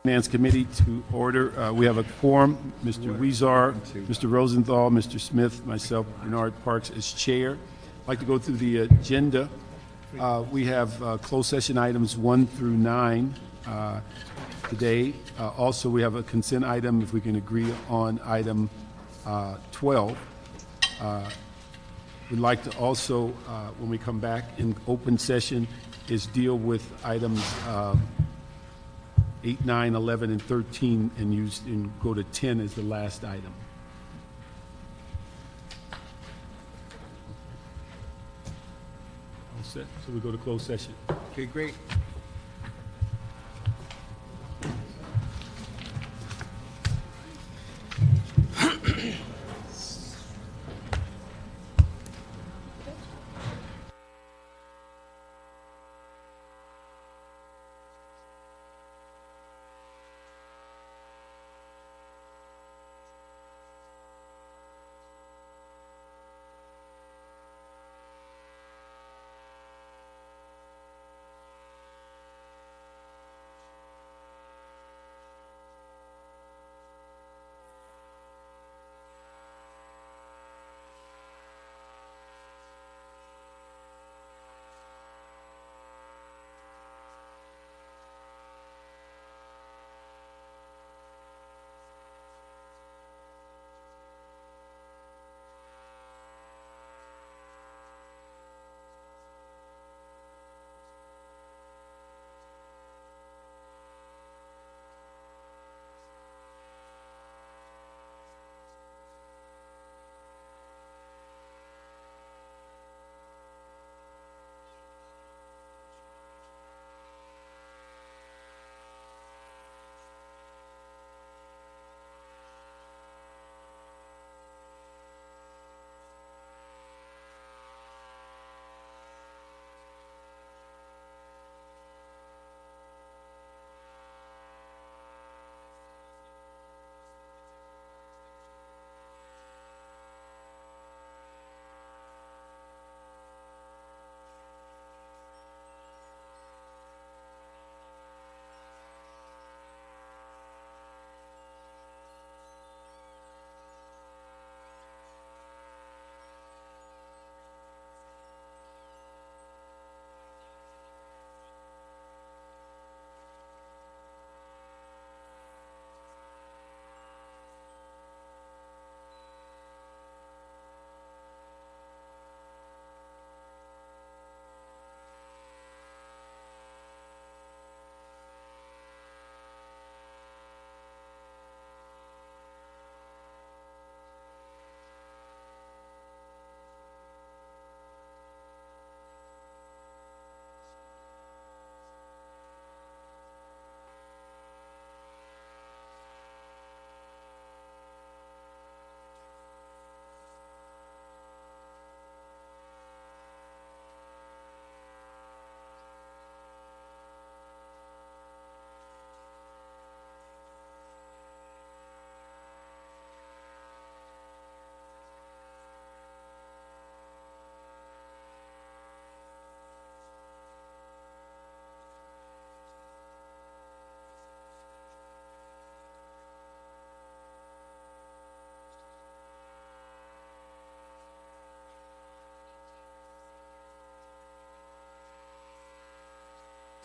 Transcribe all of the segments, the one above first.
Finance Committee to order. We have a quorum, Mr. Weezar, Mr. Rosenthal, Mr. Smith, myself, Bernard Parks as chair. I'd like to go through the agenda. We have closed session items 1 through 9 today. Also, we have a consent item, if we can agree on item 12. We'd like to also, when we come back in open session, is deal with items 8, 9, 11, and 13, and go to 10 as the last item. All set? So we go to closed session. Okay, great.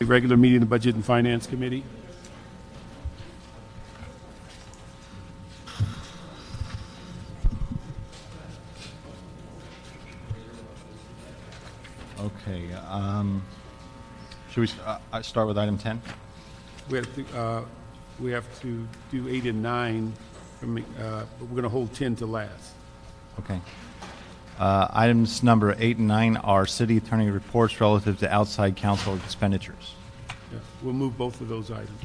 Regular meeting of the Budget and Finance Committee. Okay. Should we start with item 10? We have to do 8 and 9, but we're going to hold 10 to last. Okay. Items number 8 and 9 are city attorney reports relative to outside council expenditures. Yeah, we'll move both of those items.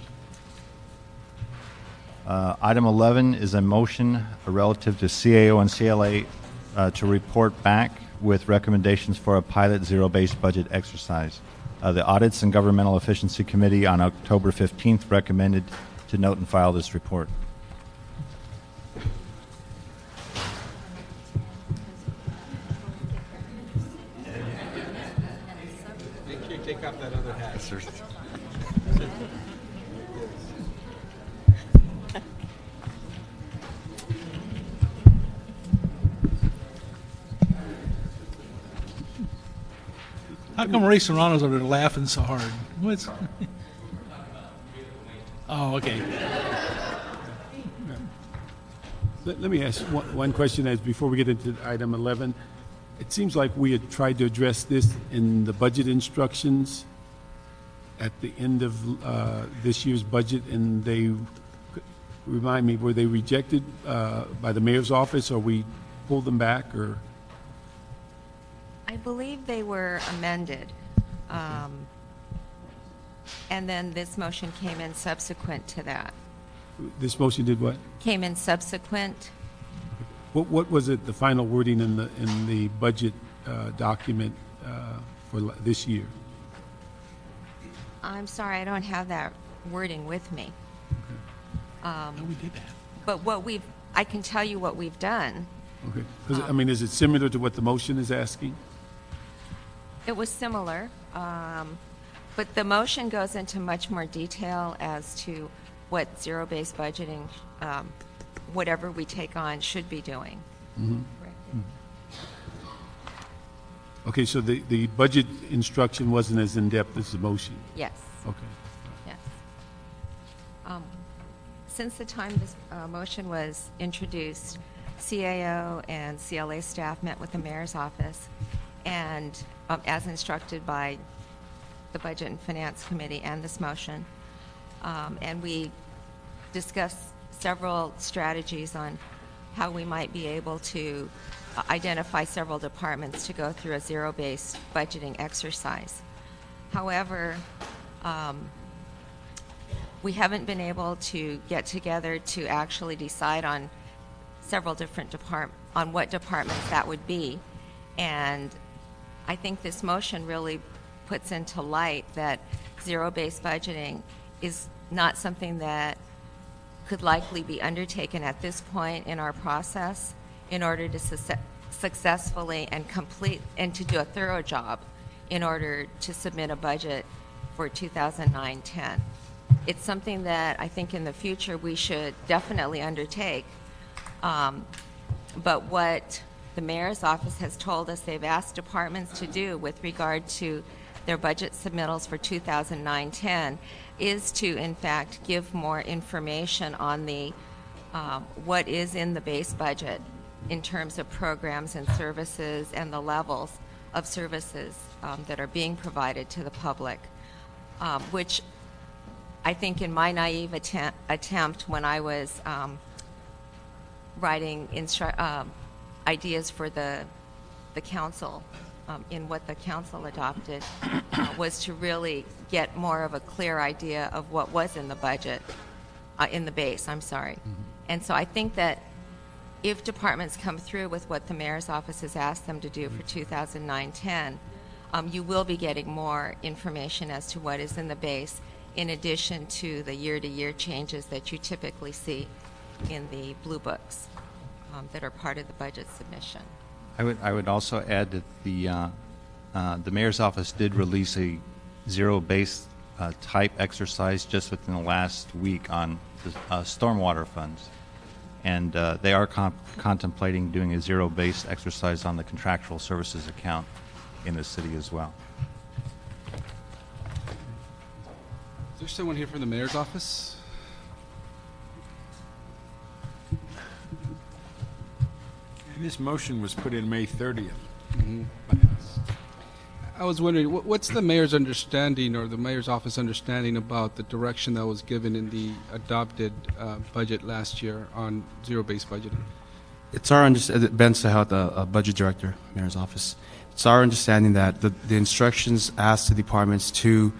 Item 11 is a motion relative to CAO and CLA to report back with recommendations for a pilot zero-based budget exercise. The Audits and Governmental Efficiency Committee on October 15th recommended to note and file this report. Make sure you take off that other hat. Yes, sir. How come Ray Serrano's over there laughing so hard? What's? Oh, okay. Let me ask one question as before we get into item 11. It seems like we had tried to address this in the budget instructions at the end of this year's budget, and they, remind me, were they rejected by the mayor's office, or we pulled them back, or? I believe they were amended. And then this motion came in subsequent to that. This motion did what? Came in subsequent. What was it, the final wording in the budget document for this year? I'm sorry, I don't have that wording with me. No, we did that. But I can tell you what we've done. Okay. 'Cause, I mean, is it similar to what the motion is asking? It was similar, but the motion goes into much more detail as to what zero-based budgeting, whatever we take on, should be doing. Okay, so the budget instruction wasn't as in-depth as the motion? Yes, Okay. yes. Since the time this motion was introduced, CAO and CLA staff met with the mayor's office, and as instructed by the Budget and Finance Committee and this motion, and we discussed several strategies on how we might be able to identify several departments to go through a zero-based budgeting exercise. However, we haven't been able to get together to actually decide on several different on what departments that would be. And I think this motion really puts into light that zero-based budgeting is not something that could likely be undertaken at this point in our process in order to successfully and to do a thorough job in order to submit a budget for 2009-10. It's something that I think in the future we should definitely undertake. But what the mayor's office has told us they've asked departments to do with regard to their budget submittals for 2009-10 is to, in fact, give more information on the what is in the base budget in terms of programs and services and the levels of services that are being provided to the public, which I think in my naive attempt when I was writing ideas for the council in what the council adopted was to really get more of a clear idea of what was in the budget, in the base, I'm sorry. Mm-hmm. And so I think that if departments come through with what the mayor's office has asked them to do for 2009-10, you will be getting more information as to what is in the base, in addition to the year-to-year changes that you typically see in the blue books that are part of the budget submission. I would also add that the mayor's office did release a zero-based type exercise just within the last week on the stormwater funds, and they are contemplating doing a zero-based exercise on the contractual services account in the city as well. Is there someone here from the mayor's office? This motion was put in May 30th. I was wondering, what's the mayor's understanding or the mayor's office understanding about the direction that was given in the adopted budget last year on zero-based budgeting? It's our understanding, Ben Sahel, the budget director, mayor's office. It's our understanding that the instructions asked the departments to,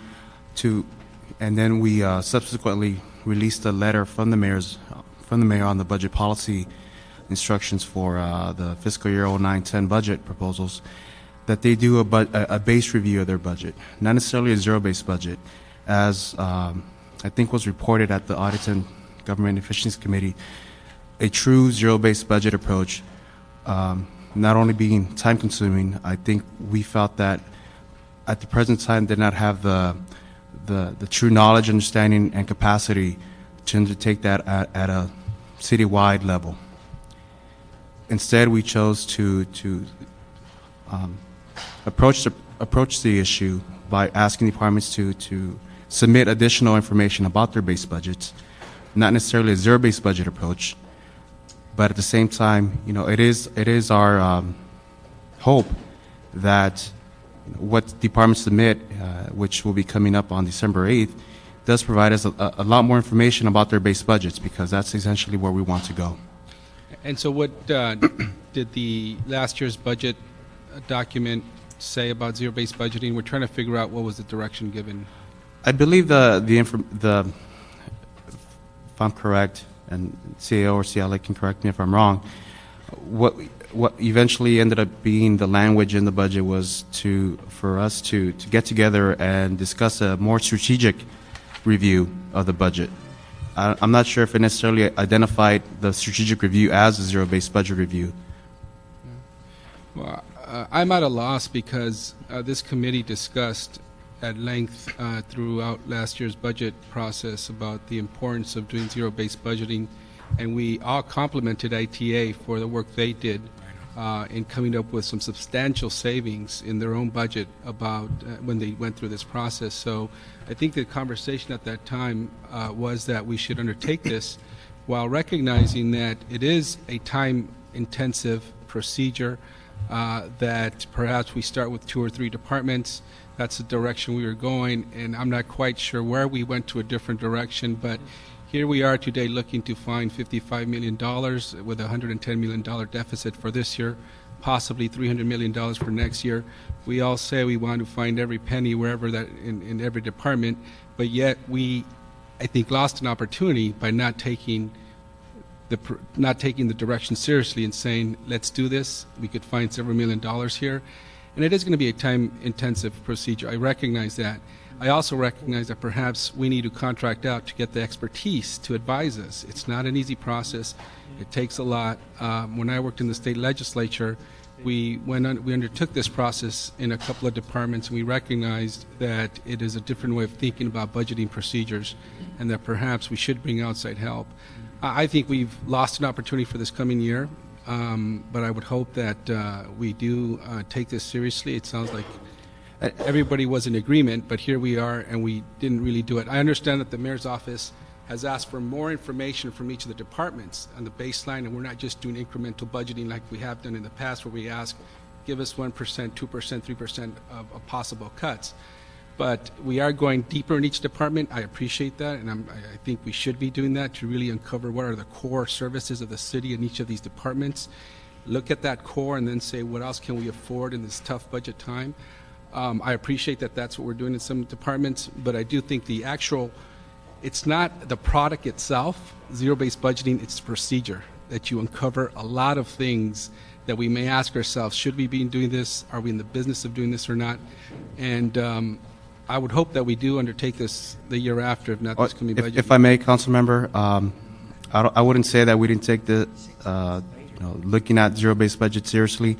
and then we subsequently released a letter from the mayor on the budget policy instructions for the fiscal year 09-10 budget proposals, that they do a base review of their budget, not necessarily a zero-based budget, as I think was reported at the Audit and Government Efficiency Committee. A true zero-based budget approach, not only being time-consuming, I think we felt that at the present time did not have the true knowledge, understanding, and capacity to undertake that at a citywide level. Instead, we chose to approach approached the issue by asking departments to submit additional information about their base budgets, not necessarily a zero-based budget approach, but at the same time, it is our hope that what departments submit, which will be coming up on December 8th, does provide us a lot more information about their base budgets, because that's essentially where we want to go. And so what did the last year's budget document say about zero-based budgeting? We're trying to figure out what was the direction given. I believe if I'm correct, and CAO or CLA can correct me if I'm wrong, what eventually ended up being the language in the budget was for us to get together and discuss a more strategic review of the budget. I'm not sure if it necessarily identified the strategic review as a zero-based budget review. Well, I'm at a loss because this committee discussed at length throughout last year's budget process about the importance of doing zero-based budgeting, and we all complimented ITA for the work they did in coming up with some substantial savings in their own budget about when they went through this process. So I think the conversation at that time was that we should undertake this while recognizing that it is a time-intensive procedure, that perhaps we start with 2 or 3 departments. That's the direction we were going, and I'm not quite sure where we went to a different direction, but here we are today looking to find $55 million with a $110 million deficit for this year, possibly $300 million for next year. We all say we want to find every penny wherever that in every department, but yet we, I think, lost an opportunity by not taking the direction seriously and saying, let's do this. We could find several $1 million here. And it is going to be a time-intensive procedure. I recognize that. I also recognize that perhaps we need to contract out to get the expertise to advise us. It's not an easy process. It takes a lot. When I worked in the state legislature, we undertook this process in a couple of departments, and we recognized that it is a different way of thinking about budgeting procedures, and that perhaps we should bring outside help. I think we've lost an opportunity for this coming year, but I would hope that we do take this seriously. It sounds like everybody was in agreement, but here we are, and we didn't really do it. I understand that the mayor's office has asked for more information from each of the departments on the baseline, and we're not just doing incremental budgeting like we have done in the past, where we ask, give us 1%, 2%, 3% of possible cuts. But we are going deeper in each department. I appreciate that, and I think we should be doing that to really uncover what are the core services of the city in each of these departments. Look at that core and then say, what else can we afford in this tough budget time? I appreciate that that's what we're doing in some departments, but I do think it's not the product itself, zero-based budgeting, it's the procedure that you uncover a lot of things that we may ask ourselves, should we be doing this? Are we in the business of doing this or not? And I would hope that we do undertake this the year after, if not this coming budget. If I may, council member, I wouldn't say that we didn't take the looking at zero-based budget seriously.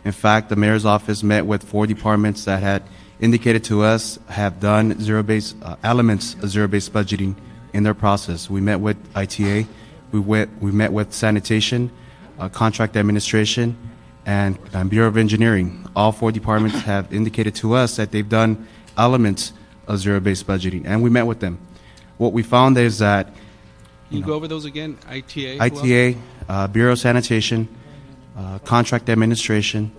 In fact, the mayor's office met with 4 departments that had indicated to us have done zero-based elements of zero-based budgeting in their process. We met with ITA, we met with sanitation, contract administration, and Bureau of Engineering. All 4 departments have indicated to us that they've done elements of zero-based budgeting, and we met with them. What we found is that Can you go over those again? ITA? Bureau of Sanitation, Contract Administration,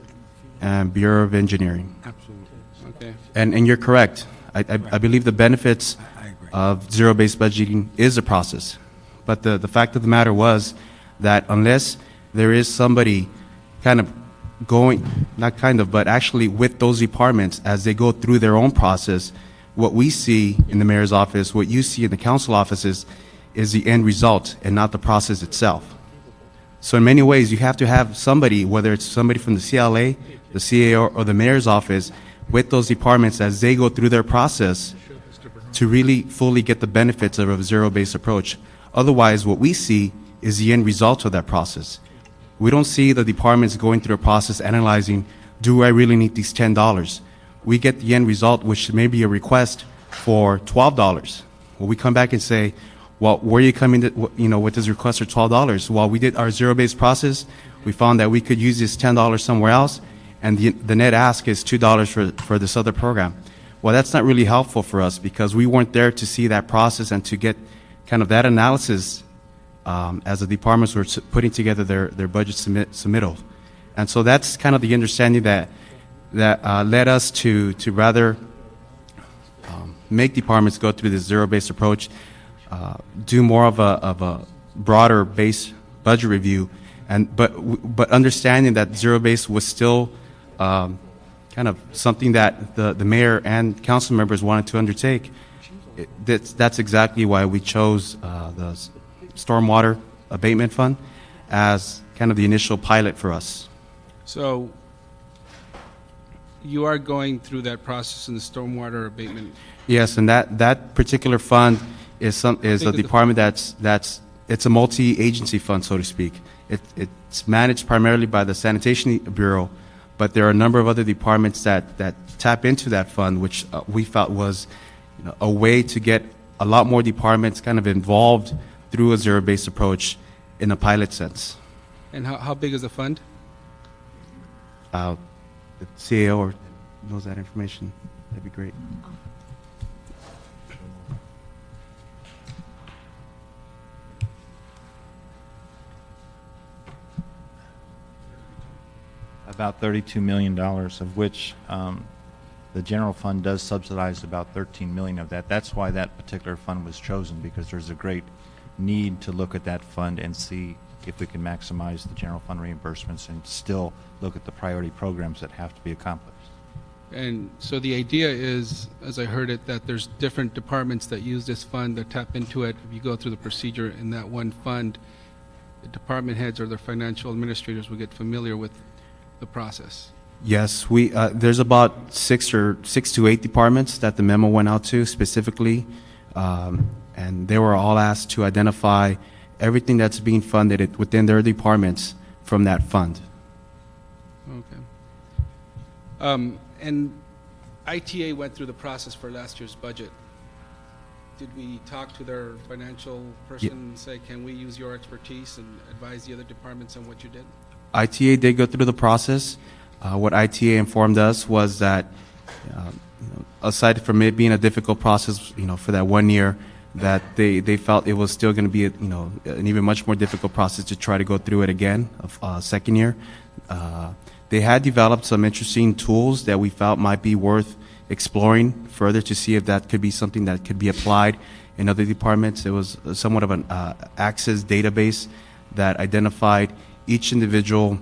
and Bureau of Engineering. Okay. And you're correct. I believe the benefits of zero-based budgeting is a process. But the fact of the matter was that unless there is somebody kind of going, not kind of, but actually with those departments as they go through their own process, what we see in the mayor's office, what you see in the council offices, is the end result and not the process itself. So in many ways, you have to have somebody, whether it's somebody from the CLA, the CAO, or the mayor's office, with those departments as they go through their process to really fully get the benefits of a zero-based approach. Otherwise, what we see is the end result of that process. We don't see the departments going through a process analyzing, do I really need these $10? We get the end result, which may be a request for $12. Well, we come back and say, well, where are you coming to, with this request for $12? Well, we did our zero-based process. We found that we could use this $10 somewhere else, and the net ask is $2 for this other program. Well, that's not really helpful for us because we weren't there to see that process and to get kind of that analysis as the departments were putting together their budget submittal. And so that's kind of the understanding that led us to rather make departments go through this zero-based approach, do more of a broader base budget review, but understanding that zero-based was still kind of something that the mayor and council members wanted to undertake. That's exactly why we chose the Stormwater Abatement Fund as kind of the initial pilot for us. So you are going through that process in the stormwater abatement. Yes, and that particular fund is a department it's a multi-agency fund, so to speak. It's managed primarily by the Sanitation Bureau, but there are a number of other departments that tap into that fund, which we felt was a way to get a lot more departments kind of involved through a zero-based approach in a pilot sense. And how big is the fund? The CAO knows that information. That'd be great. About $32 million, of which the general fund does subsidize about $13 million of that. That's why that particular fund was chosen, because there's a great need to look at that fund and see if we can maximize the general fund reimbursements and still look at the priority programs that have to be accomplished. And so the idea is, as I heard it, that there's different departments that use this fund, that tap into it. If you go through the procedure in that one fund, the department heads or their financial administrators will get familiar with the process. Yes, there's about 6 to 8 departments that the memo went out to specifically, and they were all asked to identify everything that's being funded within their departments from that fund. Okay. And ITA went through the process for last year's budget. Did we talk to their financial person and say, can we use your expertise and advise the other departments on what you did? ITA did go through the process. What ITA informed us was that, aside from it being a difficult process, for that 1 year, that they felt it was still going to be, an even much more difficult process to try to go through it again, second year. They had developed some interesting tools that we felt might be worth exploring further to see if that could be something that could be applied in other departments. It was somewhat of an access database that identified each individual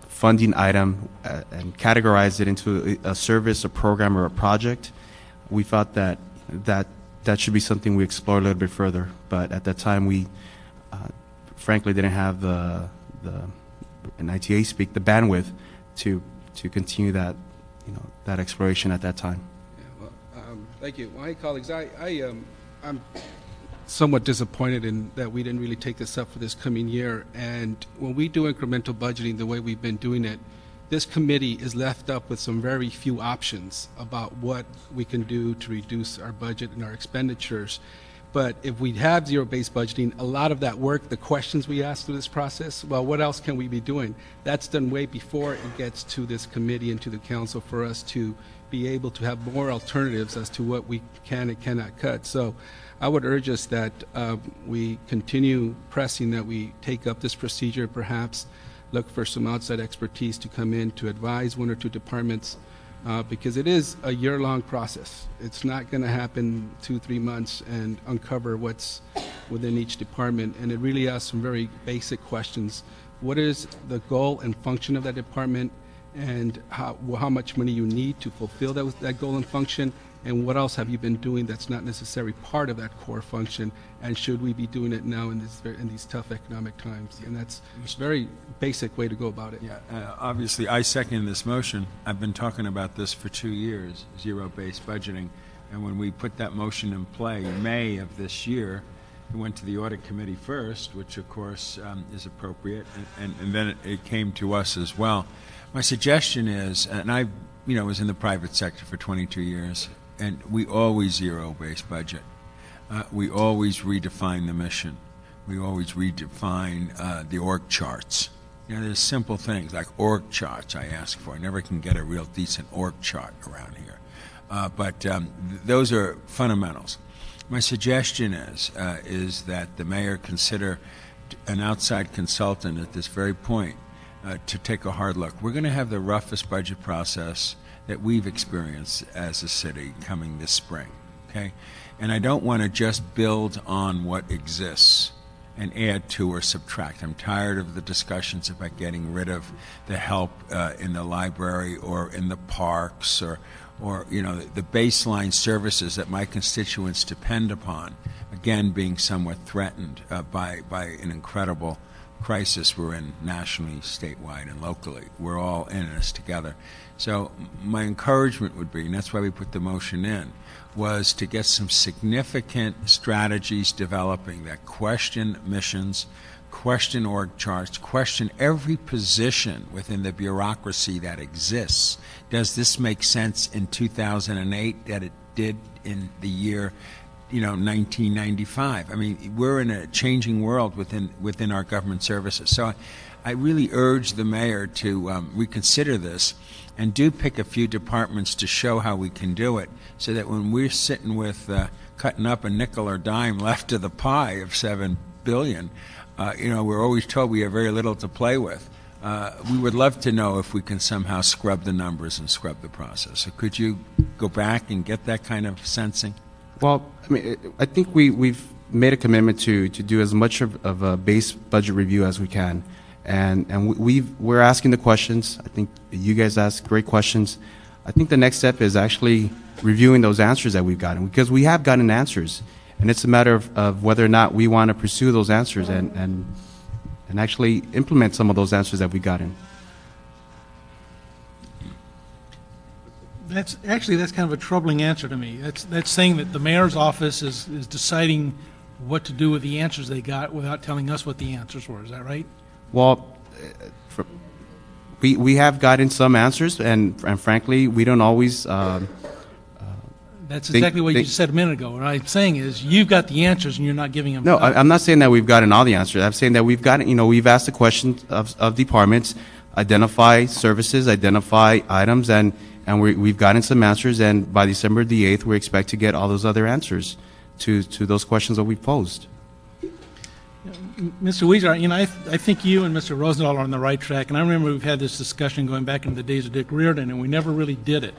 funding item and categorized it into a service, a program, or a project. We thought that should be something we explore a little bit further, but at that time we frankly didn't have in ITA speak, the bandwidth to continue that exploration at that time. Yeah, well, thank you. Well, hey, colleagues, I'm somewhat disappointed in that we didn't really take this up for this coming year. And when we do incremental budgeting the way we've been doing it, this committee is left up with some very few options about what we can do to reduce our budget and our expenditures. But if we have zero-based budgeting, a lot of that work, the questions we ask through this process, well, what else can we be doing? That's done way before it gets to this committee and to the council for us to be able to have more alternatives as to what we can and cannot cut. So I would urge us that we continue pressing that we take up this procedure, perhaps look for some outside expertise to come in to advise 1 or 2 departments, because it is a year-long process. It's not going to happen 2-3 months and uncover what's within each department, and it really asks some very basic questions. What is the goal and function of that department, and how much money you need to fulfill that goal and function, and what else have you been doing that's not necessarily part of that core function, and should we be doing it now in these tough economic times? And that's a very basic way to go about it. Yeah, obviously, I second this motion. I've been talking about this for 2 years, zero-based budgeting. And when we put that motion in play in May of this year, it went to the audit committee first, which of course is appropriate, and then it came to us as well. My suggestion is, and I was in the private sector for 22 years, and we always zero-based budget. We always redefine the mission. We always redefine the org charts. You know, there's simple things like org charts I ask for. I never can get a real decent org chart around here. But those are fundamentals. My suggestion is that the mayor consider an outside consultant at this very point to take a hard look. We're going to have the roughest budget process that we've experienced as a city coming this spring, okay? And I don't want to just build on what exists and add to or subtract. I'm tired of the discussions about getting rid of the help in the library or in the parks or you know, the baseline services that my constituents depend upon, again, being somewhat threatened by an incredible crisis we're in nationally, statewide, and locally. We're all in this together. So my encouragement would be, and that's why we put the motion in, was to get some significant strategies developing that question missions, question org charts, question every position within the bureaucracy that exists. Does this make sense in 2008 that it did in the year 1995? I mean, we're in a changing world within our government services. So I really urge the mayor to reconsider this and do pick a few departments to show how we can do it, so that when we're sitting with cutting up a nickel or dime left of the pie of $7 billion, we're always told we have very little to play with. We would love to know if we can somehow scrub the numbers and scrub the process. So could you go back and get that kind of sensing? Well, I mean, I think we've made a commitment to do as much of a base budget review as we can, and we're asking the questions. I think you guys ask great questions. I think the next step is actually reviewing those answers that we've gotten, because we have gotten answers, and it's a matter of whether or not we want to pursue those answers and actually implement some of those answers that we've gotten. That's kind of a troubling answer to me. That's saying that the mayor's office is deciding what to do with the answers they got without telling us what the answers were. Is that right? Well, we have gotten some answers, and frankly, we don't always. That's exactly what you said a minute ago. What I'm saying is you've got the answers and you're not giving them. No, I'm not saying that we've gotten all the answers. I'm saying that we've gotten, we've asked the questions of departments, identify services, identify items, and we've gotten some answers, and by December the 8th, we expect to get all those other answers to those questions that we've posed. Mr. Weezer, I think you and Mr. Rosendahl are on the right track, and I remember we've had this discussion going back into the days of Dick Reardon, and we never really did it.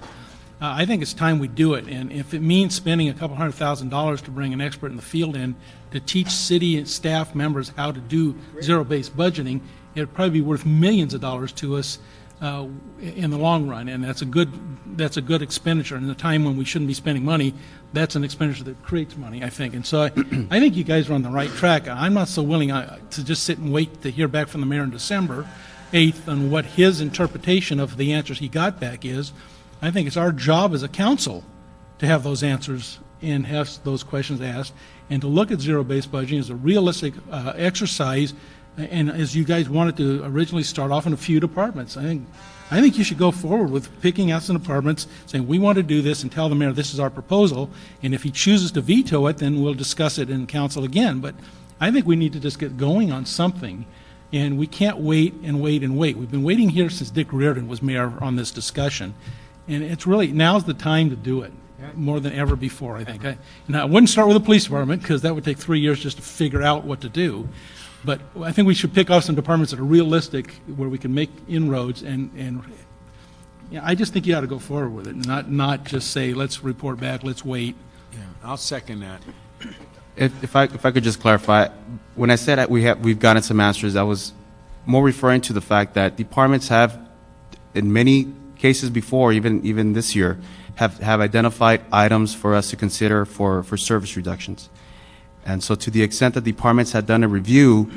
I think it's time we do it, and if it means spending a couple $100,000 to bring an expert in the field in to teach city and staff members how to do zero-based budgeting, it would probably be worth millions of dollars to us in the long run, and that's a good expenditure. In a time when we shouldn't be spending money, that's an expenditure that creates money, I think. And so I think you guys are on the right track. I'm not so willing to just sit and wait to hear back from the mayor on December 8th on what his interpretation of the answers he got back is. I think it's our job as a council to have those answers and have those questions asked, and to look at zero-based budgeting as a realistic exercise. And as you guys wanted to originally start off in a few departments, I think you should go forward with picking out some departments, saying we want to do this, and tell the mayor this is our proposal. And if he chooses to veto it, then we'll discuss it in council again. But I think we need to just get going on something, and we can't wait and wait and wait. We've been waiting here since Dick Reardon was mayor on this discussion, and it's really now's the time to do it more than ever before. I think. Now I wouldn't start with the police department, because that would take 3 years just to figure out what to do. But I think we should pick off some departments that are realistic, where we can make inroads, and I just think you ought to go forward with it, not just say, let's report back, let's wait. Yeah, I'll second that. If I could just clarify, when I said that we've gotten some answers, I was more referring to the fact that departments have, in many cases before, even this year, have identified items for us to consider for service reductions. And so to the extent that departments had done a review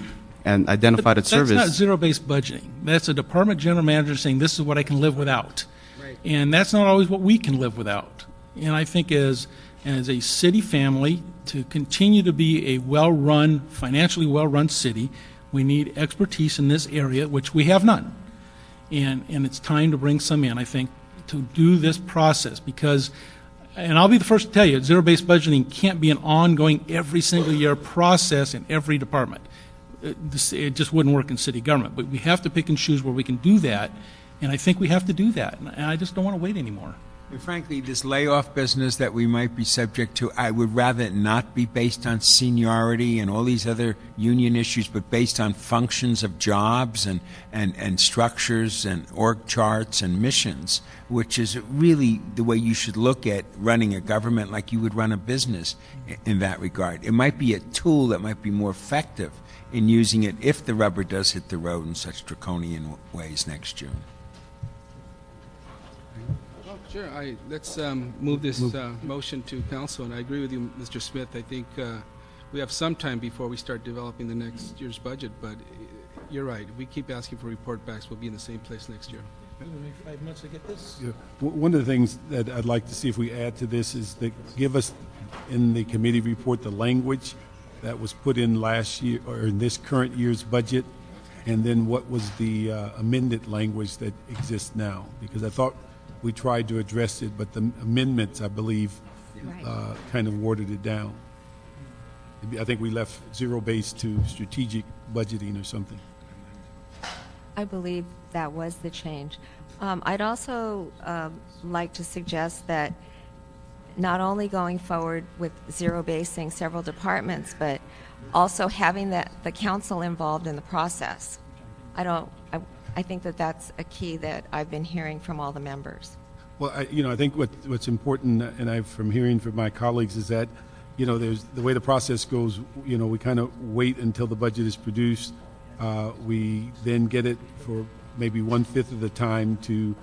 and identified a service. That's not zero-based budgeting. That's a department general manager saying this is what I can live without. Right. And that's not always what we can live without. And I think as a city family, to continue to be a well-run, financially well-run city, we need expertise in this area, which we have none. And it's time to bring some in, I think, to do this process, because, and I'll be the first to tell you, zero-based budgeting can't be an ongoing, every single year process in every department. it just wouldn't work in city government. But we have to pick and choose where we can do that, and I think we have to do that. And I just don't want to wait anymore. And frankly, this layoff business that we might be subject to, I would rather it not be based on seniority and all these other union issues, but based on functions of jobs and structures and org charts and missions, which is really the way you should look at running a government like you would run a business in that regard. It might be a tool that might be more effective in using it if the rubber does hit the road in such draconian ways next June. Sure, let's move this motion to council, and I agree with you, Mr. Smith. I think we have some time before we start developing the next year's budget, but you're right. If we keep asking for report backs, we'll be in the same place next year. Maybe 5 months to get this. Yeah. One of the things that I'd like to see if we add to this is that give us in the committee report the language that was put in last year or in this current year's budget, and then what was the amended language that exists now. Because I thought we tried to address it, but the amendments, I believe, kind of watered it down. I think we left zero-based to strategic budgeting or something. I believe that was the change. I'd also like to suggest that not only going forward with zero-basing several departments, but also having the council involved in the process. I think that that's a key that I've been hearing from all the members. Well, I think what's important, and from hearing from my colleagues, is that, there's the way the process goes. We kind of wait until the budget is produced. We then get it for maybe 1/5 of the time to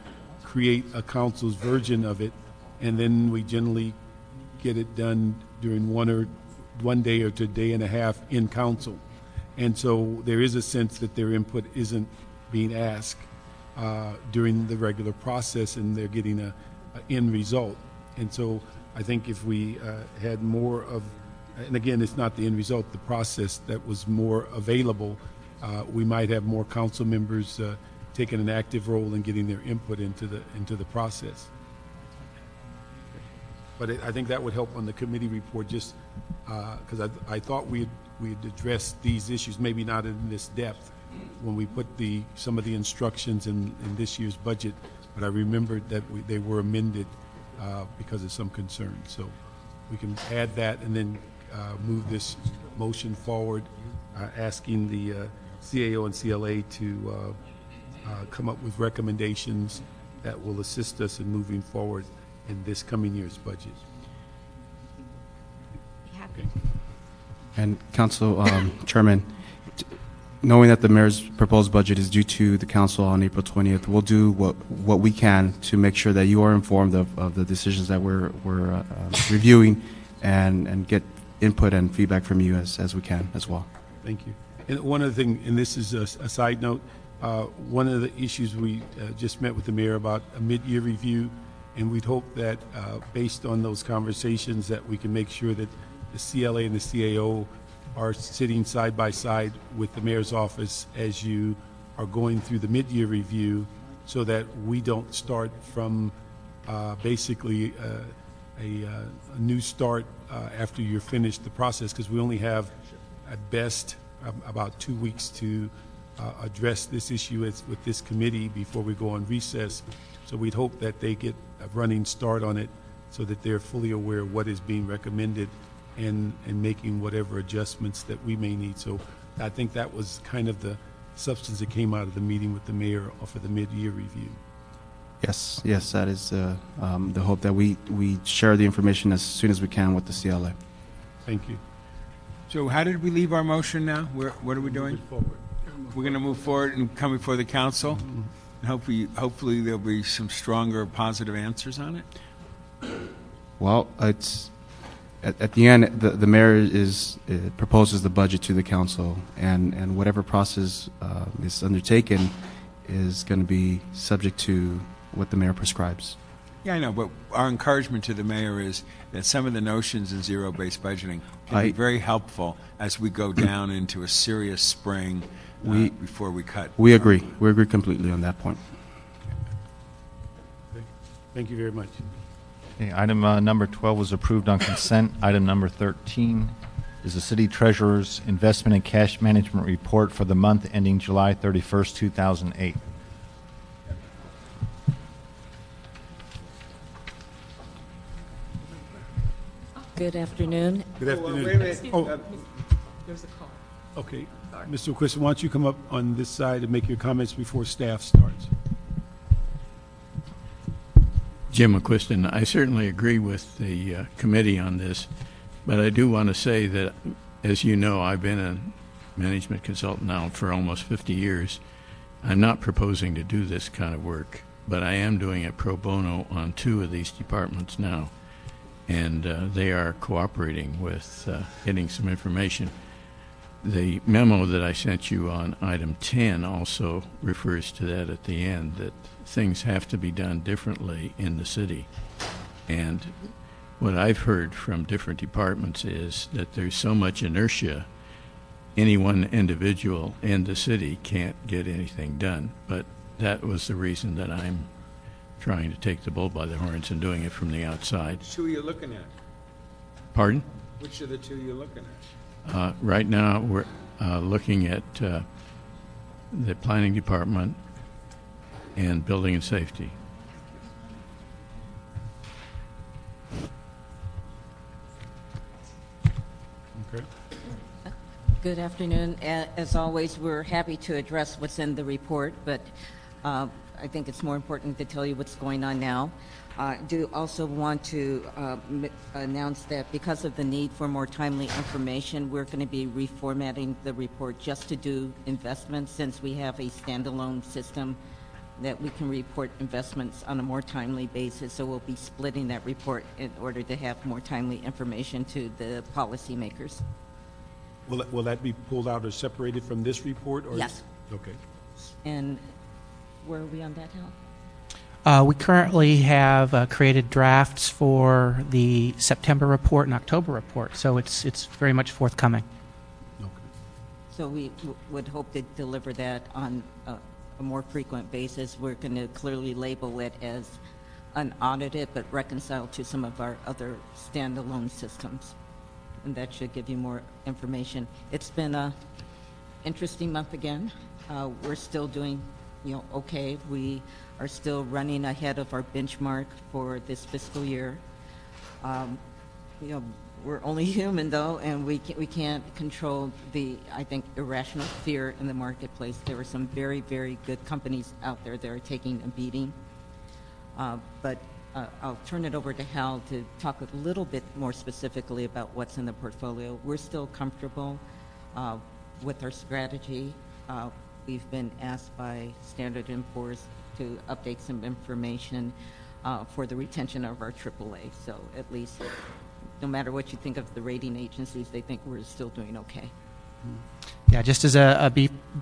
create a council's version of it, and then we generally get it done during one day or to a day and a half in council. And so there is a sense that their input isn't being asked during the regular process, and they're getting a end result. And so I think if we had more of, and again, it's not the end result, the process that was more available, we might have more council members taking an active role in getting their input into the process. But I think that would help on the committee report, just because I thought we'd addressed these issues, maybe not in this depth, when we put some of the instructions in this year's budget, but I remembered that they were amended because of some concerns. So we can add that and then move this motion forward, asking the CAO and CLA to come up with recommendations that will assist us in moving forward in this coming year's budget. Okay. And Council Chairman, knowing that the mayor's proposed budget is due to the council on April 20th, we'll do what we can to make sure that you are informed of the decisions that we're reviewing and get input and feedback from you as we can as well. Thank you. And one other thing, and this is a side note, one of the issues we just met with the mayor about a mid-year review, and we'd hope that based on those conversations that we can make sure that the CLA and the CAO are sitting side by side with the mayor's office as you are going through the mid-year review, so that we don't start from basically a new start after you're finished the process, because we only have at best about 2 weeks to address this issue with this committee before we go on recess. So we'd hope that they get a running start on it so that they're fully aware of what is being recommended and making whatever adjustments that we may need. So I think that was kind of the substance that came out of the meeting with the mayor for the mid-year review. Yes, that is the hope, that we share the information as soon as we can with the CLA. Thank you. So how did we leave our motion now? What are we doing? We're going to move forward and come before the council? And hopefully there'll be some stronger positive answers on it? Well, it's at the end, the mayor proposes the budget to the council, and whatever process is undertaken is going to be subject to what the mayor prescribes. Yeah, I know, but our encouragement to the mayor is that some of the notions in zero-based budgeting can be very helpful as we go down into a serious spring before we cut. We agree. We agree completely on that point. Okay. Thank you very much. Okay, item number 12 was approved on consent. Item number 13 is the city treasurer's investment and cash management report for the month ending July 31st, 2008. Good afternoon. Good afternoon. Wait a minute. Oh, okay. Mr. Quist, why don't you come up on this side and make your comments before staff starts? Jim McQuiston, I certainly agree with the committee on this, but I do want to say that, as you know, I've been a management consultant now for almost 50 years. I'm not proposing to do this kind of work, but I am doing it pro bono on 2 of these departments now, and they are cooperating with getting some information. The memo that I sent you on item 10 also refers to that at the end, that things have to be done differently in the city. And what I've heard from different departments is that there's so much inertia, any one individual in the city can't get anything done. But that was the reason that I'm trying to take the bull by the horns and doing it from the outside. Which 2 are you looking at? Pardon? Which of the 2 are you looking at? Right now, we're looking at the planning department and building and safety. Okay. Good afternoon. As always, we're happy to address what's in the report, but I think it's more important to tell you what's going on now. I do also want to announce that because of the need for more timely information, we're going to be reformatting the report just to do investments, since we have a standalone system that we can report investments on a more timely basis. So we'll be splitting that report in order to have more timely information to the policymakers. Will that be pulled out or separated from this report? Or Yes. Okay. And where are we on that, Hal? We currently have created drafts for the September report and October report, so it's very much forthcoming. Okay. So we would hope to deliver that on a more frequent basis. We're going to clearly label it as unaudited, but reconciled to some of our other standalone systems. And that should give you more information. It's been a interesting month again. We're still doing, okay. We are still running ahead of our benchmark for this fiscal year. We're only human, though, and we can't control the, I think, irrational fear in the marketplace. There are some very, very good companies out there that are taking a beating. But I'll turn it over to Hal to talk a little bit more specifically about what's in the portfolio. We're still comfortable with our strategy. We've been asked by Standard & Poor's to update some information for the retention of our AAA. So at least, no matter what you think of the rating agencies, they think we're still doing okay. Yeah, just as a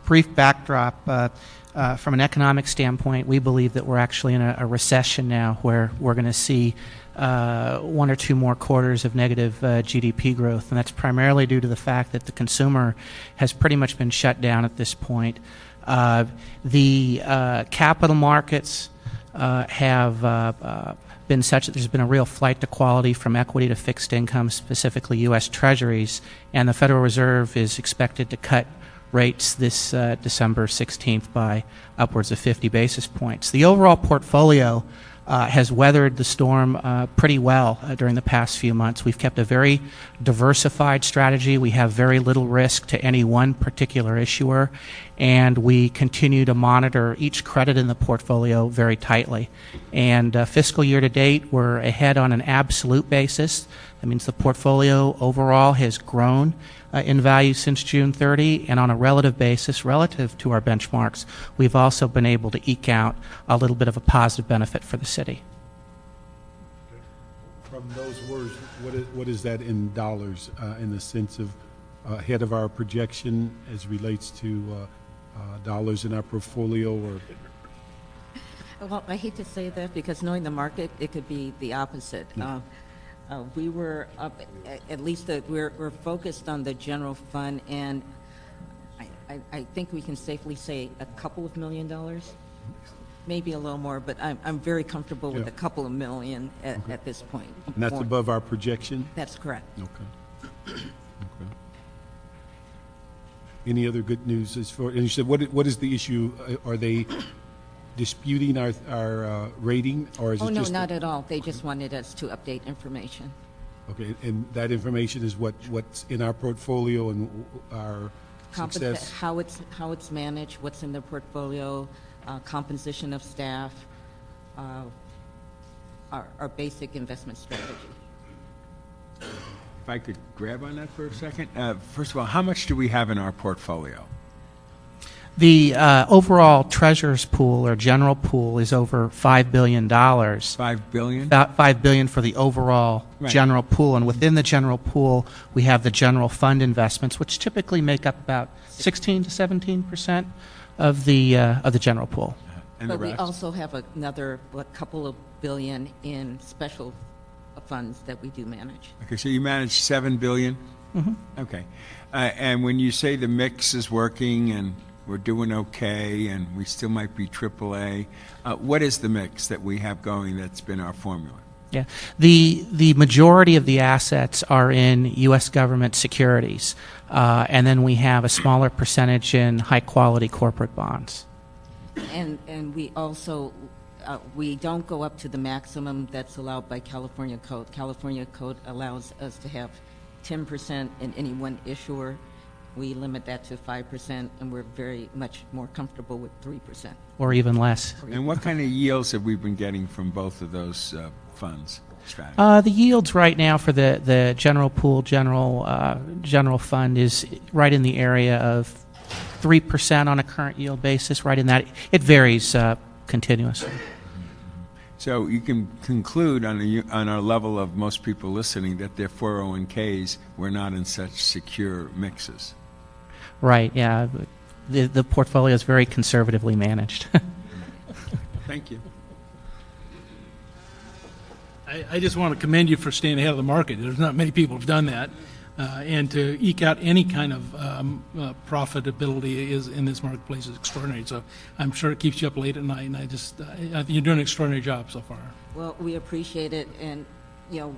brief backdrop, from an economic standpoint, we believe that we're actually in a recession now, where we're going to see 1 or 2 more quarters of negative GDP growth, and that's primarily due to the fact that the consumer has pretty much been shut down at this point. The capital markets have been such that there's been a real flight to quality from equity to fixed income, specifically U.S. Treasuries, and the Federal Reserve is expected to cut rates this December 16th by upwards of 50 basis points. The overall portfolio has weathered the storm pretty well during the past few months. We've kept a very diversified strategy. We have very little risk to any one particular issuer, and we continue to monitor each credit in the portfolio very tightly. And fiscal year to date, we're ahead on an absolute basis. That means the portfolio overall has grown in value since June 30, and on a relative basis, relative to our benchmarks, we've also been able to eke out a little bit of a positive benefit for the city. From those words, what is that in dollars, in the sense of ahead of our projection as relates to dollars in our portfolio? Or Well, I hate to say that, because knowing the market, it could be the opposite. We were up, at least we're focused on the general fund, and I think we can safely say a couple of $1 million, maybe a little more, but I'm very comfortable with a couple of million at this point. And that's above our projection? That's correct. Okay. Okay. any other good news as far, and you said, what is the issue? Are they disputing our rating, or is it Oh, no, just? not at all. They just wanted us to update information. Okay, and that information is what's in our portfolio and our success? How it's managed, what's in the portfolio, composition of staff, our basic investment strategy. If I could grab on that for a second. First of all, how much do we have in our portfolio? The overall treasurer's pool or general pool is over $5 billion. $5 billion? About $5 billion for the overall Right. general pool, and within the general pool, we have the general fund investments, which typically make up about 16 to 17% of the general pool. And the But we rest? also have another, couple of billion in special funds that we do manage. Okay, so you manage $7 billion? Mm-hmm. Okay. And when you say the mix is working and we're doing okay and we still might be AAA, what is the mix that we have going that's been our formula? Yeah, the majority of the assets are in U.S. government securities, and then we have a smaller percentage in high-quality corporate bonds. And we also, we don't go up to the maximum that's allowed by California Code. California Code allows us to have 10% in any one issuer. We limit that to 5%, and we're very much more comfortable with 3%. Or even less. And what kind of yields have we been getting from both of those funds strategies? The yields right now for the general pool, general fund is right in the area of 3% on a current yield basis, right in that. It varies continuously. So you can conclude on our level of most people listening that their 401ks were not in such secure mixes. Right, yeah. The portfolio is very conservatively managed. Thank you. I just want to commend you for staying ahead of the market. There's not many people who've done that. And to eke out any kind of profitability is in this marketplace is extraordinary. So I'm sure it keeps you up late at night, and I think you're doing an extraordinary job so far. Well, we appreciate it, and,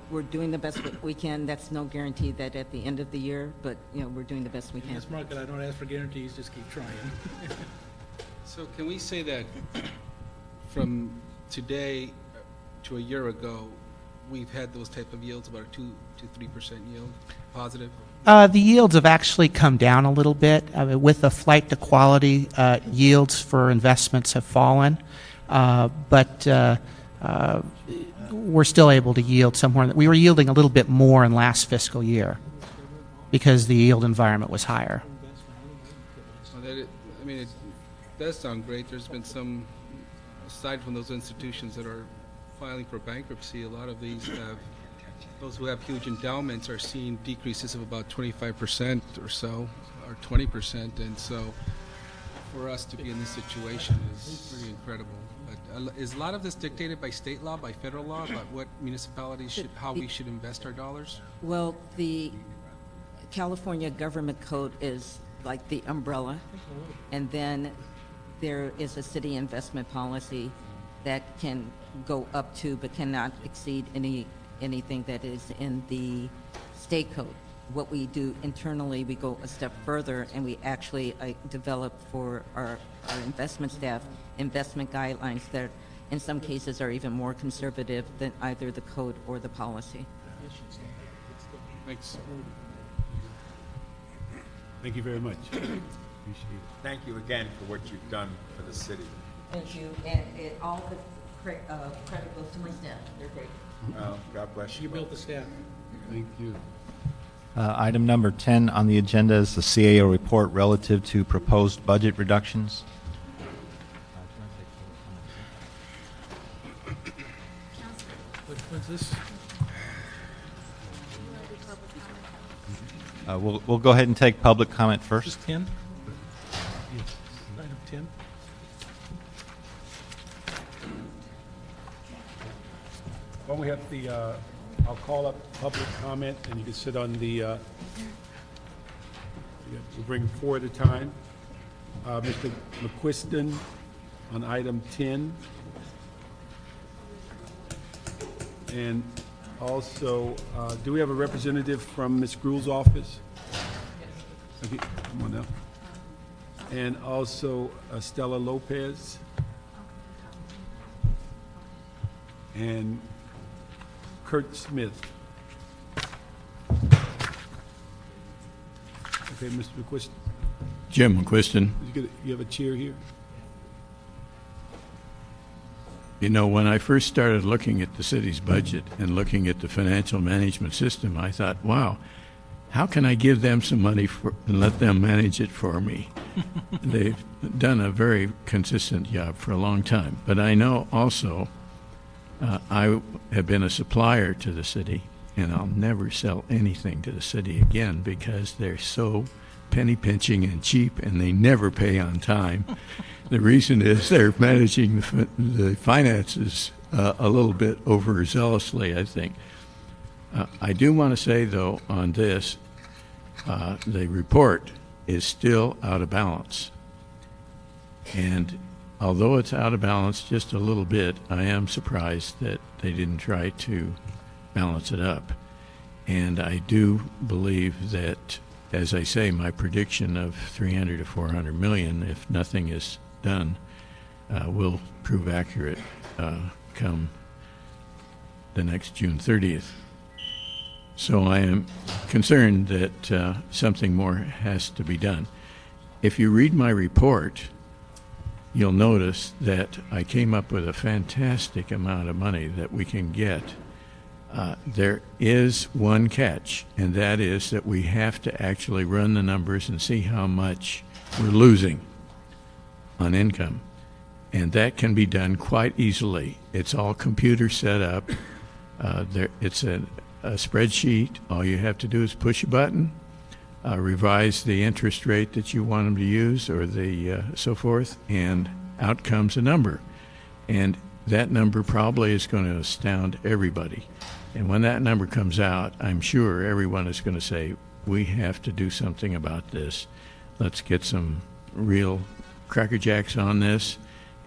we're doing the best we can. That's no guarantee that at the end of the year, but, we're doing the best we In can. this market, I don't ask for guarantees, just keep trying. So can we say that from today to a year ago, we've had those type of yields, about a 2 to 3% yield, positive? The yields have actually come down a little bit. With the flight to quality, yields for investments have fallen, but we're still able to yield somewhere. We were yielding a little bit more in last fiscal year because the yield environment was higher. Well, it does sound great. There's been some, aside from those institutions that are filing for bankruptcy, a lot of these those who have huge endowments are seeing decreases of about 25% or so, or 20%, and so for us to be in this situation is pretty incredible. But is a lot of this dictated by state law, by federal law, about what municipalities should, how we should invest our dollars? Well, the California Government Code is like the umbrella, and then there is a city investment policy that can go up to but cannot exceed anything that is in the state code. What we do internally, we go a step further, and we actually develop for our investment staff investment guidelines that in some cases are even more conservative than either the code or the policy. Thanks. Thank you very much. Appreciate it. Thank you again for what you've done for the city. Thank you, and all the credit goes to my staff. They're great. Oh, God bless you. You built the staff. Thank you. Item number 10 on the agenda is the CAO report relative to proposed budget reductions. What's this? We'll go ahead and take public comment first. Just 10? Item 10? Well, we have the, I'll call up public comment, and you can sit on the, we'll bring 4 at a time. Mr. McQuiston on item 10. And also, do we have a representative from Ms. Gruhl's office? Okay, come on now. and also Estela Lopez. And Kurt Smith. Okay, Mr. McQuiston, Jim McQuiston, you have a chair here? you know, when I first started looking at the city's budget and looking at the financial management system, I thought, wow, how can I give them some money and let them manage it for me? They've done a very consistent job for a long time. But I know also I have been a supplier to the city, and I'll never sell anything to the city again because they're so penny pinching and cheap, and they never pay on time. The reason is they're managing the finances a little bit overzealously, I think. I do want to say, though, on this, the report is still out of balance. And although it's out of balance just a little bit, I am surprised that they didn't try to balance it up. And I do believe that, as I say, my prediction of 300 to 400 million, if nothing is done, will prove accurate come the next June 30th. So I am concerned that something more has to be done. If you read my report, you'll notice that I came up with a fantastic amount of money that we can get. There is one catch, and that is that we have to actually run the numbers and see how much we're losing on income. And that can be done quite easily. It's all computer set up. It's a spreadsheet. All you have to do is push a button, revise the interest rate that you want them to use, or the so forth, and out comes a number. And that number probably is going to astound everybody. And when that number comes out, I'm sure everyone is going to say, we have to do something about this. Let's get some real Cracker Jacks on this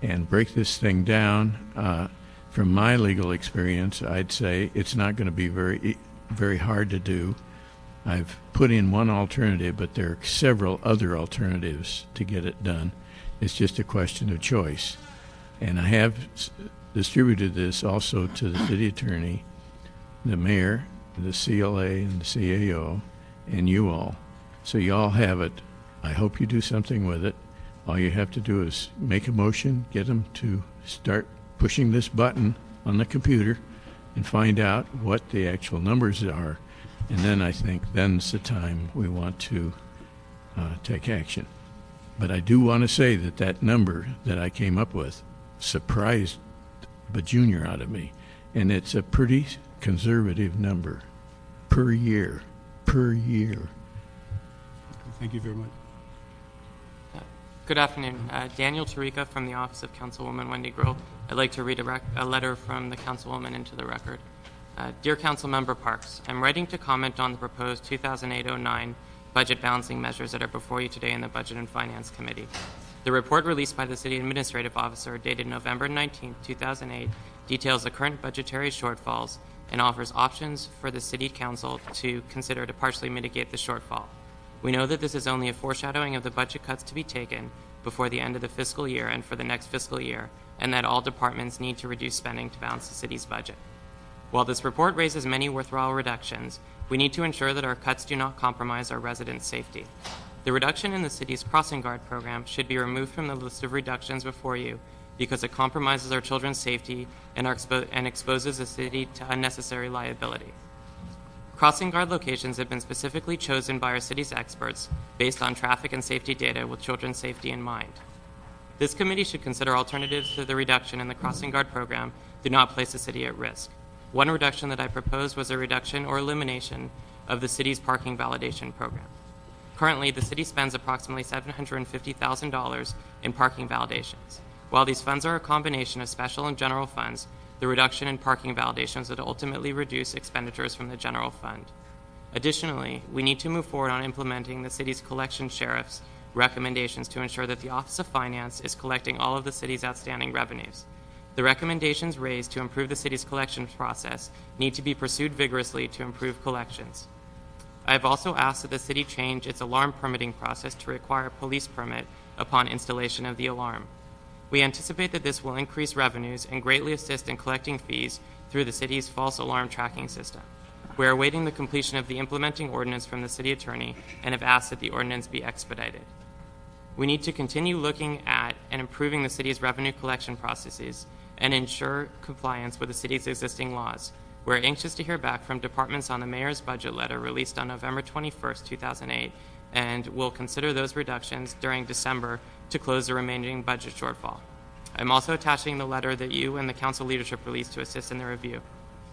and break this thing down. From my legal experience, I'd say it's not going to be very hard to do. I've put in one alternative, but there are several other alternatives to get it done. It's just a question of choice. And I have distributed this also to the city attorney, the mayor, the CLA, and the CAO, and you all. So you all have it. I hope you do something with it. All you have to do is make a motion, get them to start pushing this button on the computer and find out what the actual numbers are. And then I think then's the time we want to take action. But I do want to say that that number that I came up with surprised the junior out of me. And it's a pretty conservative number per year. Thank you very much. Good afternoon. Daniel Tarica from the Office of Councilwoman Wendy Grohl. I'd like to read a letter from the Councilwoman into the record. Dear Councilmember Parks, I'm writing to comment on the proposed 2008-09 budget balancing measures that are before you today in the Budget and Finance Committee. The report released by the City Administrative Officer dated November 19, 2008 details the current budgetary shortfalls and offers options for the City Council to consider to partially mitigate the shortfall. We know that this is only a foreshadowing of the budget cuts to be taken before the end of the fiscal year and for the next fiscal year, and that all departments need to reduce spending to balance the city's budget. While this report raises many worthwhile reductions, we need to ensure that our cuts do not compromise our residents' safety. The reduction in the city's crossing guard program should be removed from the list of reductions before you because it compromises our children's safety and exposes the city to unnecessary liability. Crossing guard locations have been specifically chosen by our city's experts based on traffic and safety data with children's safety in mind. This committee should consider alternatives to the reduction in the crossing guard program do not place the city at risk. One reduction that I proposed was a reduction or elimination of the city's parking validation program. Currently, the city spends approximately $750,000 in parking validations. While these funds are a combination of special and general funds, the reduction in parking validations would ultimately reduce expenditures from the general fund. Additionally, we need to move forward on implementing the city's collection sheriff's recommendations to ensure that the Office of Finance is collecting all of the city's outstanding revenues. The recommendations raised to improve the city's collections process need to be pursued vigorously to improve collections. I have also asked that the city change its alarm permitting process to require a police permit upon installation of the alarm. We anticipate that this will increase revenues and greatly assist in collecting fees through the city's false alarm tracking system. We are awaiting the completion of the implementing ordinance from the city attorney and have asked that the ordinance be expedited. We need to continue looking at and improving the city's revenue collection processes and ensure compliance with the city's existing laws. We're anxious to hear back from departments on the mayor's budget letter released on November 21st, 2008, and will consider those reductions during December to close the remaining budget shortfall. I'm also attaching the letter that you and the council leadership released to assist in the review.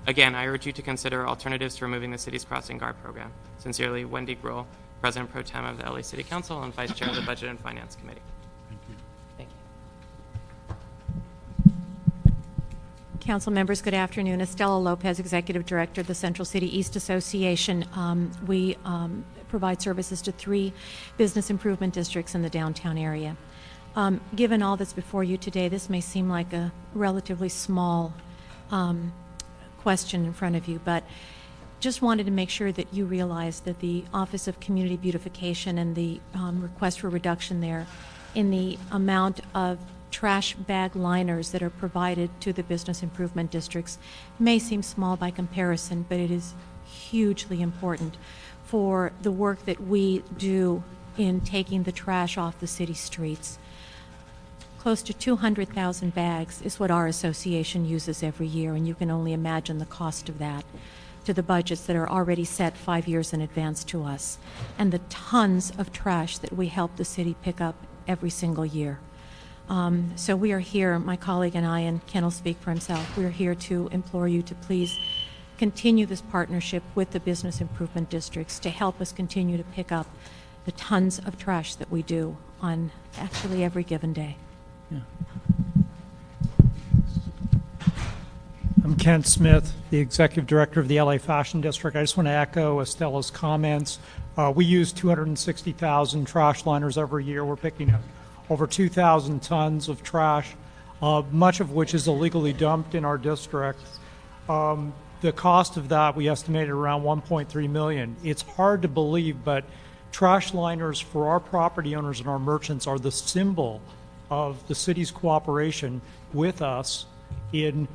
Again, I urge you to consider alternatives to removing the city's crossing guard program. Sincerely, Wendy Grohl, President Pro Tem of the LA City Council and Vice Chair of the Budget and Finance Committee. Thank you. Council members, good afternoon. Estela Lopez, Executive Director of the Central City East Association. We provide services to 3 business improvement districts in the downtown area. Given all that's before you today, this may seem like a relatively small question in front of you, but just wanted to make sure that you realize that the Office of Community Beautification and the request for reduction there in the amount of trash bag liners that are provided to the business improvement districts may seem small by comparison, but it is hugely important for the work that we do in taking the trash off the city streets. Close to 200,000 bags is what our association uses every year, and you can only imagine the cost of that to the budgets that are already set 5 years in advance to us, and the tons of trash that we help the city pick up every single year. So we are here, my colleague and I, and Ken will speak for himself, we are here to implore you to please continue this partnership with the business improvement districts to help us continue to pick up the tons of trash that we do on actually every given day. I'm Kent Smith, the Executive Director of the LA Fashion District. I just want to echo Estela's comments. We use 260,000 trash liners every year. We're picking up over 2,000 tons of trash, much of which is illegally dumped in our district. The cost of that, we estimated around $1.3 million. It's hard to believe, but trash liners for our property owners and our merchants are the symbol of the city's cooperation with us in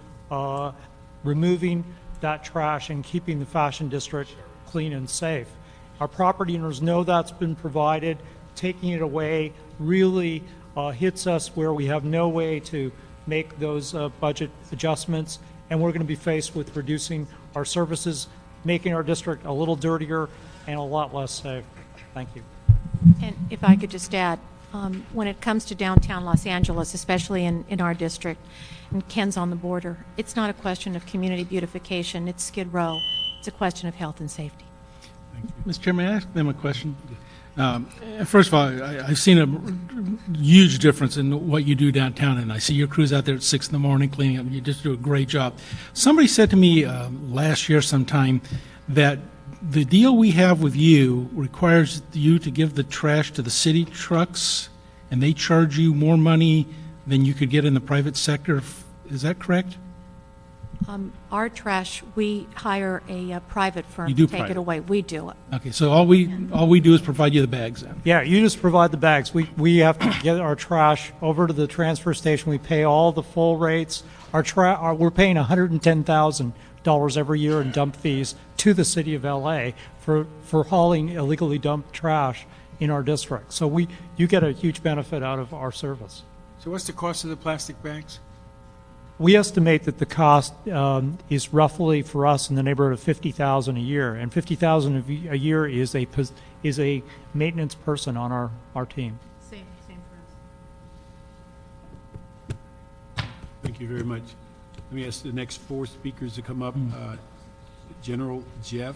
removing that trash and keeping the fashion district clean and safe. Our property owners know that's been provided. Taking it away really hits us where we have no way to make those budget adjustments, and we're going to be faced with reducing our services, making our district a little dirtier and a lot less safe. Thank you. And if I could just add, when it comes to downtown Los Angeles, especially in our district, and Ken's on the border, it's not a question of community beautification, it's Skid Row. It's a question of health and safety. Mr. Chairman, may I ask them a question? First of all, I've seen a huge difference in what you do downtown, and I see your crews out there at 6 in the morning cleaning up, and you just do a great job. Somebody said to me last year sometime that the deal we have with you requires you to give the trash to the city trucks, and they charge you more money than you could get in the private sector. Is that correct? Our trash, we hire a private firm You do to take private. it away. We do it. Okay, so all we do is provide you the bags then. Yeah, you just provide the bags. We have to get our trash over to the transfer station. We pay all the full rates. We're paying $110,000 every year in dump fees to the city of LA for hauling illegally dumped trash in our district. So you get a huge benefit out of our service. So what's the cost of the plastic bags? We estimate that the cost is roughly for us in the neighborhood of $50,000 a year, and $50,000 a year is a maintenance person on our team. Same for us. Thank you very much. Let me ask the next 4 speakers to come up. General Jeff,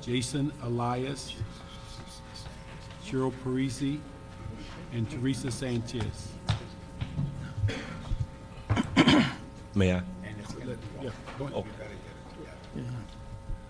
Jason Elias, Cheryl Parisi, and Teresa Sanchez. May I? Yeah, go ahead.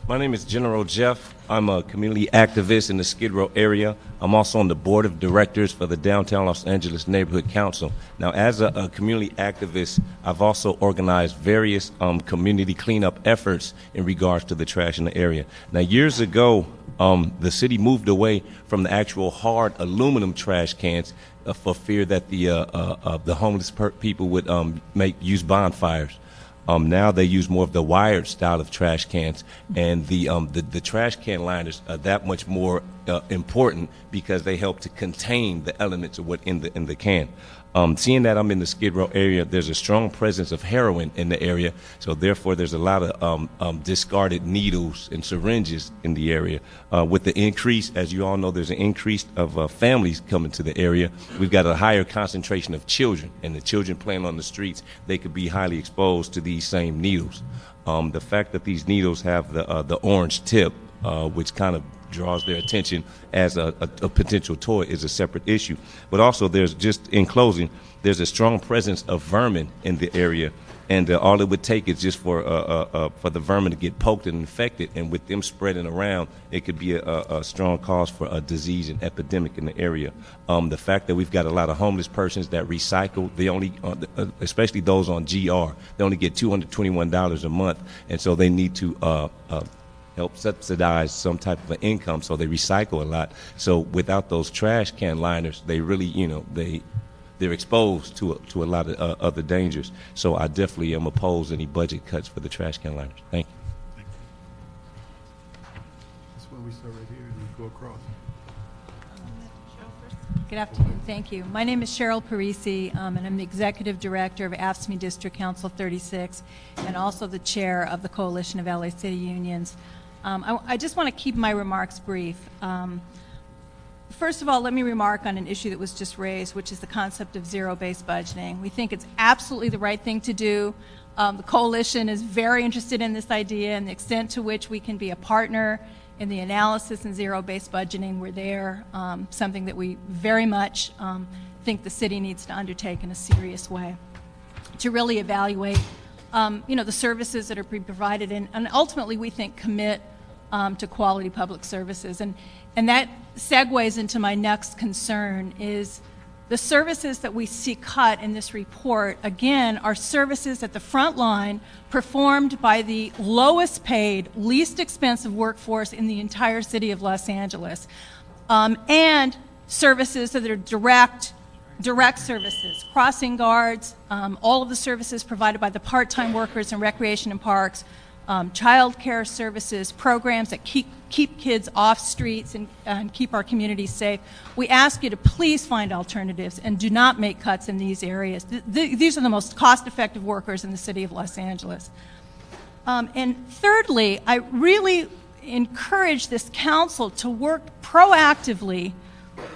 My name is General Jeff. I'm a community activist in the Skid Row area. I'm also on the board of directors for the Downtown Los Angeles Neighborhood Council. Now, as a community activist, I've also organized various community cleanup efforts in regards to the trash in the area. Now, years ago, The city moved away from the actual hard aluminum trash cans for fear that the homeless people would use bonfires. Now they use more of the wired style of trash cans, and the trash can liners are that much more important because they help to contain the elements of what in the can. Seeing that I'm in the Skid Row area, there's a strong presence of heroin in the area, so therefore there's a lot of discarded needles and syringes in the area. With the increase, as you all know, there's an increase of families coming to the area. We've got a higher concentration of children, and the children playing on the streets, they could be highly exposed to these same needles. The fact that these needles have the orange tip, which kind of draws their attention as a potential toy, is a separate issue. But also, there's just in closing, there's a strong presence of vermin in the area, and all it would take is just for the vermin to get poked and infected, and with them spreading around, it could be a strong cause for a disease and epidemic in the area. The fact that we've got a lot of homeless persons that recycle, they only, especially those on GR, they only get $221 a month, and so they need to help subsidize some type of an income, so they recycle a lot. So without those trash can liners, they really, they're exposed to a lot of other dangers. So I definitely am opposed to any budget cuts for the trash can liners. Thank you. That's why we start right here and go across. Good afternoon. Thank you. My name is Cheryl Parisi, and I'm the Executive Director of AFSCME District Council 36, and also the Chair of the Coalition of LA City Unions. I just want to keep my remarks brief. First of all, let me remark on an issue that was just raised, which is the concept of zero-based budgeting. We think it's absolutely the right thing to do. The Coalition is very interested in this idea, and the extent to which we can be a partner in the analysis and zero-based budgeting, we're there, something that we very much think the city needs to undertake in a serious way to really evaluate the services that are provided, and ultimately we think commit to quality public services. And that segues into my next concern is the services that we see cut in this report, again, are services at the front line performed by the lowest paid, least expensive workforce in the entire city of Los Angeles, and services that are direct services, crossing guards, all of the services provided by the part-time workers in recreation and parks, child care services, programs that keep kids off streets and keep our communities safe. We ask you to please find alternatives and do not make cuts in these areas. These are the most cost-effective workers in the city of Los Angeles. And thirdly, I really encourage this council to work proactively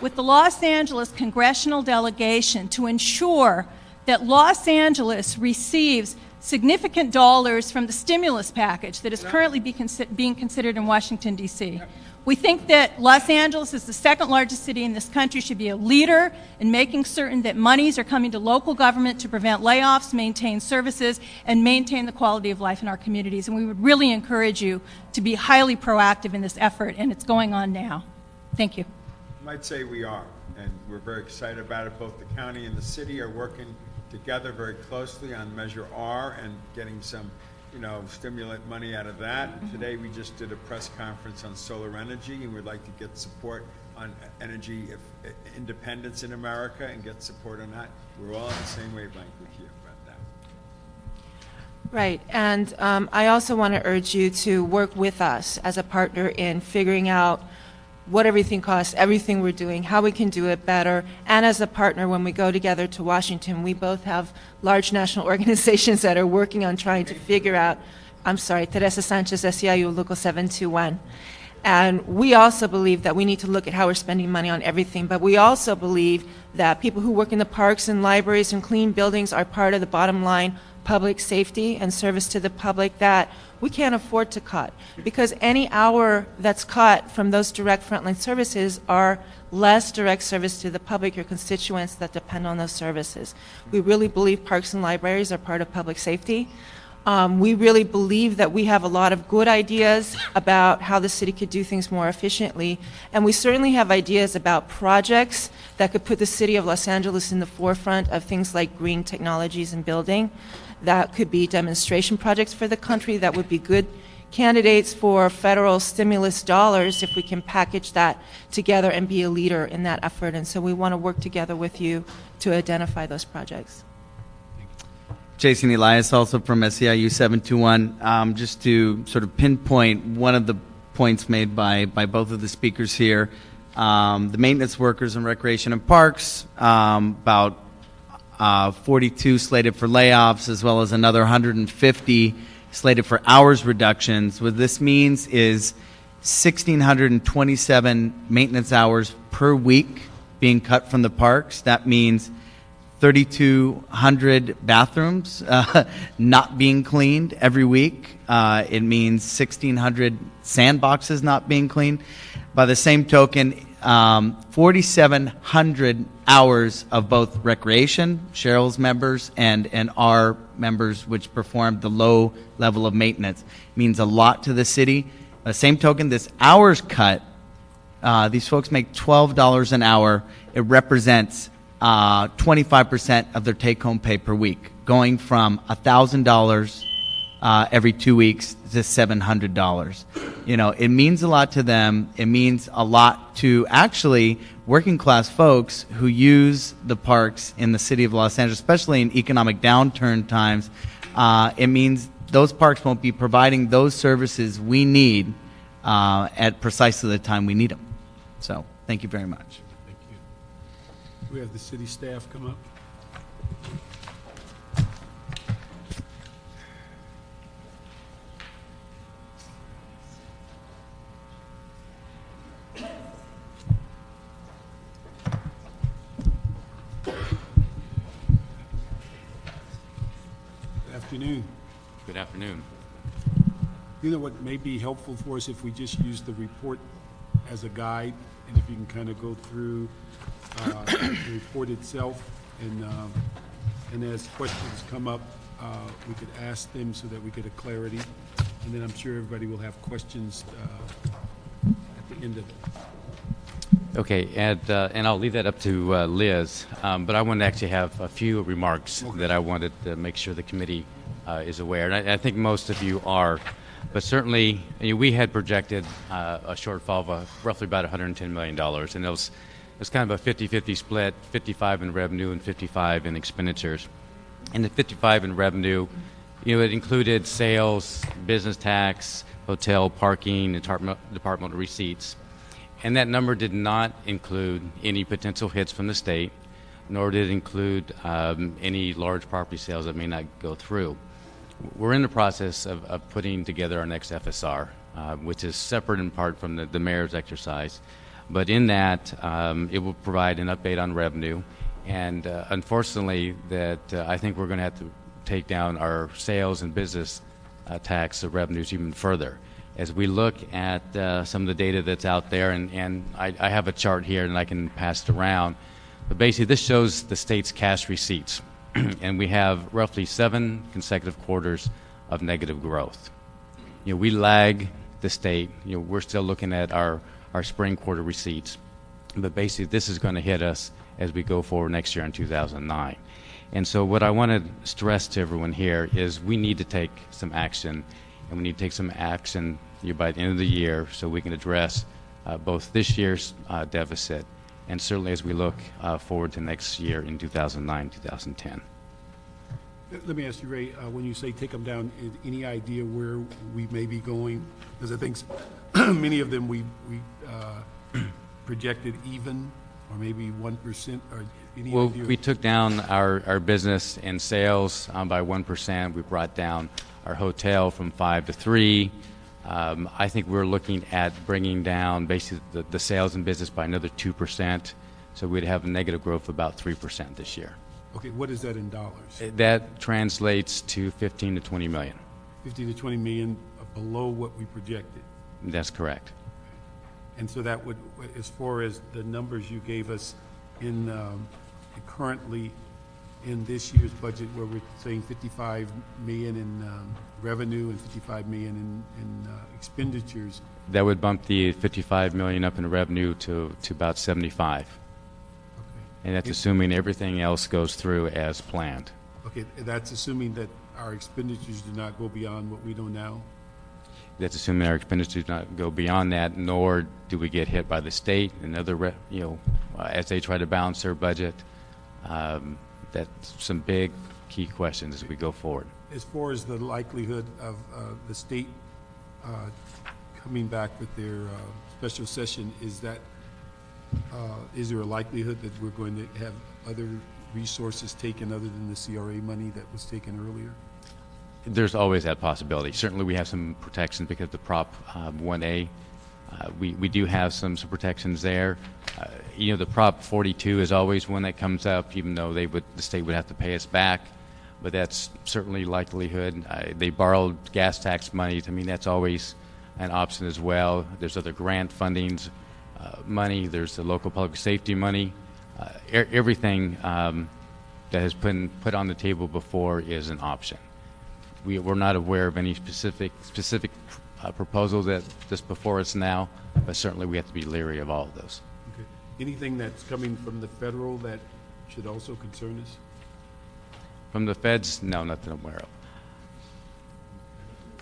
with the Los Angeles congressional delegation to ensure that Los Angeles receives significant dollars from the stimulus package that is currently being considered in Washington, D.C. We think that Los Angeles is the second largest city in this country, should be a leader in making certain that monies are coming to local government to prevent layoffs, maintain services, and maintain the quality of life in our communities. And we would really encourage you to be highly proactive in this effort, and it's going on now. Thank you. I might say we are, and we're very excited about it. Both the county and the city are working together very closely on Measure R and getting some, stimulant money out of that. Today we just did a press conference on solar energy, and we'd like to get support on energy independence in America and get support on that. We're all on the same wavelength with you about that. Right, and I also want to urge you to work with us as a partner in figuring out what everything costs, everything we're doing, how we can do it better, and as a partner, when we go together to Washington, we both have large national organizations that are working on trying to figure out, Teresa Sanchez, SEIU, Local 721. And we also believe that we need to look at how we're spending money on everything, but we also believe that people who work in the parks and libraries and clean buildings are part of the bottom line public safety and service to the public that we can't afford to cut, because any hour that's cut from those direct frontline services are less direct service to the public or constituents that depend on those services. We really believe parks and libraries are part of public safety. We really believe that we have a lot of good ideas about how the city could do things more efficiently, and we certainly have ideas about projects that could put the city of Los Angeles in the forefront of things like green technologies and building. That could be demonstration projects for the country that would be good candidates for federal stimulus dollars if we can package that together and be a leader in that effort. And so we want to work together with you to identify those projects. Jason Elias, also from SEIU 721. Just to sort of pinpoint one of the points made by both of the speakers here, the maintenance workers in recreation and parks, about 42 slated for layoffs, as well as another 150 slated for hours reductions. What this means is 1,627 maintenance hours per week being cut from the parks. That means 3,200 bathrooms not being cleaned every week. It means 1,600 sandboxes not being cleaned. By the same token, 4,700 hours of both recreation, Cheryl's members, and our members, which performed the low level of maintenance. It means a lot to the city. By the same token, this hours cut, these folks make $12 an hour. It represents 25% of their take-home pay per week, going from $1,000 every 2 weeks to $700. You know, it means a lot to them. It means a lot to actually working class folks who use the parks in the city of Los Angeles, especially in economic downturn times. It means those parks won't be providing those services we need at precisely the time we need them. So, thank you very much. Thank you. We have the city staff come up. Afternoon. Good afternoon. You know what may be helpful for us if we just use the report as a guide, and if you can kind of go through the report itself, and as questions come up, we could ask them so that we get a clarity, and then I'm sure everybody will have questions at the end of it. Okay, and I'll leave that up to Liz, but I want to actually have a few remarks that I wanted to make sure the committee is aware, and I think most of you are, but certainly we had projected a shortfall of roughly about $110 million, and it was kind of a 50-50 split, 55 in revenue and 55 in expenditures. And the 55 in revenue, it included sales, business tax, hotel, parking, departmental receipts. And that number did not include any potential hits from the state, nor did it include any large property sales that may not go through. We're in the process of putting together our next FSR, which is separate in part from the mayor's exercise. But in that, it will provide an update on revenue. And unfortunately, I think we're going to have to take down our sales and business tax revenues even further. As we look at some of the data that's out there, and I have a chart here and I can pass it around, but basically this shows the state's cash receipts, and we have roughly 7 consecutive quarters of negative growth. We lag the state. We're still looking at our spring quarter receipts, but basically this is going to hit us as we go forward next year in 2009. And so what I want to stress to everyone here is we need to take some action, and we need to take some action by the end of the year so we can address both this year's deficit and certainly as we look forward to next year in 2009, 2010. Let me ask you, Ray, when you say take them down, any idea where we may be going? Because I think many of them we projected even, or maybe 1%, or any Well, idea? we took down our business and sales by 1%. We brought down our hotel from 5 to 3. I think we're looking at bringing down basically the sales and business by another 2%. So we'd have a negative growth of about 3% this year. Okay, what is that in dollars? That translates to 15 to 20 million. 15 to 20 million below what we projected. That's correct. And so that would, as far as the numbers you gave us in currently in this year's budget, where we're saying 55 million in revenue and 55 million in expenditures. That would bump the 55 million up in revenue to about 75. Okay. And that's assuming everything else goes through as planned. Okay, that's assuming that our expenditures do not go beyond what we know now? That's assuming our expenditures do not go beyond that, nor do we get hit by the state and other, as they try to balance their budget. That's some big key questions as we go forward. As far as the likelihood of the state coming back with their special session, is there a likelihood that we're going to have other resources taken other than the CRA money that was taken earlier? There's always that possibility. Certainly we have some protections because of the Prop 1A. We do have some protections there. The Prop 42 is always one that comes up, even though the state would have to pay us back. But that's certainly likelihood. They borrowed gas tax money. I mean, that's always an option as well. There's other grant fundings, money. There's the local public safety money. Everything that has been put on the table before is an option. We're not aware of any specific proposals that just before us now, but certainly we have to be leery of all of those. Okay. Anything that's coming from the federal that should also concern us? From the feds, no, nothing I'm aware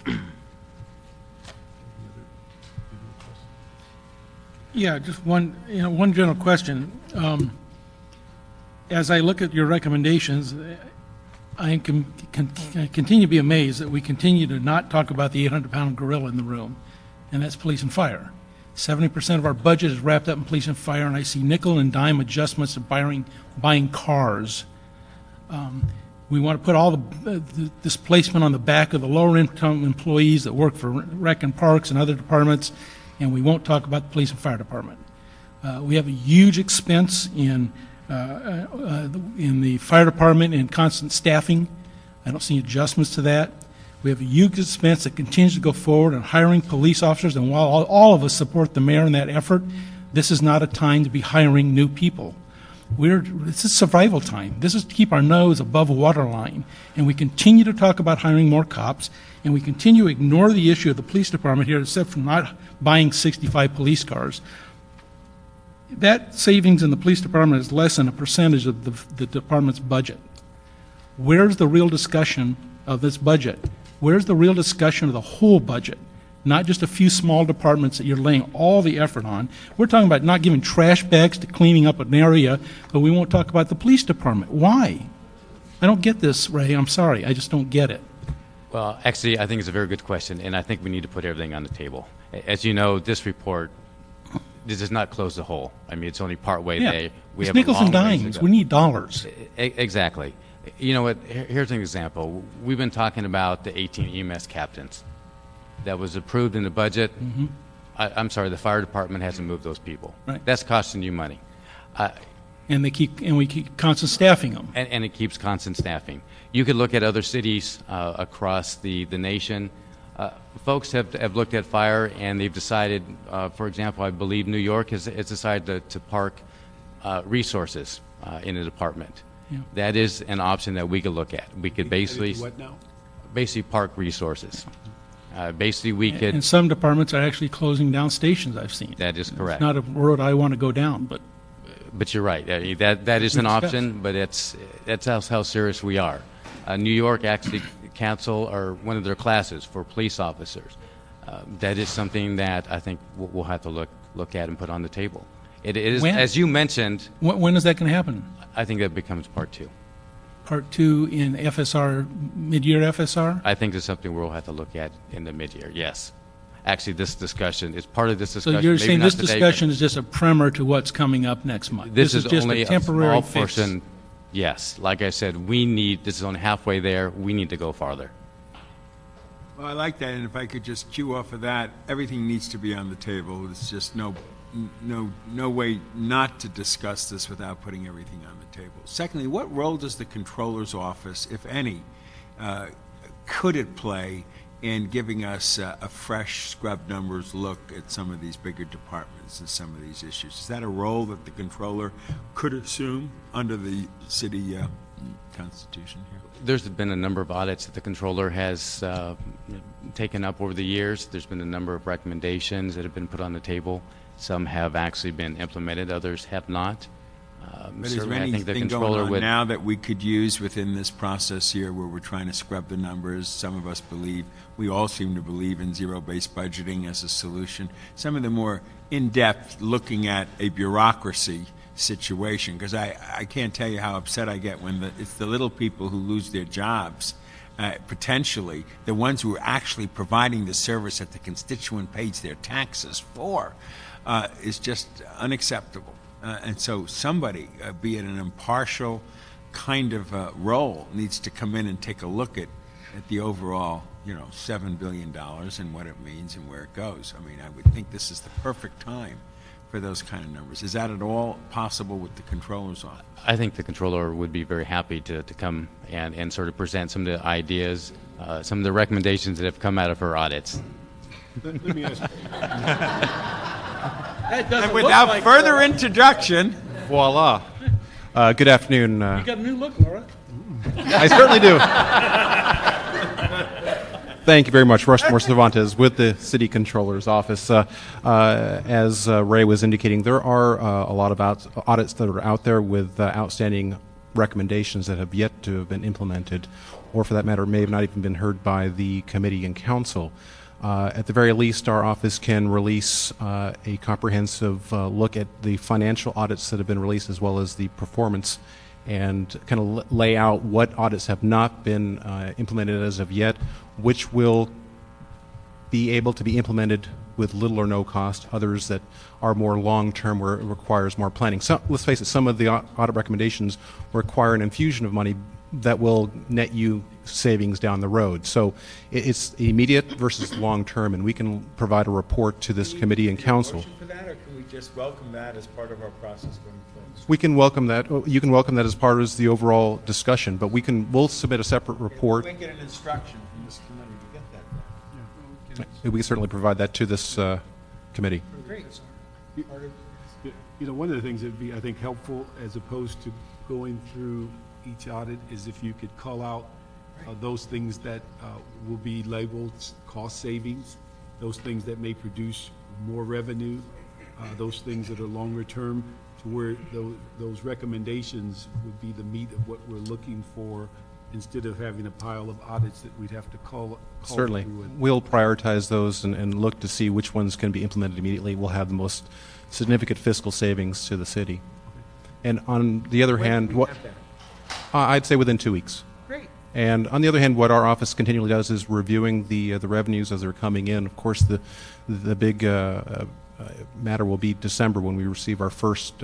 of. Yeah, just one general question. As I look at your recommendations, I continue to be amazed that we continue to not talk about the 800-pound gorilla in the room, and that's police and fire. 70% of our budget is wrapped up in police and fire, and I see nickel and dime adjustments of buying cars. We want to put all the displacement on the back of the lower-income employees that work for Rec and Parks and other departments, and we won't talk about the police and fire department. We have a huge expense in the fire department in constant staffing. I don't see adjustments to that. We have a huge expense that continues to go forward on hiring police officers, and while all of us support the mayor in that effort, this is not a time to be hiring new people. This is survival time. This is to keep our nose above a water line, and we continue to talk about hiring more cops, and we continue to ignore the issue of the police department here, except for not buying 65 police cars. That savings in the police department is less than a percentage of the department's budget. Where's the real discussion of this budget? Where's the real discussion of the whole budget? Not just a few small departments that you're laying all the effort on. We're talking about not giving trash bags to cleaning up an area, but we won't talk about the police department. Why? I don't get this, Ray. I'm sorry. I just don't get it. Well, actually, I think it's a very good question, and I think we need to put everything on the table. As you know, this report, this does not close the hole. I mean, it's only part way there. We It's have nickels a long and ways to dimes. go. We need dollars. Exactly. You know what? Here's an example. We've been talking about the 18 EMS captains that was approved in the budget. Mm-hmm. I'm sorry, the fire department hasn't moved those people. Right. That's costing you money. And we keep constant staffing them. And it keeps constant staffing. You could look at other cities across the nation. Folks have looked at fire and they've decided, for example, I believe New York has decided to park resources in the department. Yeah. That is an option that we could look at. We could basically What now? basically park resources. Basically, we could. And some departments are actually closing down stations, I've seen. That is correct. It's not a road I want to go down, but. But you're right. That is an option, but that's how serious we are. New York actually canceled one of their classes for police officers. That is something that I think we'll have to look at and put on the table. It is, When? as you mentioned. When is that going to happen? I think that becomes part two. Part two in FSR, mid-year FSR? I think it's something we'll have to look at in the mid-year, yes. Actually, this discussion is part of this So discussion. you're Maybe saying not this today, discussion is just a primer to what's coming up next month? This is just only a temporary small fix. portion. Yes, like I said, this is only halfway there. We need to go farther. Well, I like that, and if I could just cue off of that, everything needs to be on the table. There's just no way not to discuss this without putting everything on the table. Secondly, what role does the Controller's Office, if any, could it play in giving us a fresh, scrub numbers look at some of these bigger departments and some of these issues? Is that a role that the Controller could assume under the city constitution here? There's been a number of audits that the controller has taken up over the years. There's been a number of recommendations that have been put on the table. Some have actually been implemented, others have not. But is there certainly I think the anything going controller on would. now that we could use within this process here where we're trying to scrub the numbers? Some of us believe, we all seem to believe in zero-based budgeting as a solution. Some of the more in-depth looking at a bureaucracy situation, because I can't tell you how upset I get when it's the little people who lose their jobs, potentially, the ones who are actually providing the service that the constituent pays their taxes for, is just unacceptable. And so somebody, be it an impartial kind of role, needs to come in and take a look at the overall, $7 billion and what it means and where it goes. I mean, I would think this is the perfect time for those kind of numbers. Is that at all possible with the controller's office? I think the controller would be very happy to come and sort of present some of the ideas, some of the recommendations that have come out of her audits. Let me ask you. And without further introduction, voila. Good afternoon. You got a new look, Laura. I certainly do. Thank you very much. Rushmore Cervantes with the City Controller's Office. As Ray was indicating, there are a lot of audits that are out there with outstanding recommendations that have yet to have been implemented, or for that matter, may have not even been heard by the committee and council. At the very least, our office can release a comprehensive look at the financial audits that have been released, as well as the performance, and kind of lay out what audits have not been implemented as of yet, which will be able to be implemented with little or no cost, others that are more long-term where it requires more planning. So, let's face it, some of the audit recommendations require an infusion of money that will net you savings down the road. So it's immediate versus long-term, and we can provide a report to this committee and council. For that, or can we just welcome that as part of our process going forward? We can welcome that. You can welcome that as part of the overall discussion, but we'll submit a separate report. We can get an instruction from this committee to get that done. We can certainly provide that to this committee. Great. One of the things that would be, I think, helpful as opposed to going through each audit is if you could call out those things that will be labeled cost savings, those things that may produce more revenue, those things that are longer term, to where those recommendations would be the meat of what we're looking for, instead of having a pile of audits that we'd have to call Certainly. through. We'll prioritize those and look to see which ones can be implemented immediately. We'll have the most significant fiscal savings to the city. And on the other hand, I'd say within 2 weeks. Great. And on the other hand, what our office continually does is reviewing the revenues as they're coming in. Of course, the big matter will be December, when we receive our first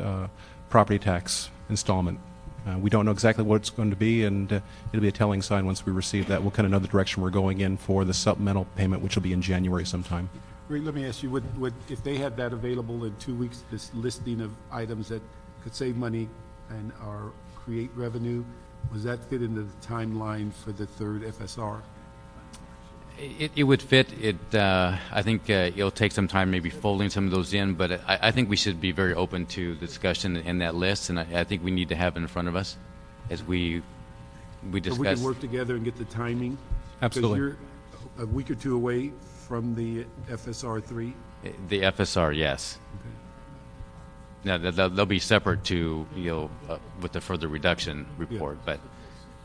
property tax installment. We don't know exactly what it's going to be, and it'll be a telling sign once we receive that. We'll kind of know the direction we're going in for the supplemental payment, which will be in January sometime. Ray, let me ask you, if they had that available in 2 weeks, this listing of items that could save money and create revenue, was that fit into the timeline for the third FSR? It would fit. I think it'll take some time, maybe folding some of those in, but I think we should be very open to the discussion in that list, and I think we need to have it in front of us as we discuss. So we can work together and get the timing? Absolutely. Because you're a week or two away from the FSR 3? The FSR, yes. Okay. Now, they'll be separate to, with the further reduction report, but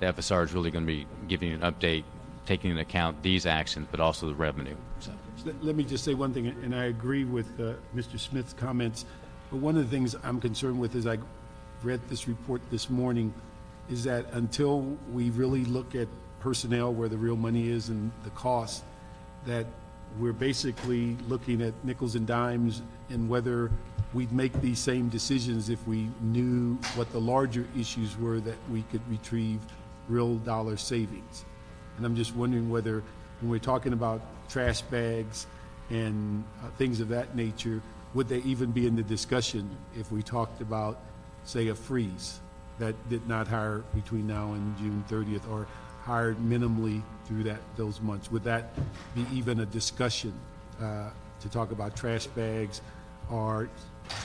the FSR is really going to be giving you an update, taking into account these actions, but also the revenue. So. Let me just say one thing, and I agree with Mr. Smith's comments, but one of the things I'm concerned with as I read this report this morning is that until we really look at personnel, where the real money is and the cost, that we're basically looking at nickels and dimes, and whether we'd make these same decisions if we knew what the larger issues were that we could retrieve real dollar savings. And I'm just wondering whether, when we're talking about trash bags and things of that nature, would they even be in the discussion if we talked about, say, a freeze that did not hire between now and June 30th, or hired minimally through those months? Would that be even a discussion to talk about trash bags or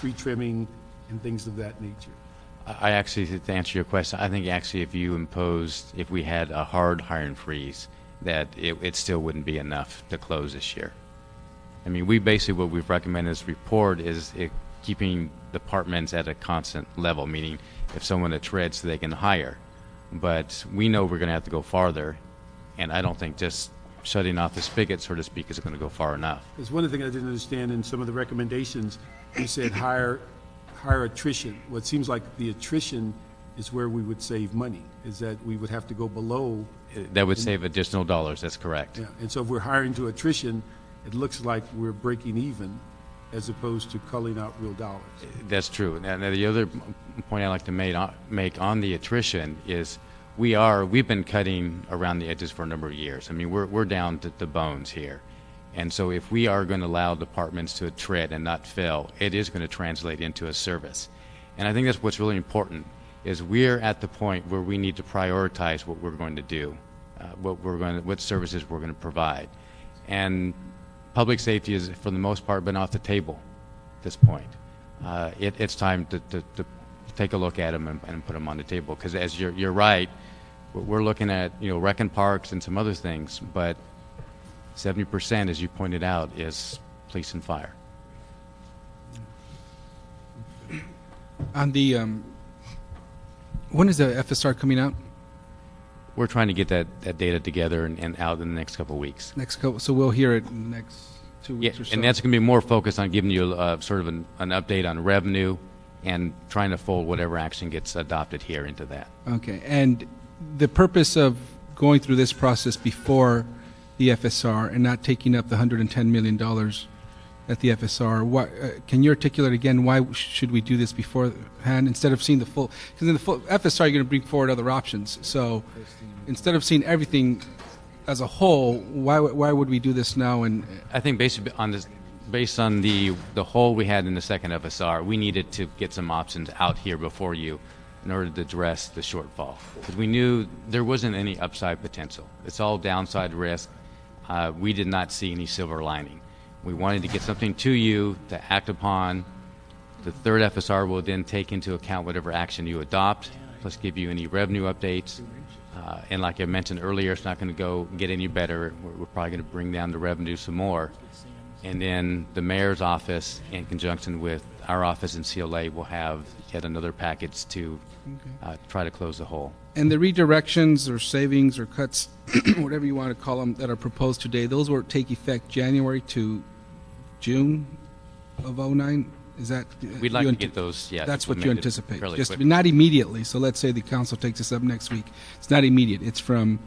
tree trimming and things of that nature? I actually, to answer your question, I think actually if we had a hard hiring freeze, that it still wouldn't be enough to close this year. I mean, what we've recommended in this report is keeping departments at a constant level, meaning if someone attrites, they can hire. But we know we're going to have to go farther, and I don't think just shutting off the spigot, so to speak, is going to go far enough. There's one thing I didn't understand in some of the recommendations. You said higher attrition. What seems like the attrition is where we would save money, is that we would have to go below. That would save additional dollars, that's correct. Yeah, and so if we're hiring to attrition, it looks like we're breaking even as opposed to culling out real dollars. That's true. Now the other point I'd like to make on the attrition is we've been cutting around the edges for a number of years. I mean, we're down to the bones here. And so if we are going to allow departments to attrit and not fail, it is going to translate into a service. And I think that's what's really important, is we're at the point where we need to prioritize what we're going to do, what services we're going to provide. And public safety has, for the most part, been off the table at this point. It's time to take a look at them and put them on the table, because as you're right, we're looking at rec and parks and some other things, but 70%, as you pointed out, is police and fire. On the when is the FSR coming out? We're trying to get that data together and out in the next couple of weeks. So we'll hear it in the next 2 weeks or so. And that's going to be more focused on giving you sort of an update on revenue and trying to fold whatever action gets adopted here into that. Okay, and the purpose of going through this process before the FSR and not taking up the $110 million at the FSR, can you articulate again why should we do this beforehand instead of seeing the full? Because in the full FSR, you're going to bring forward other options. So instead of seeing everything as a whole, why would we do this now? And I think based on the hole we had in the second FSR, we needed to get some options out here before you in order to address the shortfall, because we knew there wasn't any upside potential. It's all downside risk. We did not see any silver lining. We wanted to get something to you to act upon. The third FSR will then take into account whatever action you adopt, plus give you any revenue updates. And like I mentioned earlier, it's not going to go get any better. We're probably going to bring down the revenue some more. And then the mayor's office, in conjunction with our office and CLA, will have yet another package to try to close the hole. And the redirections or savings or cuts, whatever you want to call them, that are proposed today, those will take effect January to June of 09? Is that? We'd like to get those, yes. That's what you anticipate. Just quick. not immediately. So let's say the council takes this up next week. It's not immediate. It's from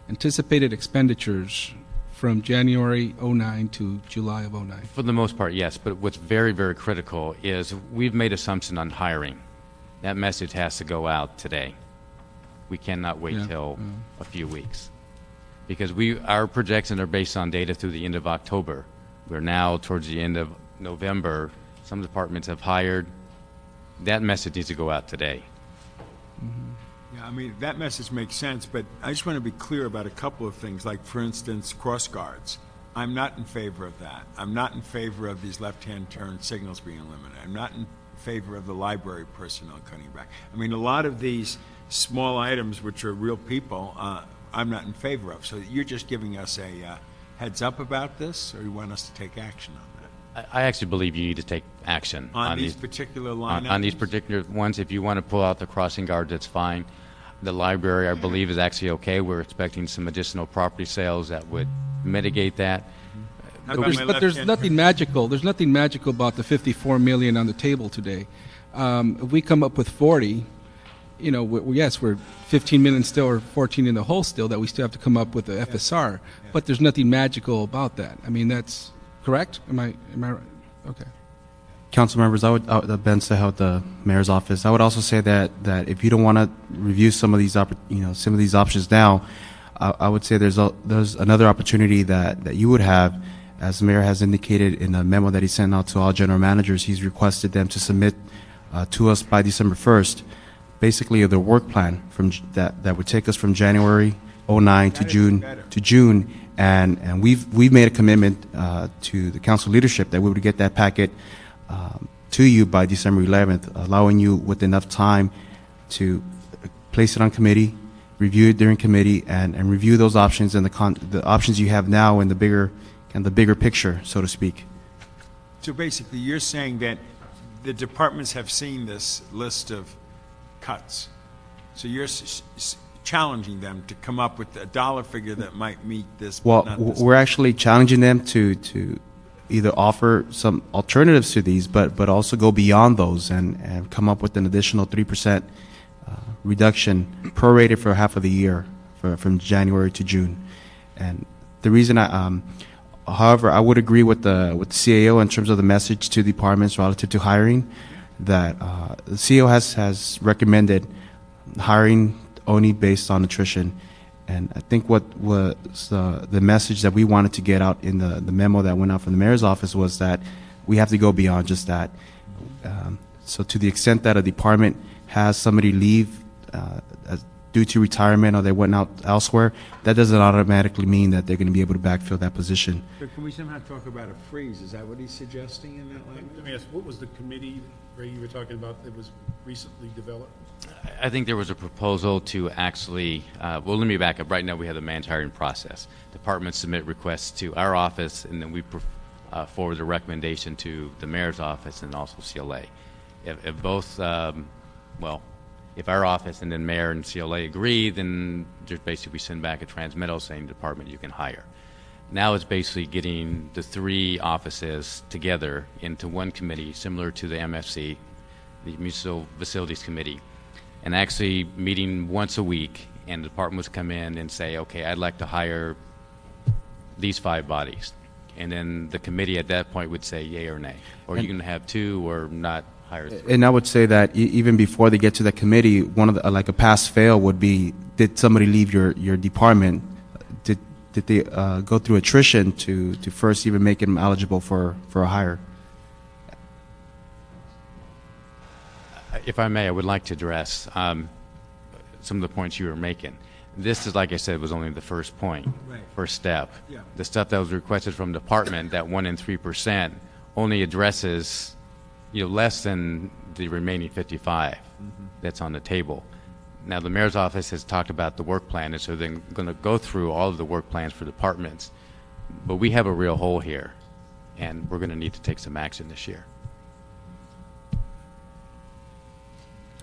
anticipated expenditures from January 09 to July of 09. For the most part, yes. But what's very, very critical is we've made assumption on hiring. That message has to go out today. We cannot wait till a few weeks, because our projections are based on data through the end of October. We're now towards the end of November. Some departments have hired. That message needs to go out today. Yeah, I mean, that message makes sense, but I just want to be clear about a couple of things, like, for instance, cross guards. I'm not in favor of that. I'm not in favor of these left-hand turn signals being eliminated. I'm not in favor of the library personnel cutting back. I mean, a lot of these small items, which are real people, I'm not in favor of. So you're just giving us a heads up about this, or you want us to take action on that? I actually believe you need to take action on these particular line on these particular ones. If you want to pull out the crossing guards, that's fine. The library, I believe, is actually okay. We're expecting some additional property sales that would mitigate that. But there's nothing magical. There's nothing magical about the $54 million on the table today. If we come up with 40, yes, we're 15 million still, or 14 in the hole still, that we still have to come up with the FSR. But there's nothing magical about that. I mean, that's correct. Am I right? Okay. Council members, Ben Ceja with the mayor's office. I would also say that if you don't want to review some of these options now, I would say there's another opportunity that you would have, as the mayor has indicated in a memo that he sent out to all general managers. He's requested them to submit to us by December 1st, basically their work plan that would take us from January 09 to June, and we've made a commitment to the council leadership that we would get that packet to you by December 11th, allowing you with enough time to place it on committee, review it during committee, and review those options and the options you have now in the bigger picture, so to speak. So basically, you're saying that the departments have seen this list of cuts. So you're challenging them to come up with a dollar figure that might meet this. but Well, not this. we're actually challenging them to either offer some alternatives to these, but also go beyond those and come up with an additional 3% reduction prorated for half of the year, from January to June. And the reason however, I would agree with the CAO in terms of the message to departments relative to hiring, that the CAO has recommended hiring only based on attrition. And I think what was the message that we wanted to get out in the memo that went out from the mayor's office was that we have to go beyond just that. So to the extent that a department has somebody leave due to retirement or they went out elsewhere, that doesn't automatically mean that they're going to be able to backfill that position. So can we somehow talk about a freeze? Is that what he's suggesting in that language? Let me ask, what was the committee, Ray, you were talking about that was recently developed? I think there was a proposal to actually, well, let me back up. Right now, we have the man's hiring process. Departments submit requests to our office, and then we forward the recommendation to the mayor's office and also CLA. If both, if our office and then mayor and CLA agree, then just basically we send back a transmittal saying, department, you can hire. Now it's basically getting the three offices together into one committee, similar to the MFC, the Municipal Facilities Committee, and actually meeting once a week, and the departments come in and say, okay, I'd like to hire these 5 bodies. And then the committee at that point would say yay or nay. Or you can have 2 or not hire 3. And I would say that even before they get to the committee, one of the, like a pass fail would be, did somebody leave your department? Did they go through attrition to first even make them eligible for a hire? If I may, I would like to address some of the points you were making. This is, like I said, was only the first point, first step. Yeah. The stuff that was requested from the department, that 1% and 3%, only addresses less than the remaining 55 that's on the table. Now, the mayor's office has talked about the work plan, and so they're going to go through all of the work plans for departments. But we have a real hole here, and we're going to need to take some action this year.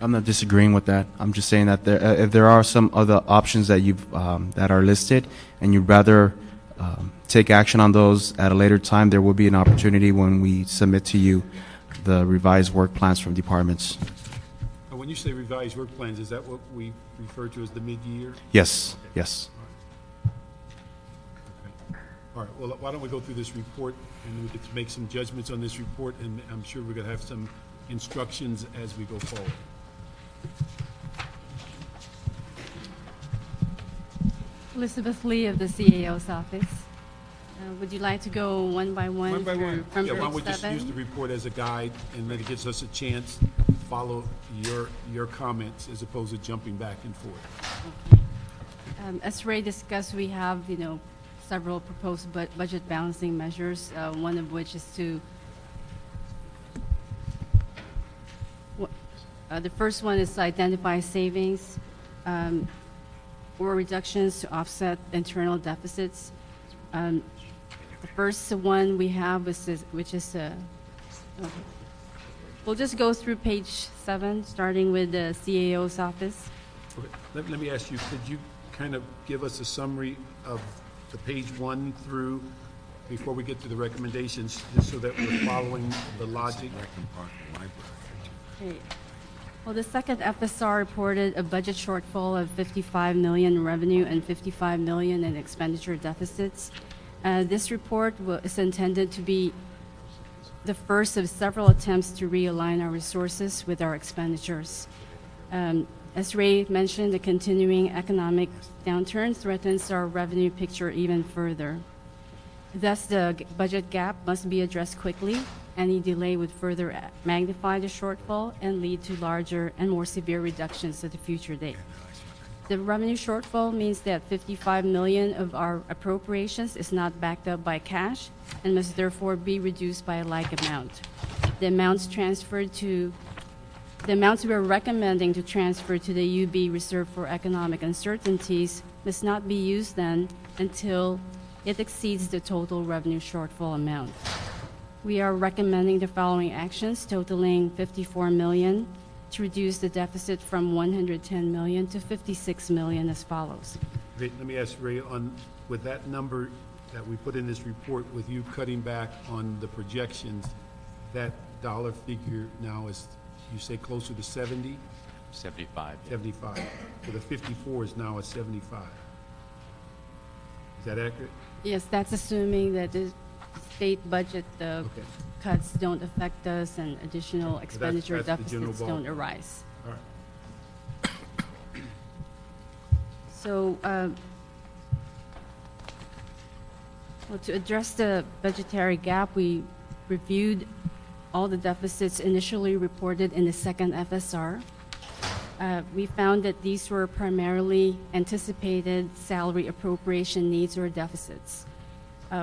I'm not disagreeing with that. I'm just saying that if there are some other options that that are listed, and you'd rather take action on those at a later time, there will be an opportunity when we submit to you the revised work plans from departments. When you say revised work plans, is that what we refer to as the mid-year? Yes, yes. All right, well, why don't we go through this report, and we get to make some judgments on this report, and I'm sure we're going to have some instructions as we go forward. Elizabeth Lee of the CAO's office. Would you like to go one by one? One by one. From Yeah, why don't page we just 7? use the report as a guide, and then it gives us a chance to follow your comments as opposed to jumping back and forth. As Ray discussed, we have, several proposed budget balancing measures, one of which is to the first one is to identify savings or reductions to offset internal deficits. The first one we have which is we'll just go through page 7, starting with the CAO's office. Okay. Let me ask you, could you kind of give us a summary of the page 1 through, before we get to the recommendations, just so that we're following the logic? Okay. Well, the second FSR reported a budget shortfall of $55 million in revenue and $55 million in expenditure deficits. This report is intended to be the first of several attempts to realign our resources with our expenditures. As Ray mentioned, the continuing economic downturn threatens our revenue picture even further. Thus, the budget gap must be addressed quickly. Any delay would further magnify the shortfall and lead to larger and more severe reductions at a future date. The revenue shortfall means that $55 million of our appropriations is not backed up by cash and must therefore be reduced by a like amount. The amounts we are recommending to transfer to the UB Reserve for Economic Uncertainties must not be used then until it exceeds the total revenue shortfall amount. We are recommending the following actions totaling $54 million to reduce the deficit from $110 million to $56 million as follows. Let me ask Ray, with that number that we put in this report, with you cutting back on the projections, that dollar figure now is, you say closer to 70? 75. 75. So the 54 is now at 75. Is that accurate? Yes, that's assuming that the state budget cuts don't affect us and additional expenditure that's the general deficits don't ballpark. arise. All right. So, well, to address the budgetary gap, we reviewed all the deficits initially reported in the second FSR. We found that these were primarily anticipated salary appropriation needs or deficits.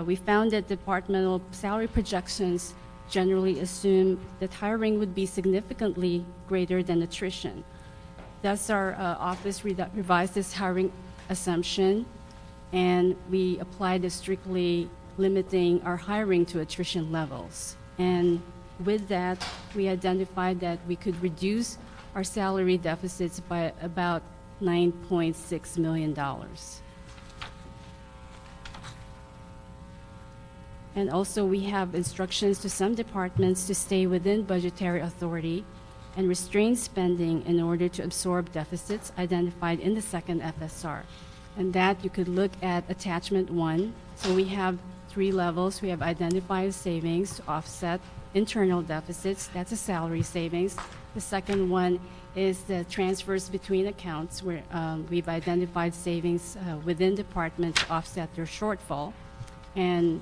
We found that departmental salary projections generally assume that hiring would be significantly greater than attrition. Thus, our office revised this hiring assumption, and we applied a strictly limiting our hiring to attrition levels. And with that, we identified that we could reduce our salary deficits by about $9.6 million. And also, we have instructions to some departments to stay within budgetary authority and restrain spending in order to absorb deficits identified in the second FSR. And that you could look at attachment 1. So we have 3 levels. We have identified savings to offset internal deficits. That's a salary savings. The second one is the transfers between accounts, where we've identified savings within departments to offset their shortfall. And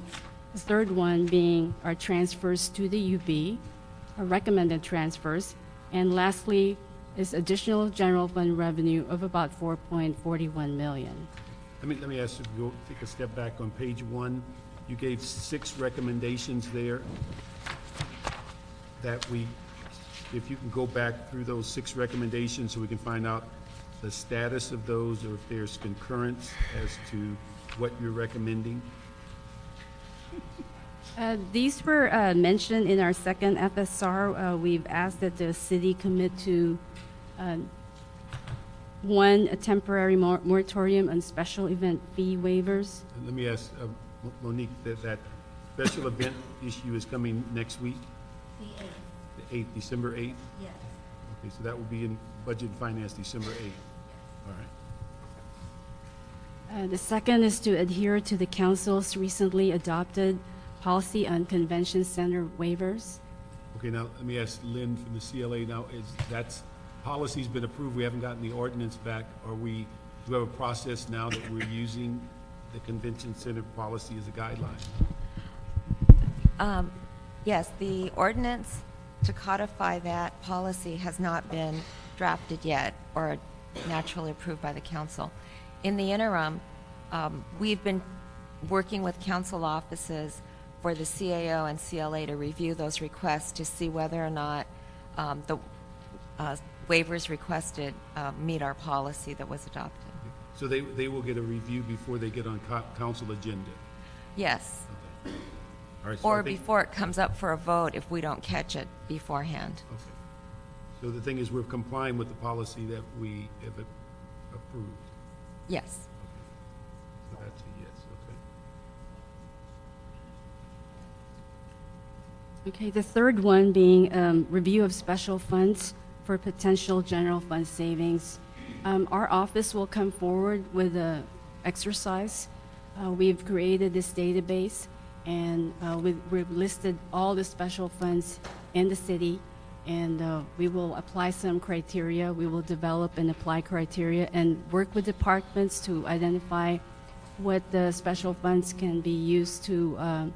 the third one being our transfers to the UB, our recommended transfers. And lastly is additional general fund revenue of about $4.41 million. Let me ask you, go take a step back on page 1. You gave 6 recommendations there that if you can go back through those 6 recommendations so we can find out the status of those, or if there's concurrence as to what you're recommending. These were mentioned in our second FSR. We've asked that the city commit to, 1, a temporary moratorium on special event fee waivers. And let me ask Monique, that special event issue is coming next week? The 8th, December 8th? Yes. Okay, so that will be in Budget and Finance, December 8th. All right. The second is to adhere to the council's recently adopted policy on convention center waivers. Okay, now, let me ask Lynn from the CLA now, that's, policy's been approved, we haven't gotten the ordinance back. Do we have a process now that we're using the convention center policy as a guideline? Yes, the ordinance to codify that policy has not been drafted yet or naturally approved by the council. In the interim, we've been working with council offices for the CAO and CLA to review those requests to see whether or not the waivers requested meet our policy that was adopted. So they will get a review before they get on council agenda? Yes. Okay. All right, so Or I think- before it comes up for a vote if we don't catch it beforehand. Okay. So the thing is, we're complying with the policy that we have approved? Yes. So that's a yes, okay. Okay, the third one being review of special funds for potential general fund savings. Our office will come forward with an exercise. We've created this database, and we've listed all the special funds in the city, and we will apply some criteria. We will develop and apply criteria and work with departments to identify what the special funds can be used to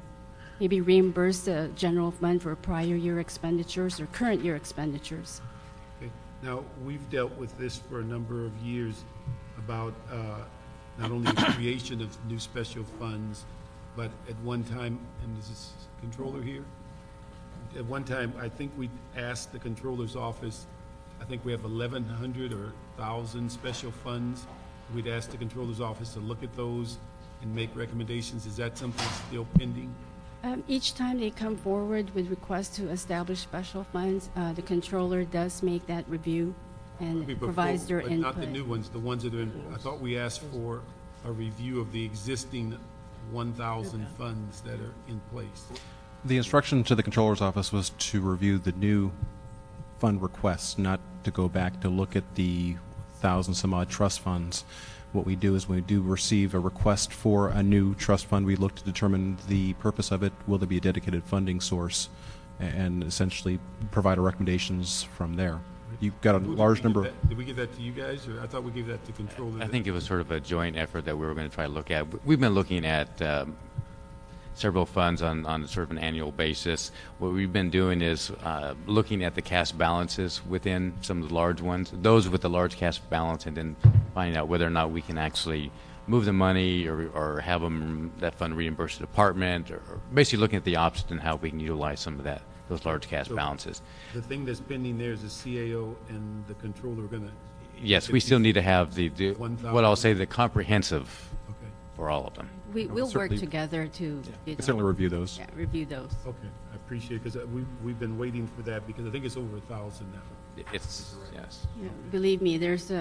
maybe reimburse the general fund for prior year expenditures or current year expenditures. Okay. Now, we've dealt with this for a number of years about not only the creation of new special funds, but at one time, and is this controller here? At one time, I think we asked the controller's office, I think we have 1,100 or 1,000 special funds. We'd asked the controller's office to look at those and make recommendations. Is that something still pending? Each time they come forward with requests to establish special funds, the controller does make that review and provides their But input. not the new ones, the ones that are in, I thought we asked for a review of the existing 1,000 funds that are in place. The instruction to the controller's office was to review the new fund requests, not to go back to look at the 1,000-some-odd trust funds. What we do is when we do receive a request for a new trust fund, we look to determine the purpose of it, will there be a dedicated funding source, and essentially provide our recommendations from there. You've got a Who did large we give number. that- Did we give that to you guys, or I thought we gave that to controller? I think it was sort of a joint effort that we were going to try to look at. We've been looking at several funds on sort of an annual basis. What we've been doing is looking at the cash balances within some of the large ones, those with the large cash balance, and then finding out whether or not we can actually move the money or have that fund reimburse the department, or basically looking at the options and how we can utilize some of those large cash So balances. The thing that's pending there is the CAO and the controller are going to. Yes, we still need to have the 1,000. what I'll say, the comprehensive for all of them. We'll work certainly- together to We can certainly review those. Yeah, review those. Okay, I appreciate it, because we've been waiting for that, because I think it's over 1,000 now. It's, yes. Yeah, believe me, there's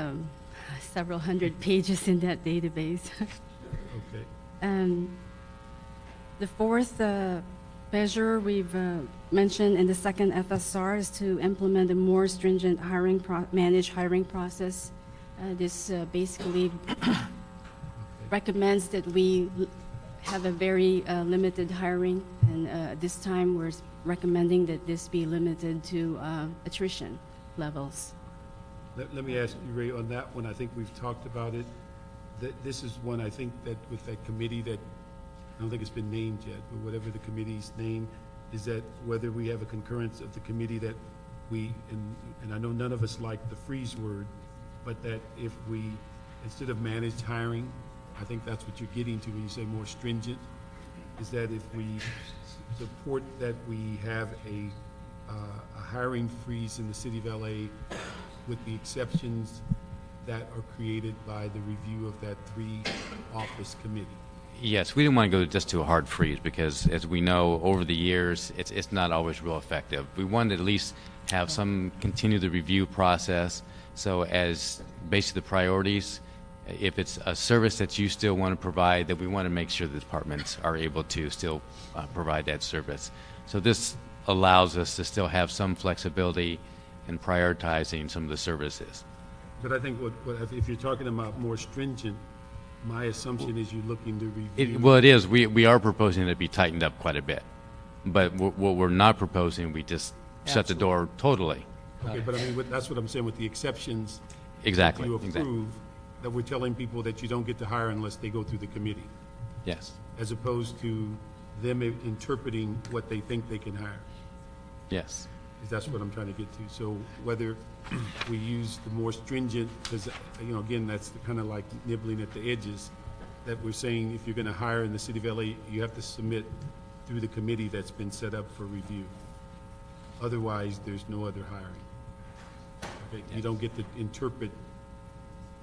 several hundred pages in that database. Okay. The fourth measure we've mentioned in the second FSR is to implement a more stringent managed hiring process. This basically recommends that we have a very limited hiring, and this time we're recommending that this be limited to attrition levels. Let me ask you, Ray, on that one, I think we've talked about it. This is one, I think, that with that committee that, I don't think it's been named yet, but whatever the committee's name, is that whether we have a concurrence of the committee that we, and I know none of us like the freeze word, but that if we, instead of managed hiring, I think that's what you're getting to when you say more stringent, is that if we support that we have a hiring freeze in the city of LA with the exceptions that are created by the review of that 3-office committee. Yes, we didn't want to go just to a hard freeze because, as we know, over the years, it's not always real effective. We wanted to at least have some continue the review process. So as basically the priorities, if it's a service that you still want to provide, then we want to make sure the departments are able to still provide that service. So this allows us to still have some flexibility in prioritizing some of the services. But I think if you're talking about more stringent, my assumption is you're looking to review. Well, it is. We are proposing it to be tightened up quite a bit. But what we're not proposing, we just shut the door totally. Okay, but I mean, that's what I'm saying with the exceptions. Exactly, You exactly. approve, that we're telling people that you don't get to hire unless they go through the committee, Yes. as opposed to them interpreting what they think they can hire. Yes. That's what I'm trying to get to. So whether we use the more stringent, because, again, that's kind of like nibbling at the edges, that we're saying if you're going to hire in the city of LA, you have to submit through the committee that's been set up for review. Otherwise, there's no other hiring. Okay? You don't get to interpret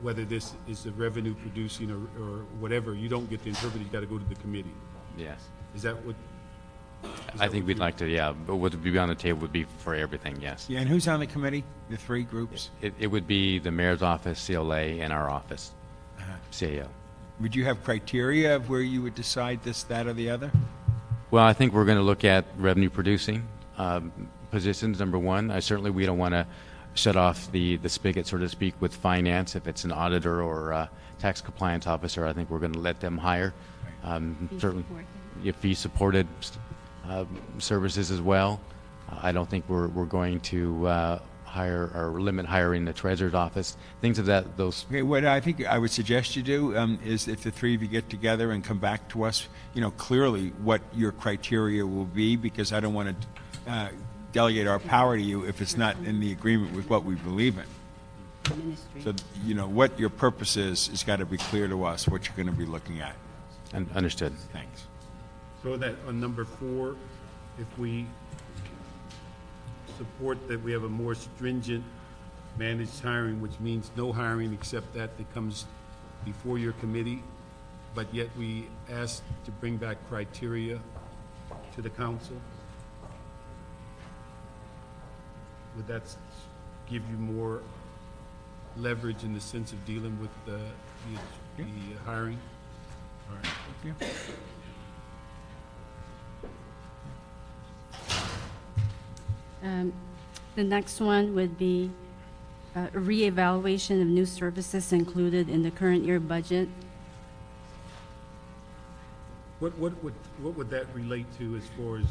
whether this is a revenue producing or whatever. You don't get to interpret it. You got to go to the committee. Yes. Is that what? I think we'd like to, yeah, but what would be on the table would be for everything, yes. Yeah, and who's on the committee? The 3 groups? It would be the mayor's office, CLA, and our office, CAO. Would you have criteria of where you would decide this, that, or the other? Well, I think we're going to look at revenue producing positions, number one. We don't want to shut off the spigot, so to speak, with finance. If it's an auditor or a tax compliance officer, I think we're going to let them hire. Certainly, fee-supported services as well. I don't think we're going to hire or limit hiring the treasurer's office. Things of those. Okay, what I think I would suggest you do is if the 3 of you get together and come back to us, clearly what your criteria will be, because I don't want to delegate our power to you if it's not in the agreement with what we believe in. So, what your purpose is got to be clear to us, what you're going to be looking at. Understood. Thanks. So that on number 4, if we support that we have a more stringent managed hiring, which means no hiring except that comes before your committee, but yet we ask to bring back criteria to the council? Would that give you more leverage in the sense of dealing with the hiring? All right. Thank you. The next one would be a reevaluation of new services included in the current year budget. What would that relate to as far as,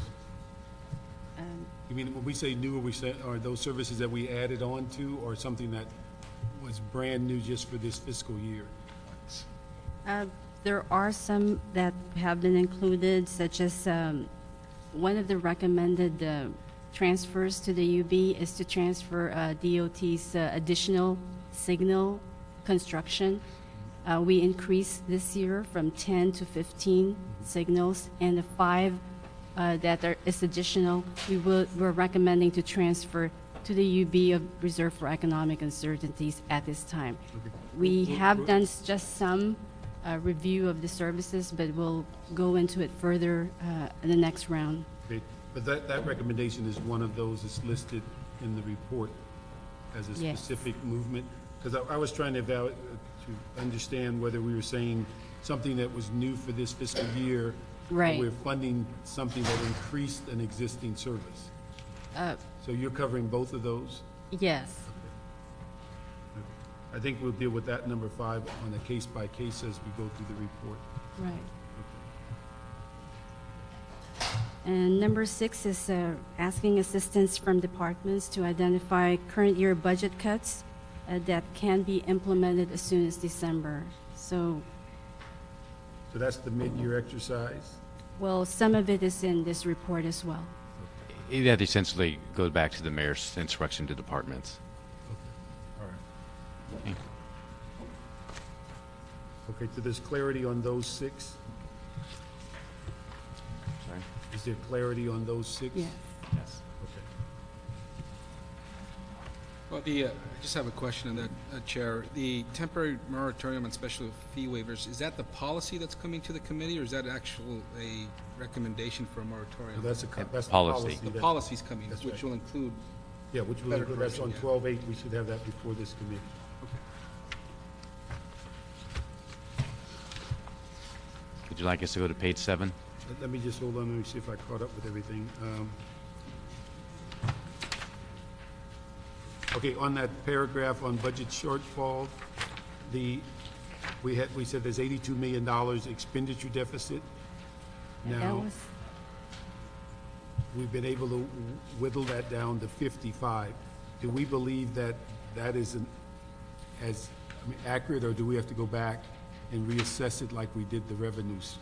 you mean, when we say new, are those services that we added on to, or something that was brand new just for this fiscal year? There are some that have been included, such as one of the recommended transfers to the UB is to transfer DOT's additional signal construction. We increased this year from 10 to 15 signals, and the 5 that is additional, we're recommending to transfer to the UB of Reserve for Economic Uncertainties at this time. We have done just some review of the services, but we'll go into it further in the next round. Okay, but that recommendation is one of those that's listed in the report as a Yes. specific movement? Because I was trying to understand whether we were saying something that was new for this fiscal year, or Right. we're funding something that increased an existing service. So you're covering both of those? Yes. I think we'll deal with that number 5 on a case-by-case as we go through the report. Right. And number 6 is asking assistance from departments to identify current year budget cuts that can be implemented as soon as December. So, So that's the mid-year exercise? well, some of it is in this report as well. That essentially goes back to the mayor's instruction to departments. All right. Okay, so there's clarity on those 6? Sorry? Is there clarity on those 6? Yes. Yes. Okay. Well, I just have a question on that, Chair. The temporary moratorium on special fee waivers, is that the policy that's coming to the committee, or is that a recommendation for a moratorium? That's the Policy. policy. The that- policy's coming, That's which right. will include, Yeah, which will better include, that's on correction, yeah. 12/8, we should have that before this committee. Would you like us to go to page 7? Let me just, hold on, let me see if I caught up with everything. Okay, on that paragraph on budget shortfall, we said there's $82 million expenditure deficit. That Now, was, we've been able to whittle that down to 55. Do we believe that that is accurate, or do we have to go back and reassess it like we did the revenues?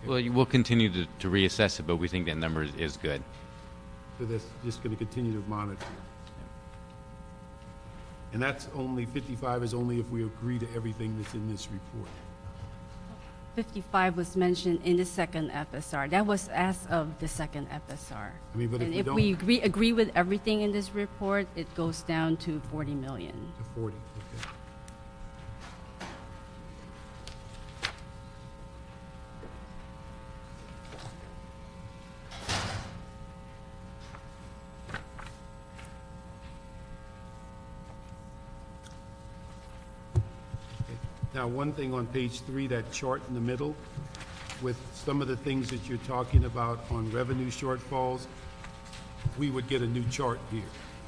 Well, we'll continue to reassess it, but we think that number is good. So that's just going to continue to monitor. And that's only, 55 is only if we agree to everything that's in this report. 55 was mentioned in the second FSR. That was as of the second FSR. I mean, but if And we if don't- we agree with everything in this report, it goes down to 40 million. To 40, okay. Now, one thing on page 3, that chart in the middle, with some of the things that you're talking about on revenue shortfalls, we would get a new chart here,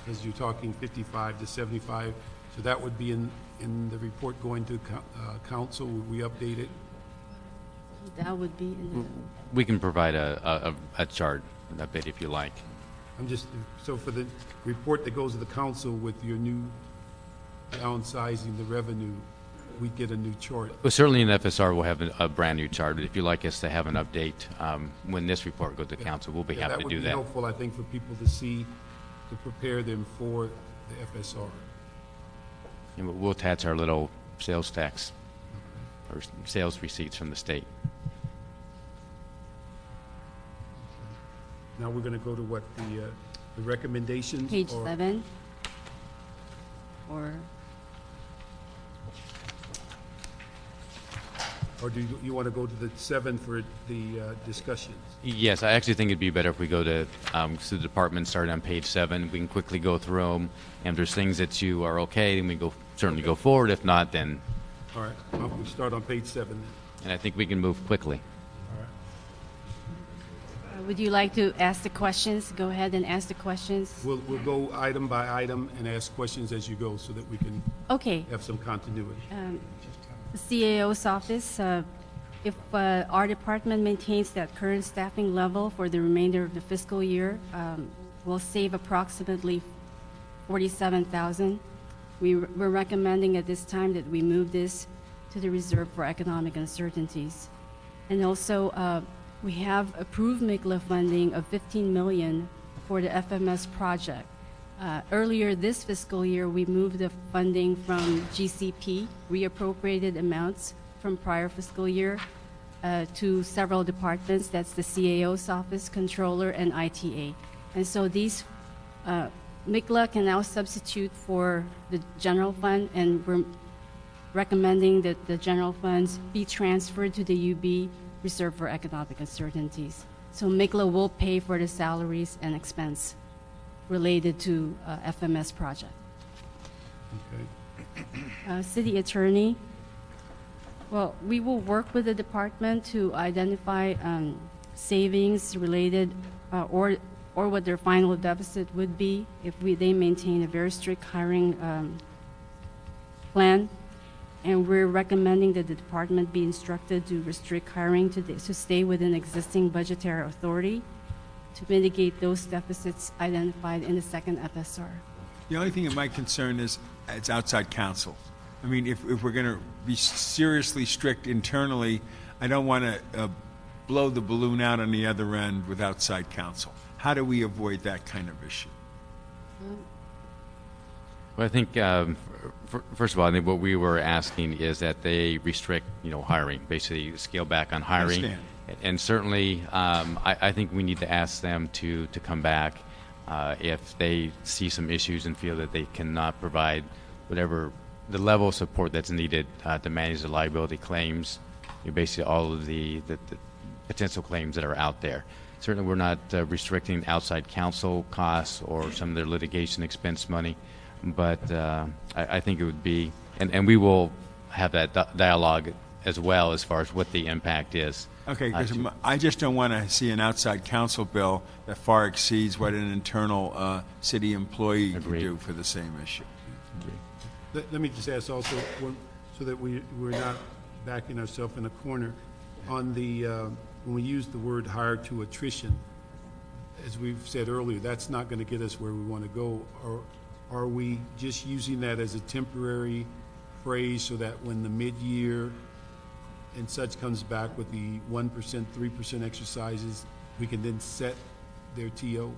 because you're talking 55 to 75. So that would be in the report going to council. Would we update it? That would be in We can provide a chart, a bit if you like. I'm just, so for the report that goes to the council with your new downsizing the revenue, we get a new chart. Well, certainly in FSR, we'll have a brand-new chart. If you'd like us to have an update when this report goes to council, we'll be Yeah, happy to do That would be that. helpful, I think, for people to see, to prepare them for the FSR. And we'll attach our little sales tax or sales receipts from the state. Now we're going to go to what, the recommendations? page or- 7. Or Or do you want to go to the 7 for the discussions? Yes, I actually think it'd be better if we go to the department, starting on page 7. We can quickly go through them, and if there's things that you are okay, then we certainly go forward. If not, then... All right, well, we'll start on page 7 then. And I think we can move quickly. Would you like to ask the questions? Go ahead and ask the questions. We'll go item by item and ask questions as you go so that we can Okay. have some continuity. The CAO's office, if our department maintains that current staffing level for the remainder of the fiscal year, we'll save approximately $47,000. We're recommending at this time that we move this to the Reserve for Economic Uncertainties. And also, we have approved MECLA funding of $15 million for the FMS project. Earlier this fiscal year, we moved the funding from GCP, reappropriated amounts from prior fiscal year, to several departments. That's the CAO's office, controller, and ITA. And so these MECLA can now substitute for the general fund, and we're recommending that the general funds be transferred to the UB Reserve for Economic Uncertainties. So MECLA will pay for the salaries and expense related to FMS project. Okay. City Attorney, well, we will work with the department to identify savings related or what their final deficit would be if they maintain a very strict hiring plan. And we're recommending that the department be instructed to restrict hiring to stay within existing budgetary authority to mitigate those deficits identified in the second FSR. The only thing that might concern is it's outside counsel. I mean, if we're going to be seriously strict internally, I don't want to blow the balloon out on the other end with outside counsel. How do we avoid that kind of issue? Well, I think, first of all, I think what we were asking is that they restrict, hiring, basically scale back on hiring. Understand. And certainly, I think we need to ask them to come back if they see some issues and feel that they cannot provide whatever the level of support that's needed to manage the liability claims, basically all of the potential claims that are out there. Certainly, we're not restricting outside counsel costs or some of their litigation expense money. But I think it would be, and we will have that dialogue as well as far as what the impact is. Okay, because I just don't want to see an outside counsel bill that far exceeds what an internal city employee can do for the same issue. Let me just ask also, so that we're not backing ourselves in a corner, on the, when we use the word hire to attrition, as we've said earlier, that's not going to get us where we want to go. Or are we just using that as a temporary phrase so that when the mid-year and such comes back with the 1%, 3% exercises, we can then set their TO?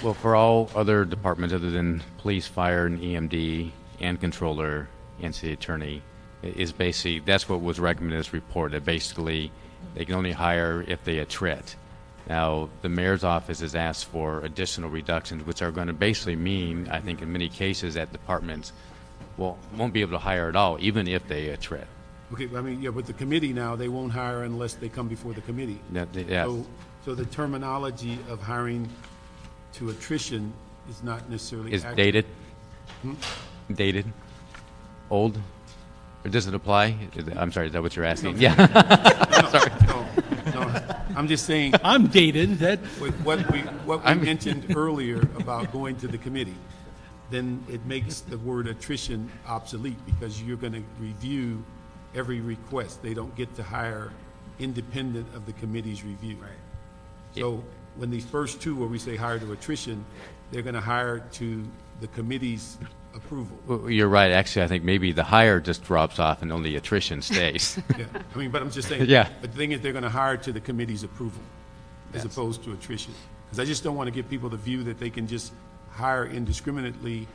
Well, for all other departments other than police, fire, and EMD, and controller, and city attorney, is basically, that's what was recommended in this report, that basically they can only hire if they attrit. Now, the mayor's office has asked for additional reductions, which are going to basically mean, I think in many cases, that departments won't be able to hire at all, even if they attrit. Okay, I mean, yeah, but the committee now, they won't hire unless they come before the committee. Yeah. So the terminology of hiring to attrition is not necessarily Is accurate. dated? Hmm? Dated? Old? Or does it apply? I'm sorry, is that what you're asking? No. Yeah. Sorry. No, I'm just saying. I'm dated. With what we mentioned earlier about going to the committee, then it makes the word attrition obsolete because you're going to review every request. They don't get to hire independent of the committee's review. Right. So when these first two, where we say hire to attrition, they're going to hire to the committee's approval. Well, you're right. Actually, I think maybe the hire just drops off and only attrition stays. Yeah, I mean, but I'm just saying. Yeah. But the thing is, they're going to hire to the committee's approval, as opposed to attrition. Because I just don't want to give people the view that they can just hire indiscriminately,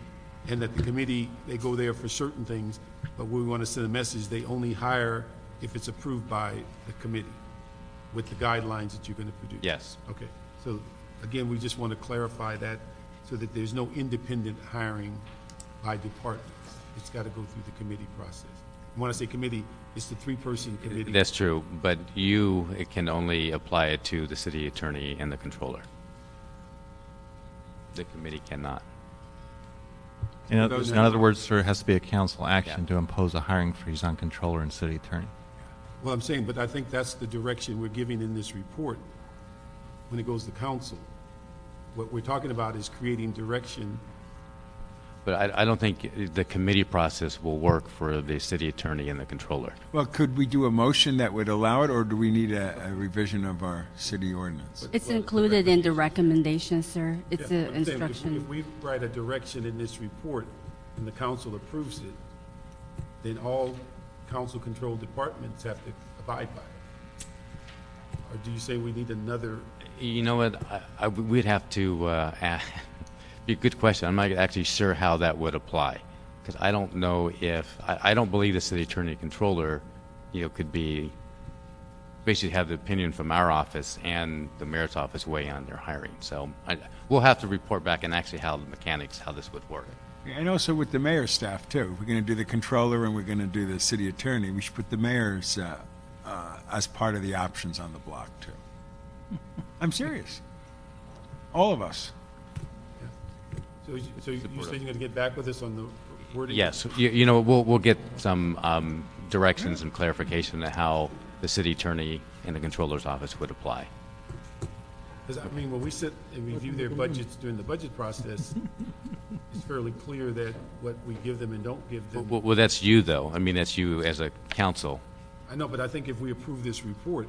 and that the committee, they go there for certain things. But we want to send a message: they only hire if it's approved by the committee, with the guidelines that you're going to produce. Yes. Okay. So again, we just want to clarify that, so that there's no independent hiring by departments. It's got to go through the committee process. When I say committee, it's the three-person committee. That's true, but it can only apply it to the city attorney and the controller. The committee cannot. In other words, sir, it has to be a council action to impose a hiring freeze on controller and city attorney. Well, I'm saying, but I think that's the direction we're giving in this report when it goes to council. What we're talking about is creating direction. But I don't think the committee process will work for the city attorney and the controller. Well, could we do a motion that would allow it, or do we need a revision of our city ordinance? It's included in the recommendation, sir. It's Yeah, an I'm saying instruction. If we write a direction in this report and the council approves it, then all council-controlled departments have to abide by it. Or do you say we need another? You know what? We'd have to be a good question. I'm not actually sure how that would apply, because I don't know if I don't believe the city attorney and controller, could be basically have the opinion from our office and the mayor's office weigh on their hiring. So we'll have to report back and actually how the mechanics, how this would work. And also with the mayor's staff, too. If we're going to do the controller and we're going to do the city attorney, we should put the mayor's as part of the options on the block, too. I'm serious. All of us. So you say you're going to get back with us on the wording? Yes, we'll get some directions and clarification on how the city attorney and the controller's office would apply. Because, I mean, when we sit and review their budgets during the budget process, it's fairly clear that what we give them and don't give them. Well, that's you, though. I mean, that's you as a council. I know, but I think if we approve this report,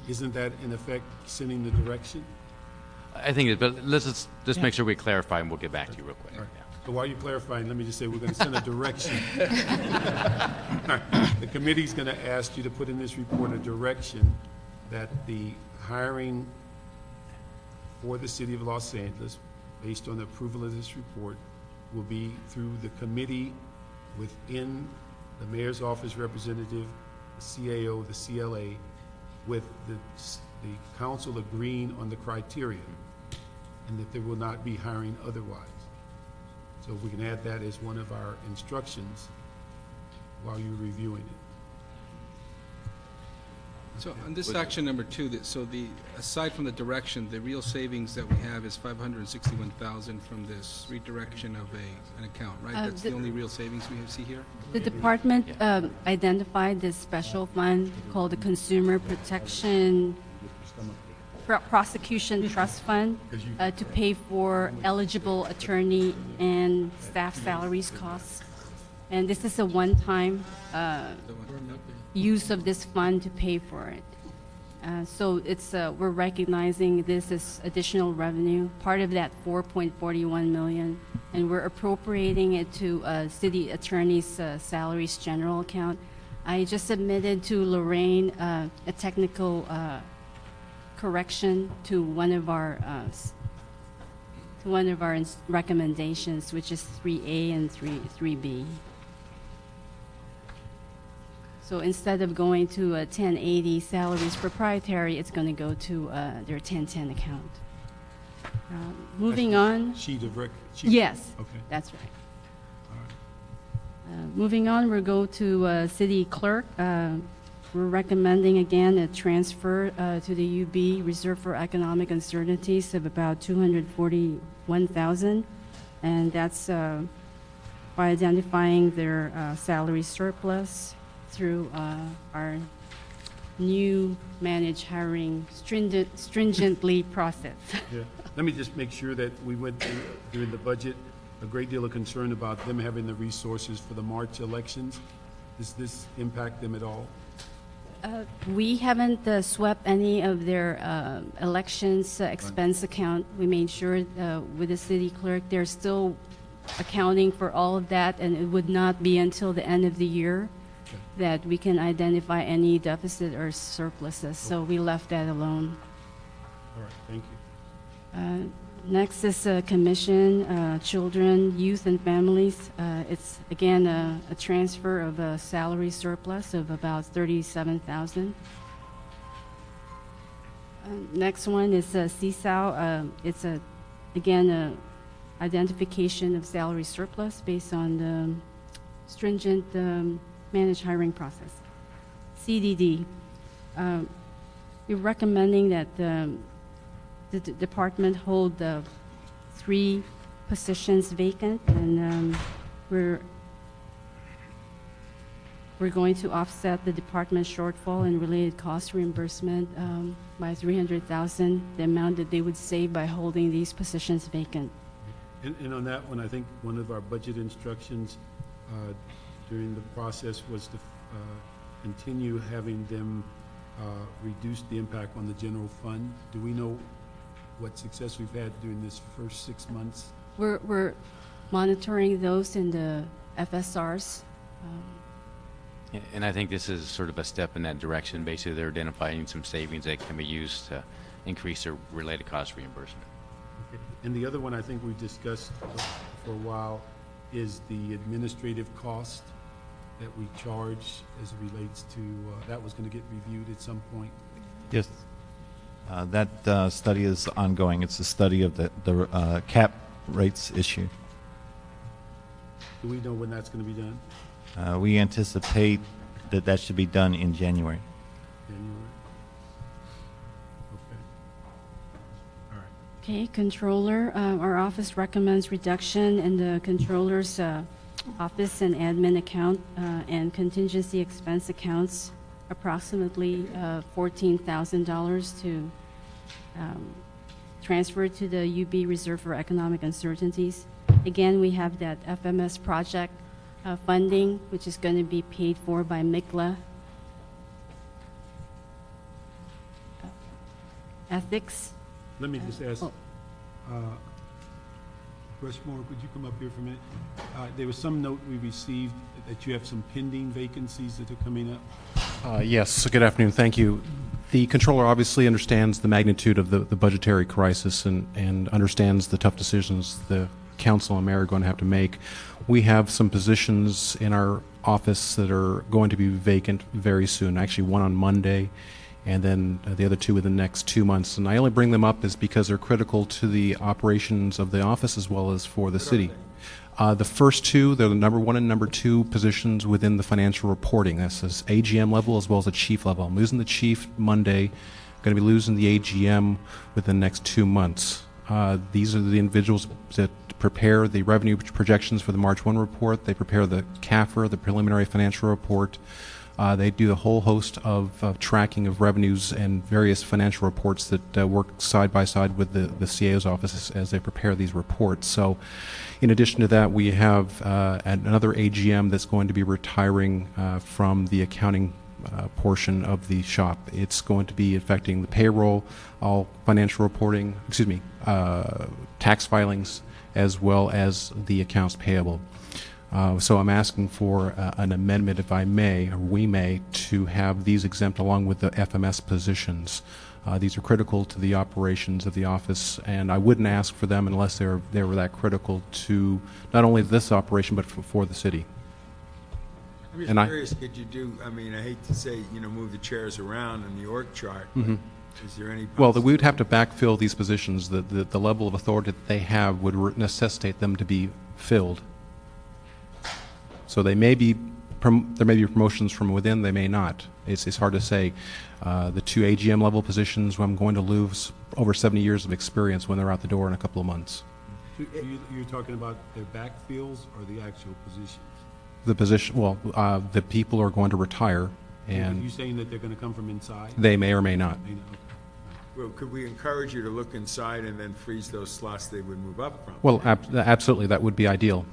isn't that in effect sending the direction? I think, but let's just make sure we clarify, and we'll get back to you real quick. All right. So while you're clarifying, let me just say we're going to send a direction. The committee's going to ask you to put in this report a direction that the hiring for the city of Los Angeles, based on the approval of this report, will be through the committee within the mayor's office representative, the CAO, the CLA, with the council agreeing on the criteria, and that there will not be hiring otherwise. So if we can add that as one of our instructions while you're reviewing it. So on this action number 2, aside from the direction, the real savings that we have is $561,000 from this redirection of an account, right? That's the only real savings we see here? The department identified this special fund called the Consumer Protection Prosecution Trust Fund to pay for eligible attorney and staff salaries costs. And this is a one-time use of this fund to pay for it. So we're recognizing this as additional revenue, part of that $4.41 million, and we're appropriating it to city attorney's salaries general account. I just submitted to Lorraine a technical correction to one of our recommendations, which is 3A and 3B. So instead of going to a 1080 salaries proprietary, it's going to go to their 1010 account. Moving on. Sheet of record? Yes, Okay. that's right. Moving on, we'll go to city clerk. We're recommending again a transfer to the UB Reserve for Economic Uncertainties of about $241,000, and that's by identifying their salary surplus through our new managed hiring stringently process. Yeah. Let me just make sure that we went through, during the budget, a great deal of concern about them having the resources for the March elections. Does this impact them at all? We haven't swept any of their elections expense account. We made sure with the city clerk, they're still accounting for all of that, and it would not be until the end of the year that we can identify any deficit or surpluses. So we left that alone. All right, thank you. Next is Commission, Children, Youth, and Families. It's, again, a transfer of a salary surplus of about $37,000. Next one is CSAL. It's, again, a identification of salary surplus based on the stringent manage hiring process. CDD, we're recommending that the department hold the 3 positions vacant, and we're going to offset the department shortfall and related cost reimbursement by $300,000, the amount that they would save by holding these positions vacant. And on that one, I think one of our budget instructions during the process was to continue having them reduce the impact on the general fund. Do we know what success we've had during this first 6 months? We're monitoring those in the FSRs. And I think this is sort of a step in that direction. Basically, they're identifying some savings that can be used to increase their related cost reimbursement. Okay. And the other one I think we've discussed for a while is the administrative cost that we charge as it relates to, that was going to get reviewed at some point. Yes. That study is ongoing. It's a study of the cap rates issue. Do we know when that's going to be done? We anticipate that should be done in January. January? Okay. All right. Okay, controller, our office recommends reduction in the controller's office and admin account and contingency expense accounts, approximately $14,000 to transfer to the UB Reserve for Economic Uncertainties. Again, we have that FMS project funding, which is going to be paid for by MICLA. Ethics. Let me just ask, Rushmore, could you come up here for a minute? There was some note we received that you have some pending vacancies that are coming up. Yes, good afternoon, thank you. The controller obviously understands the magnitude of the budgetary crisis and understands the tough decisions the council and mayor are going to have to make. We have some positions in our office that are going to be vacant very soon, actually one on Monday, and then the other 2 within the next 2 months. And I only bring them up is because they're critical to the operations of the office as well as for the city. The first 2, they're the number 1 and number 2 positions within the financial reporting. That's this AGM level as well as the chief level. I'm losing the chief Monday, going to be losing the AGM within the next 2 months. These are the individuals that prepare the revenue projections for the March 1 report. They prepare the CAFR, the preliminary financial report. They do a whole host of tracking of revenues and various financial reports that work side by side with the CAO's office as they prepare these reports. So in addition to that, we have another AGM that's going to be retiring from the accounting portion of the shop. It's going to be affecting the payroll, all financial reporting, tax filings, as well as the accounts payable. So I'm asking for an amendment, if I may, or we may, to have these exempt along with the FMS positions. These are critical to the operations of the office, and I wouldn't ask for them unless they were that critical to not only this operation, but for the city. I'm just curious, could you do, I mean, I hate to say, move the chairs around in the org chart, but is there any Well, we would have to backfill these positions. The level of authority that they have would necessitate them to be filled. So there may be promotions from within, they may not. It's hard to say. The 2 AGM level positions, I'm going to lose over 70 years of experience when they're out the door in a couple of months. You're talking about their backfills or the actual positions? The position, the people are going to retire, Are and you saying that they're going to come from inside? they may or may not. May not, okay. Well, could we encourage you to look inside and then freeze those slots they would move up from? Well, absolutely, that would be ideal.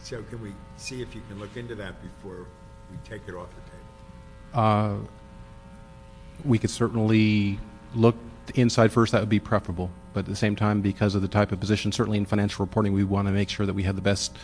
So can we see if you can look into that before we take it off the table? We could certainly look inside first, that would be preferable. But at the same time, because of the type of position, certainly in financial reporting, we want to make sure that we have the best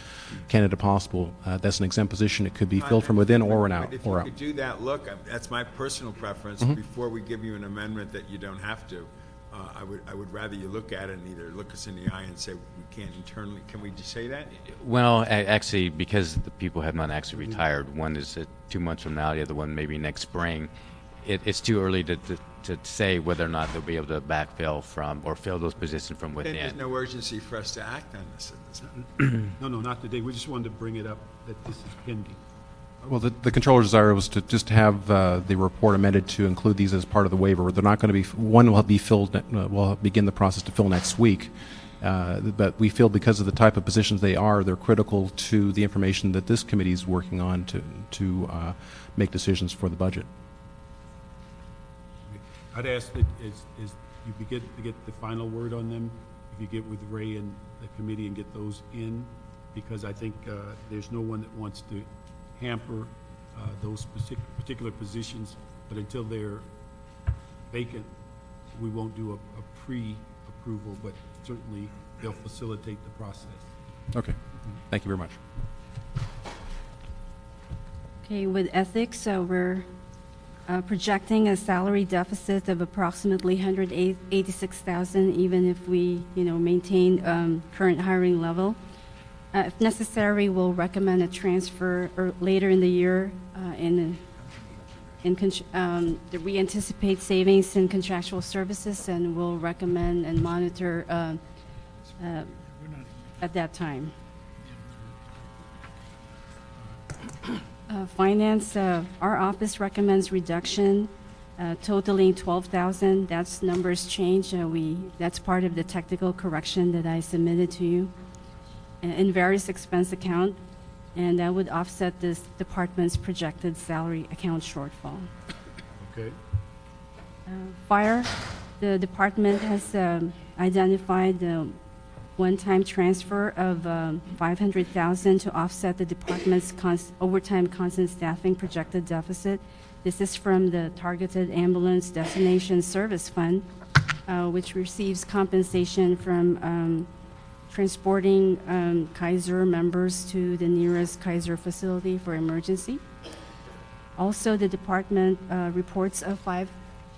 candidate possible. That's an exempt position. It could be filled from within or out. But if you could do that, look, that's my personal preference. Before we give you an amendment that you don't have to, I would rather you look at it and either look us in the eye and say, we can't internally, can we just say that? Well, actually, because the people have not actually retired, one is 2 months from now, the other one maybe next spring, it's too early to say whether or not they'll be able to backfill from or fill those positions from within. Then there's no urgency for us to act on this at this point. No, not today. We just wanted to bring it up that this is pending. Well, the controller's desire was to just have the report amended to include these as part of the waiver. They're not going to be, one will be filled, we'll begin the process to fill next week. But we feel because of the type of positions they are, they're critical to the information that this committee is working on to make decisions for the budget. I'd ask that as you begin to get the final word on them, if you get with Ray and the committee and get those in, because I think there's no one that wants to hamper those particular positions, but until they're vacant, we won't do a pre-approval, but certainly they'll facilitate the process. Okay. Thank you very much. Okay, with ethics, we're projecting a salary deficit of approximately $186,000, even if we, maintain current hiring level. If necessary, we'll recommend a transfer later in the year. We anticipate savings in contractual services, and we'll recommend and monitor at that time. Finance, our office recommends reduction totaling $12,000. That's numbers change. That's part of the technical correction that I submitted to you in various expense account, and that would offset this department's projected salary account shortfall. Okay. Fire, the department has identified the one-time transfer of $500,000 to offset the department's overtime constant staffing projected deficit. This is from the Targeted Ambulance Destination Service Fund, which receives compensation from transporting Kaiser members to the nearest Kaiser facility for emergency. Also, the department reports a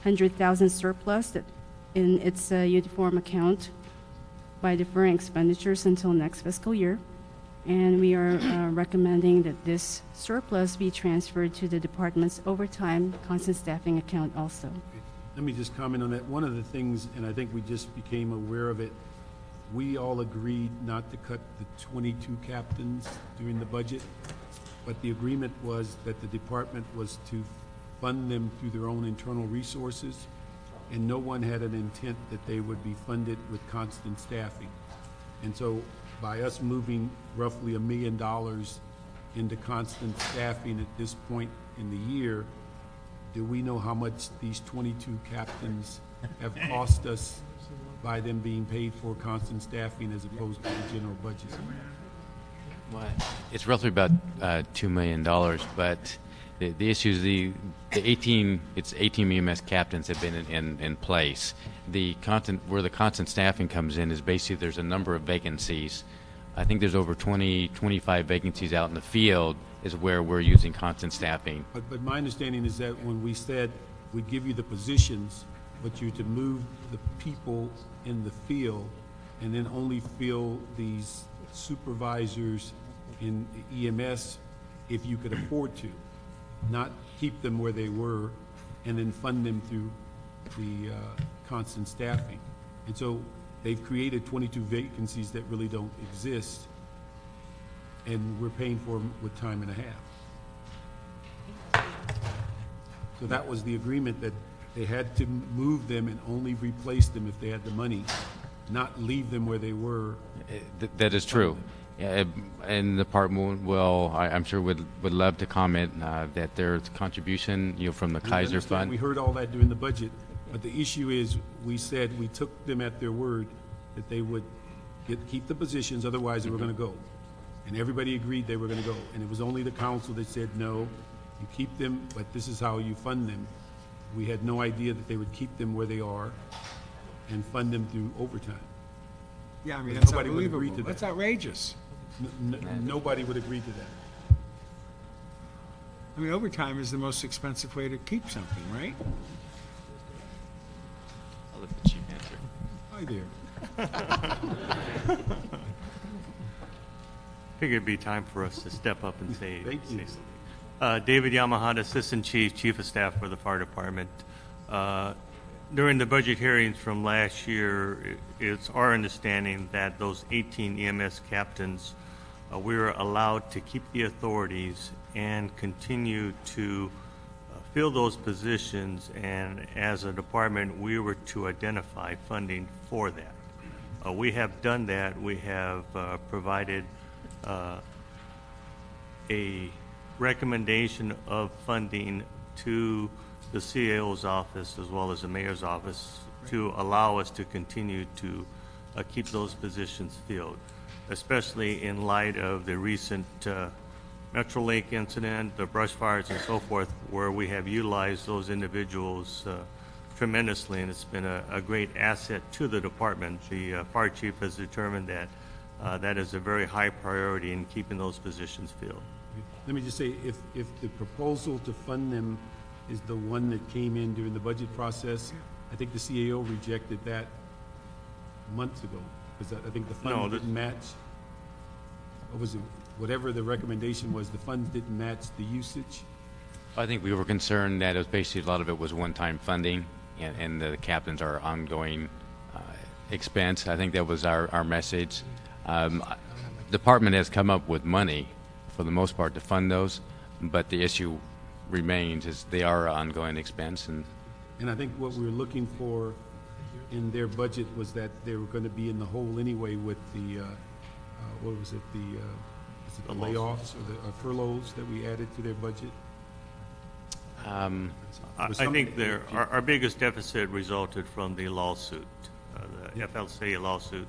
$500,000 surplus in its uniform account by deferring expenditures until next fiscal year. And we are recommending that this surplus be transferred to the department's overtime constant staffing account also. Let me just comment on that. One of the things, and I think we just became aware of it, we all agreed not to cut the 22 captains during the budget, but the agreement was that the department was to fund them through their own internal resources, and no one had an intent that they would be funded with constant staffing. And so by us moving roughly $1 million into constant staffing at this point in the year, do we know how much these 22 captains have cost us by them being paid for constant staffing as opposed to the general budget? Well, it's roughly about $2 million, but the issue is the 18 EMS captains have been in place. Where the constant staffing comes in is basically there's a number of vacancies. I think there's over 25 vacancies out in the field is where we're using constant staffing. But my understanding is that when we said we'd give you the positions, but you're to move the people in the field and then only fill these supervisors in EMS if you could afford to, not keep them where they were and then fund them through the constant staffing. And so they've created 22 vacancies that really don't exist, and we're paying for them with time and a half. So that was the agreement, that they had to move them and only replace them if they had the money, not leave them where they were. That is true. And the department will, I'm sure, would love to comment that their contribution, from the Kaiser Fund. We heard all that during the budget, but the issue is we said we took them at their word that they would keep the positions, otherwise they were going to go. And everybody agreed they were going to go. And it was only the council that said, no, you keep them, but this is how you fund them. We had no idea that they would keep them where they are and fund them through overtime. Yeah, I mean, But that's nobody would agree unbelievable. to that. That's outrageous. Nobody would agree to that. I mean, overtime is the most expensive way to keep something, right? I'll let the chief answer. Hi there. Figured it'd be time for us to step up and say, Thank you. say something. David Yamahata, Assistant Chief of Staff for the Fire Department. During the budget hearings from last year, it's our understanding that those 18 EMS captains we were allowed to keep the authorities and continue to fill those positions, and as a department, we were to identify funding for that. We have done that. We have provided a recommendation of funding to the CAO's office as well as the mayor's office to allow us to continue to keep those positions filled, especially in light of the recent Metro Lake incident, the brush fires and so forth, where we have utilized those individuals tremendously, and it's been a great asset to the department. The fire chief has determined that that is a very high priority in keeping those positions filled. Let me just say, if the proposal to fund them is the one that came in during the budget process, I think the CAO rejected that months ago, because I think the funds didn't match. What was it? Whatever the recommendation was, the funds didn't match the usage. I think we were concerned that it was basically, a lot of it was one-time funding, and the captains are ongoing expense. I think that was our message. Department has come up with money, for the most part, to fund those, but the issue remains is they are ongoing expense. And I think what we were looking for in their budget was that they were going to be in the hole anyway with the, what was it, the layoffs or the furloughs that we added to their budget? I think our biggest deficit resulted from the lawsuit, the FLCA lawsuit.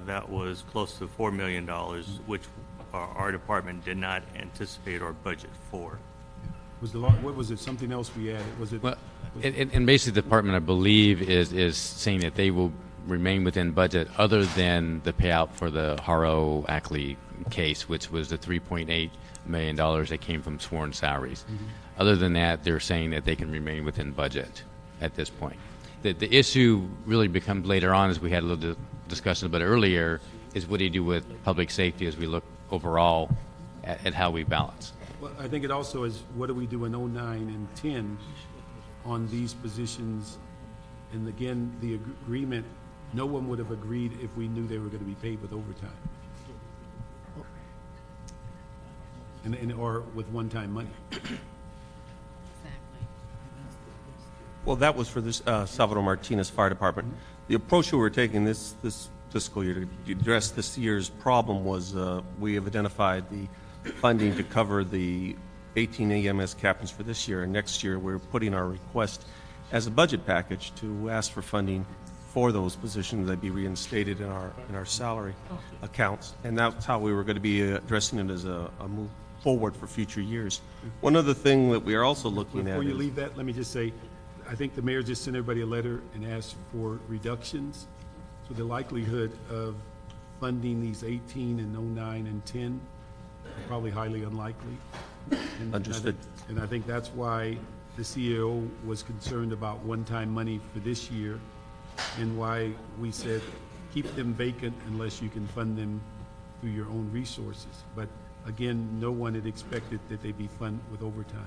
That was close to $4 million, which our department did not anticipate or budget for. What was it? Something else we added? Was it? Well, and basically, the department, I believe, is saying that they will remain within budget, other than the payout for the Haro Ackley case, which was the $3.8 million that came from sworn salaries. Mm-hmm. Other than that, they're saying that they can remain within budget at this point. The issue really becomes later on, as we had a little discussion about earlier, is what do you do with public safety as we look overall at how we balance. Well, I think it also is, what do we do in 09 and 10 on these positions? And again, the agreement, no one would have agreed if we knew they were going to be paid with overtime. Or with one-time money. Well, that was for this Salvador Martinez Fire Department. The approach we were taking this fiscal year to address this year's problem was we have identified the funding to cover the 18 EMS captains for this year, and next year we're putting our request as a budget package to ask for funding for those positions that be reinstated in our salary accounts, and that's how we were going to be addressing it as a move forward for future years. One other thing that we are also looking at Before you leave that, let me just say, I think the mayor just sent everybody a letter and asked for reductions. So the likelihood of funding these 18 and 09 and 10 are probably highly unlikely. Understood. And I think that's why the CEO was concerned about one-time money for this year, and why we said keep them vacant unless you can fund them through your own resources. But again, no one had expected that they'd be funded with overtime.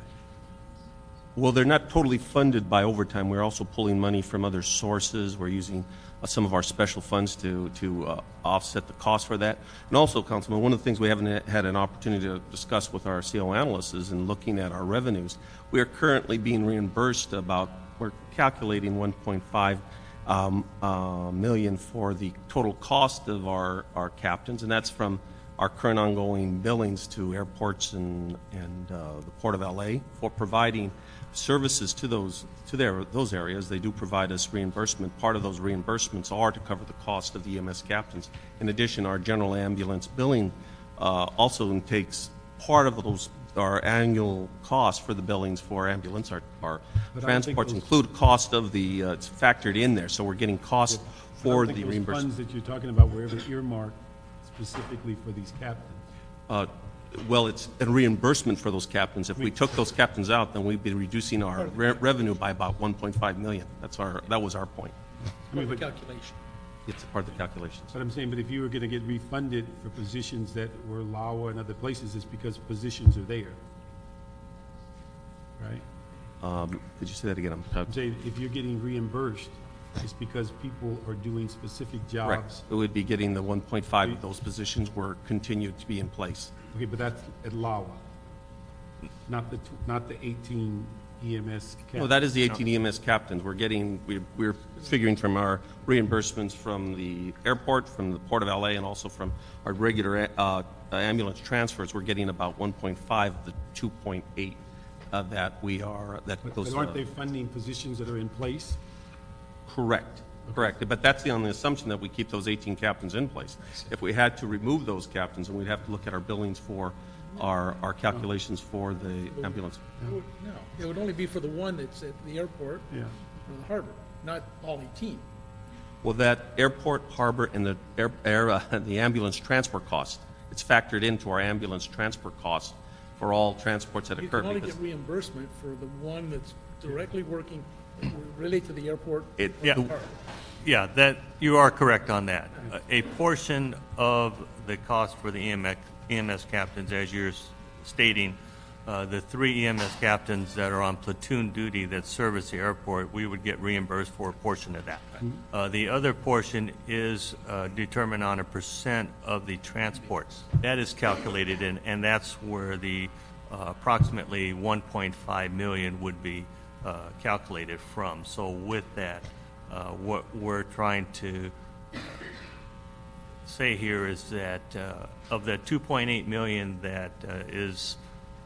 Well, they're not totally funded by overtime. We're also pulling money from other sources. We're using some of our special funds to offset the cost for that. And also, Councilman, one of the things we haven't had an opportunity to discuss with our CO analysts is in looking at our revenues. We are currently being reimbursed we're calculating 1.5 million for the total cost of our captains, and that's from our current ongoing billings to airports and the Port of LA for providing services to those areas. They do provide us reimbursement. Part of those reimbursements are to cover the cost of the EMS captains. In addition, our general ambulance billing also takes part of our annual cost for the billings for ambulance. Our transports include cost of it's factored in there, so we're getting cost for the reimbursement. Funds that you're talking about were ever earmarked specifically for these captains. Well, it's a reimbursement for those captains. If we took those captains out, then we'd be reducing our revenue by about 1.5 million. That was our point. Calculation. It's a part of the calculations. But I'm saying, but if you were going to get refunded for positions that were LAWA and other places, it's because positions are there, right? Could you say that again? I'm saying, if you're getting reimbursed is because people are doing specific Correct. jobs? It would be getting the 1.5 of those positions were continued to be in place. Okay, but that's at LAWA, not the 18 EMS captains? No, that is the 18 EMS captains. We're figuring from our reimbursements from the airport, from the Port of LA, and also from our regular ambulance transfers, we're getting about 1.5 of the 2.8 that we are, that those... But aren't they funding positions that are in place? Correct, correct. But that's on the assumption that we keep those 18 captains in place. If we had to remove those captains, then we'd have to look at our billings for our calculations for the ambulance. No, it would only be for the one that's at the airport Yeah. or the harbor, not all 18. Well, that airport, harbor, and the ambulance transfer cost, it's factored into our ambulance transfer cost for all transports that You occur. can only because get reimbursement for the one that's directly working really to the airport or It- the yeah. harbor. Yeah, that, you are correct on that. A portion of the cost for the EMS captains, as you're stating, the 3 EMS captains that are on platoon duty that service the airport, we would get reimbursed for a portion of that. The other portion is determined on a percent of the transports. That is calculated in, and that's where the approximately 1.5 million would be calculated from. So with that, what we're trying to say here is that of the 2.8 million that is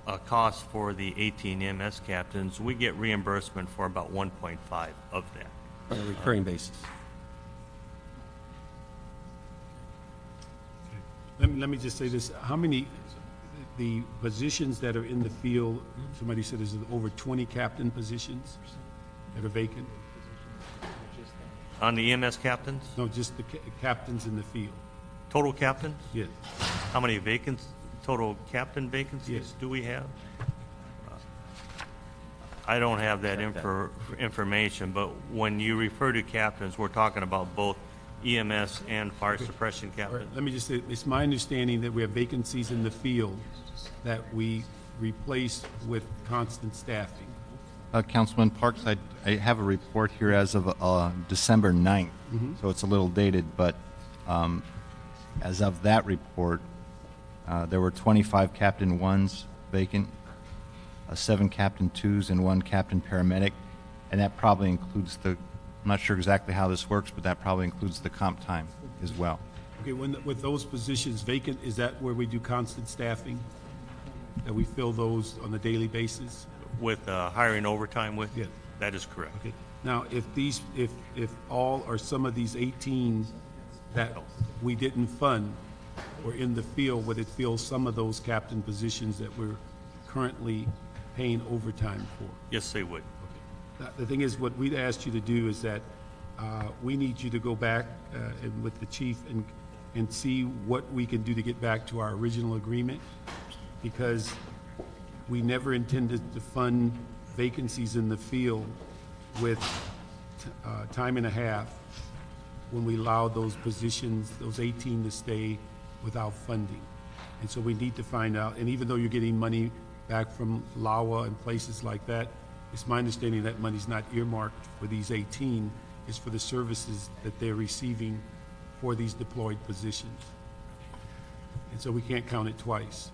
a cost for the 18 EMS captains, we get reimbursement for about 1.5 of that. on a recurring basis. Let me just say this, how many, the positions that are in the field, somebody said there's over 20 captain positions that are vacant? On the EMS captains? No, just the captains in the field. Total captains? Yes. How many total captain vacancies Yes. do we have? I don't have that information, but when you refer to captains, we're talking about both EMS and fire suppression All right, captains. let me just say, it's my understanding that we have vacancies in the field that we replace with constant staffing. Councilman Parks, I have a report here as of December 9th, so it's a little dated, but as of that report, there were 25 Captain 1s vacant, 7 Captain 2s, and 1 Captain Paramedic, and that probably includes I'm not sure exactly how this works, but that probably includes the comp time as well. Okay, with those positions vacant, is that where we do constant staffing? That we fill those on a daily basis? With hiring overtime with? Yeah. That is correct. Okay. Now, if all or some of these 18 that we didn't fund were in the field, would it fill some of those captain positions that we're currently paying overtime for? Yes, they would. Now, the thing is, what we'd asked you to do is that we need you to go back and with the chief and see what we can do to get back to our original agreement, because we never intended to fund vacancies in the field with time and a half when we allowed those positions, those 18, to stay without funding. And so we need to find out, and even though you're getting money back from LAWA and places like that, it's my understanding that money's not earmarked for these 18, it's for the services that they're receiving for these deployed positions. And so we can't count it twice.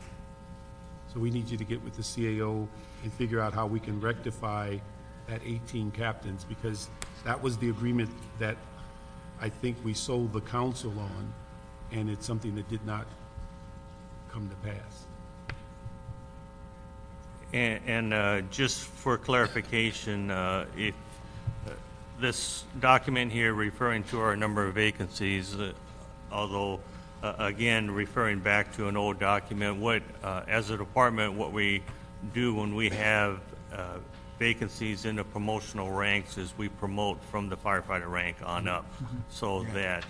So we need you to get with the CAO and figure out how we can rectify that 18 captains, because that was the agreement that I think we sold the council on, and it's something that did not come to pass. And just for clarification, if this document here referring to our number of vacancies, although again referring back to an old document, what as a department, what we do when we have vacancies in the promotional ranks is we promote from the firefighter rank on up, so that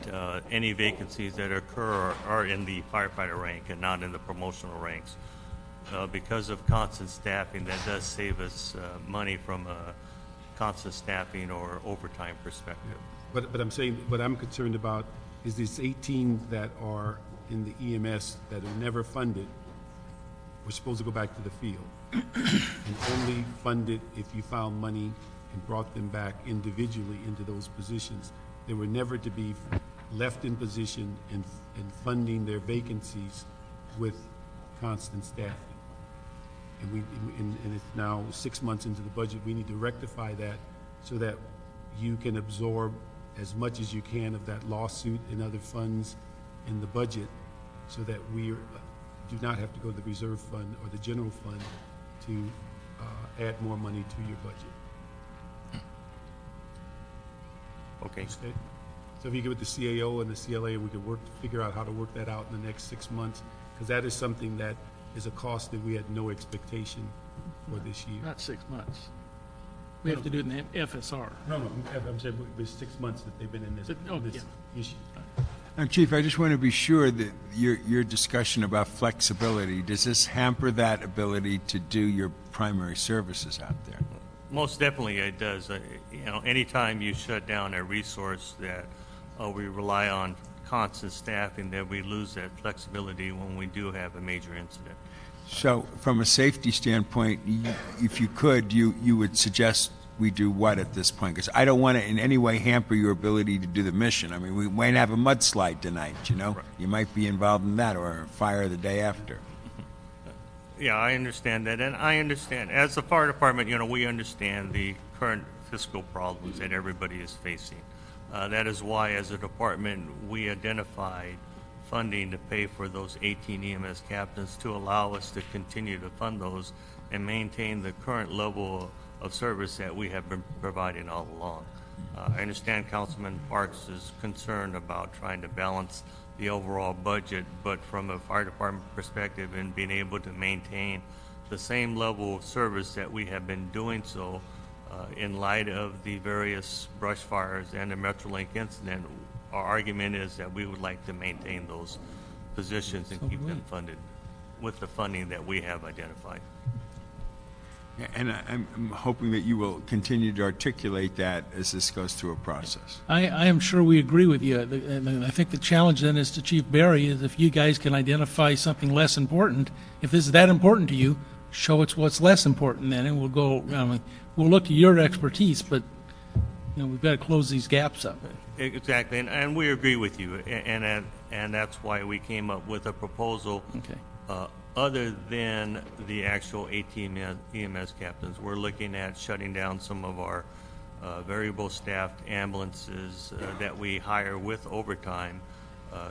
any vacancies that occur are in the firefighter rank and not in the promotional ranks. Because of constant staffing, that does save us money from a constant staffing or overtime perspective. But I'm saying, what I'm concerned about is these 18 that are in the EMS that are never funded. We're supposed to go back to the field and only fund it if you found money and brought them back individually into those positions. They were never to be left in position and funding their vacancies with constant staffing. And it's now 6 months into the budget. We need to rectify that so that you can absorb as much as you can of that lawsuit and other funds in the budget, so that we do not have to go to the reserve fund or the general fund to add more money to your budget. Okay. So if you get with the CAO and the CLA, we could figure out how to work that out in the next 6 months, because that is something that is a cost that we had no expectation for this year. Not 6 months. We have to do it in the FSR. No, I'm saying it's 6 months that they've been in this issue. Now, Chief, I just want to be sure that your discussion about flexibility, does this hamper that ability to do your primary services out there? Most definitely it does. Anytime you shut down a resource that we rely on constant staffing, that we lose that flexibility when we do have a major incident. So from a safety standpoint, if you could, you would suggest we do what at this point? Because I don't want to in any way hamper your ability to do the mission. I mean, we might have a mudslide tonight, Right. You might be involved in that, or a fire the day after. Yeah, I understand that, and I understand, as a fire department, we understand the current fiscal problems that everybody is facing. That is why, as a department, we identified funding to pay for those 18 EMS captains to allow us to continue to fund those and maintain the current level of service that we have been providing all along. I understand Councilman Parks is concerned about trying to balance the overall budget, but from a fire department perspective and being able to maintain the same level of service that we have been doing so in light of the various brush fires and the Metrolink incident, our argument is that we would like to maintain those positions and keep them funded with the funding that we have identified. And I'm hoping that you will continue to articulate that as this goes through a process. I am sure we agree with you. And I think the challenge then is to Chief Barry is if you guys can identify something less important, if this is that important to you, show us what's less important then, and we'll go, we'll look to your expertise, but we've got to close these gaps up. Exactly, and we agree with you, and that's why we came up with a proposal. Okay. Other than the actual 18 EMS captains, we're looking at shutting down some of our variable staffed ambulances that we hire with overtime,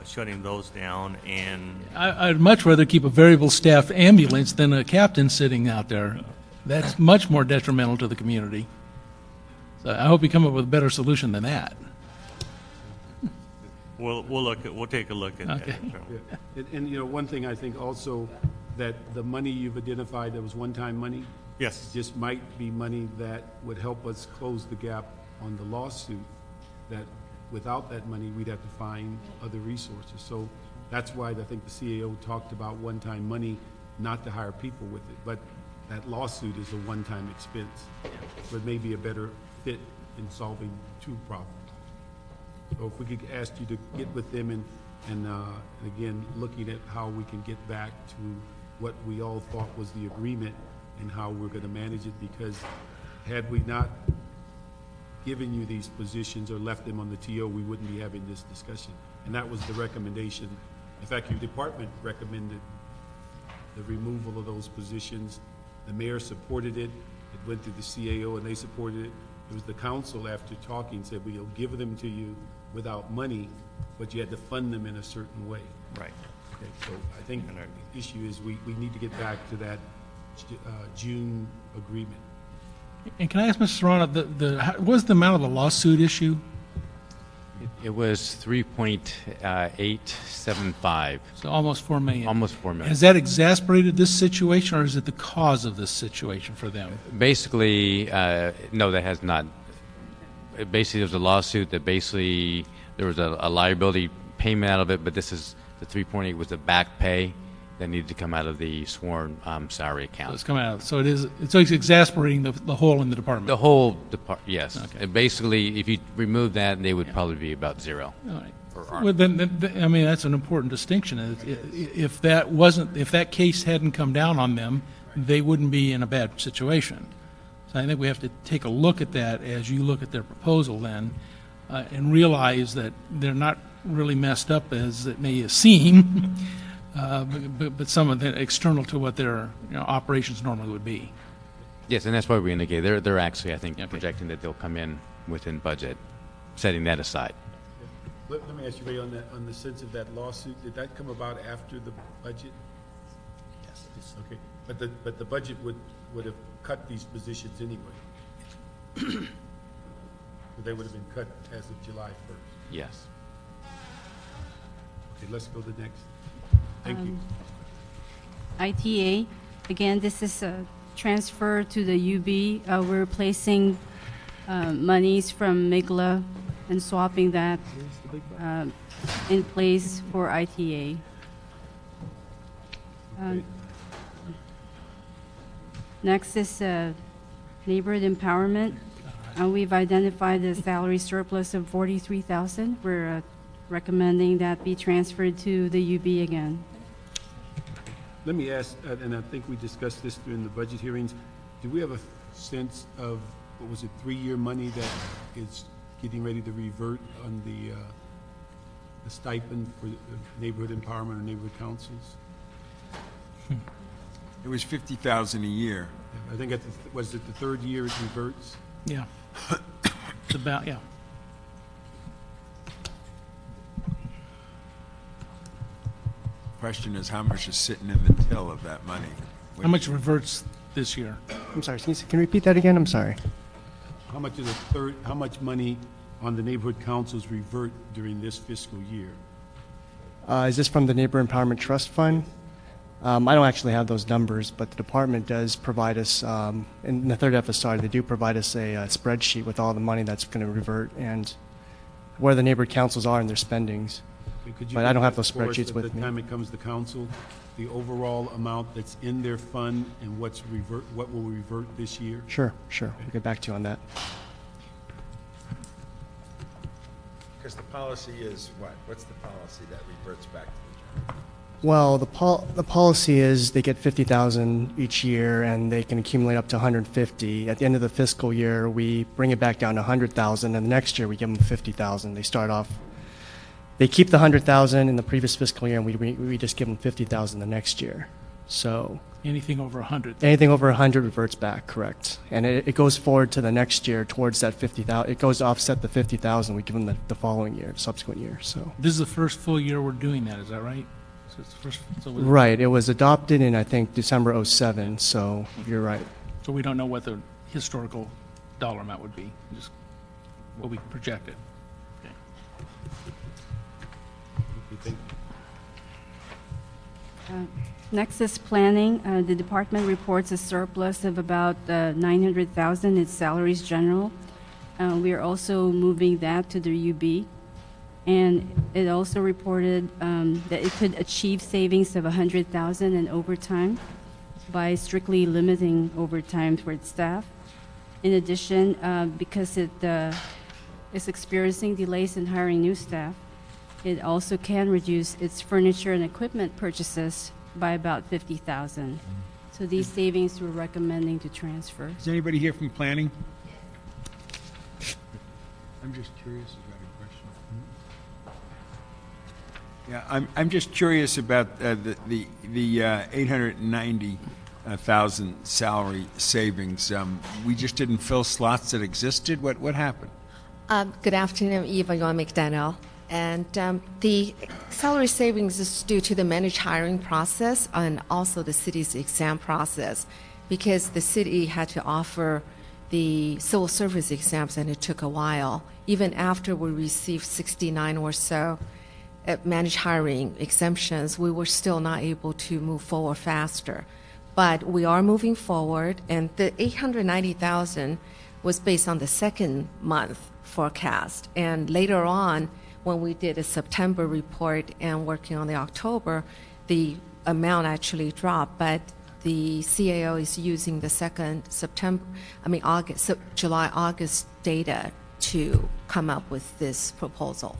shutting those down. And I'd much rather keep a variable staff ambulance than a captain sitting out there. That's much more detrimental to the community. So I hope you come up with a better solution than that. We'll take a look at that. Yeah. And one thing I think also, that the money you've identified that was one-time money, yes, just might be money that would help us close the gap on the lawsuit, that without that money, we'd have to find other resources. So that's why I think the CAO talked about one-time money, not to hire people with it. But that lawsuit is a one-time expense, but maybe a better fit in solving two problems. So if we could ask you to get with them and again, looking at how we can get back to what we all thought was the agreement and how we're going to manage it, because had we not given you these positions or left them on the TO, we wouldn't be having this discussion. And that was the recommendation. In fact, your department recommended the removal of those positions. The mayor supported it. It went through the CAO and they supported it. It was the council, after talking, said we'll give them to you without money, but you had to fund them in a certain way. Right. Okay, so I think the issue is we need to get back to that June agreement. And can I ask Mr. Serrano, what was the amount of the lawsuit issue? It was 3.875. So almost $4 million. Almost $4 million. Has that exasperated this situation, or is it the cause of this situation for them? Basically, no, that has not. Basically, there was a lawsuit that basically there was a liability payment out of it, but this is the 3.8 was the back pay that needed to come out of the sworn salary account. So it's coming out. So it's exasperating the hole in the department. The whole department, yes. Okay. And basically, if you remove that, they would probably be about zero. All right. Well, then, I mean, that's an important distinction. If that case hadn't come down on them, they wouldn't be in a bad situation. So I think we have to take a look at that as you look at their proposal then, and realize that they're not really messed up as it may seem, but some of the external to what their operations normally would be. Yes, and that's why we indicate they're actually, I think, projecting that they'll come in within budget, setting that aside. Let me ask you, Ray, on the sense of that lawsuit, did that come about after the budget? Yes. Okay, but the budget would have cut these positions anyway. They would have been cut as of July 1st. Yes. Okay, let's go to the next. Thank you. ITA, again, this is a transfer to the UB. We're replacing monies from MIGLA and swapping that in place for ITA. Next is neighborhood empowerment. We've identified a salary surplus of $43,000. We're recommending that be transferred to the UB again. Let me ask, and I think we discussed this during the budget hearings, do we have a sense of, what was it, 3-year money that is getting ready to revert on the stipend for neighborhood empowerment or neighborhood councils? It was $50,000 a year. I think was it the third year it reverts? Yeah. It's about, yeah. Question is, how much is sitting in the till of that money? How much reverts this year? I'm sorry, can you repeat that again? I'm sorry. How much is how much money on the neighborhood councils revert during this fiscal year? Is this from the Neighbor Empowerment Trust Fund? I don't actually have those numbers, but the department does provide us, in the third FSR, they do provide us a spreadsheet with all the money that's going to revert and where the neighborhood councils are in their spendings. But I don't have those spreadsheets with me. At the time it comes to council, the overall amount that's in their fund and what will revert this year? Sure. We'll get back to you on that. Because the policy is what? What's the policy that reverts back to the general? Well, the policy is they get $50,000 each year, and they can accumulate up to $150,000. At the end of the fiscal year, we bring it back down to $100,000, and the next year we give them $50,000. They start off. They keep the $100,000 in the previous fiscal year, and we just give them $50,000 the next year. So anything over 100. Anything over 100 reverts back, correct? And it goes forward to the next year towards that 50,000. It goes to offset the 50,000 we give them the following year, subsequent year. So this is the first full year we're doing that. Is that right? So it's the first, right. It was adopted in, I think, December 2007. So you're right. So we don't know what the historical dollar amount would be. Just what we projected. Okay. Thank you. Next is planning. The department reports a surplus of about $900,000. Its salaries general. We are also moving that to the UB. And it also reported that it could achieve savings of $100,000 in overtime by strictly limiting overtime for its staff. In addition, because it is experiencing delays in hiring new staff, it also can reduce its furniture and equipment purchases by about $50,000. So these savings we're recommending to transfer. Is anybody here from planning? I'm just curious about a question. Yeah, I'm just curious about the 890,000 salary savings. We just didn't fill slots that existed. What happened? Good afternoon, Eva Yuan McDaniel. And the salary savings is due to the managed hiring process and also the city's exam process, because the city had to offer the civil service exams, and it took a while. Even after we received 69 or so managed hiring exemptions, we were still not able to move forward faster. But we are moving forward, and the 890,000 was based on the second month forecast. And later on, when we did a September report and working on the October, the amount actually dropped, but the CAO is using the July, August data to come up with this proposal.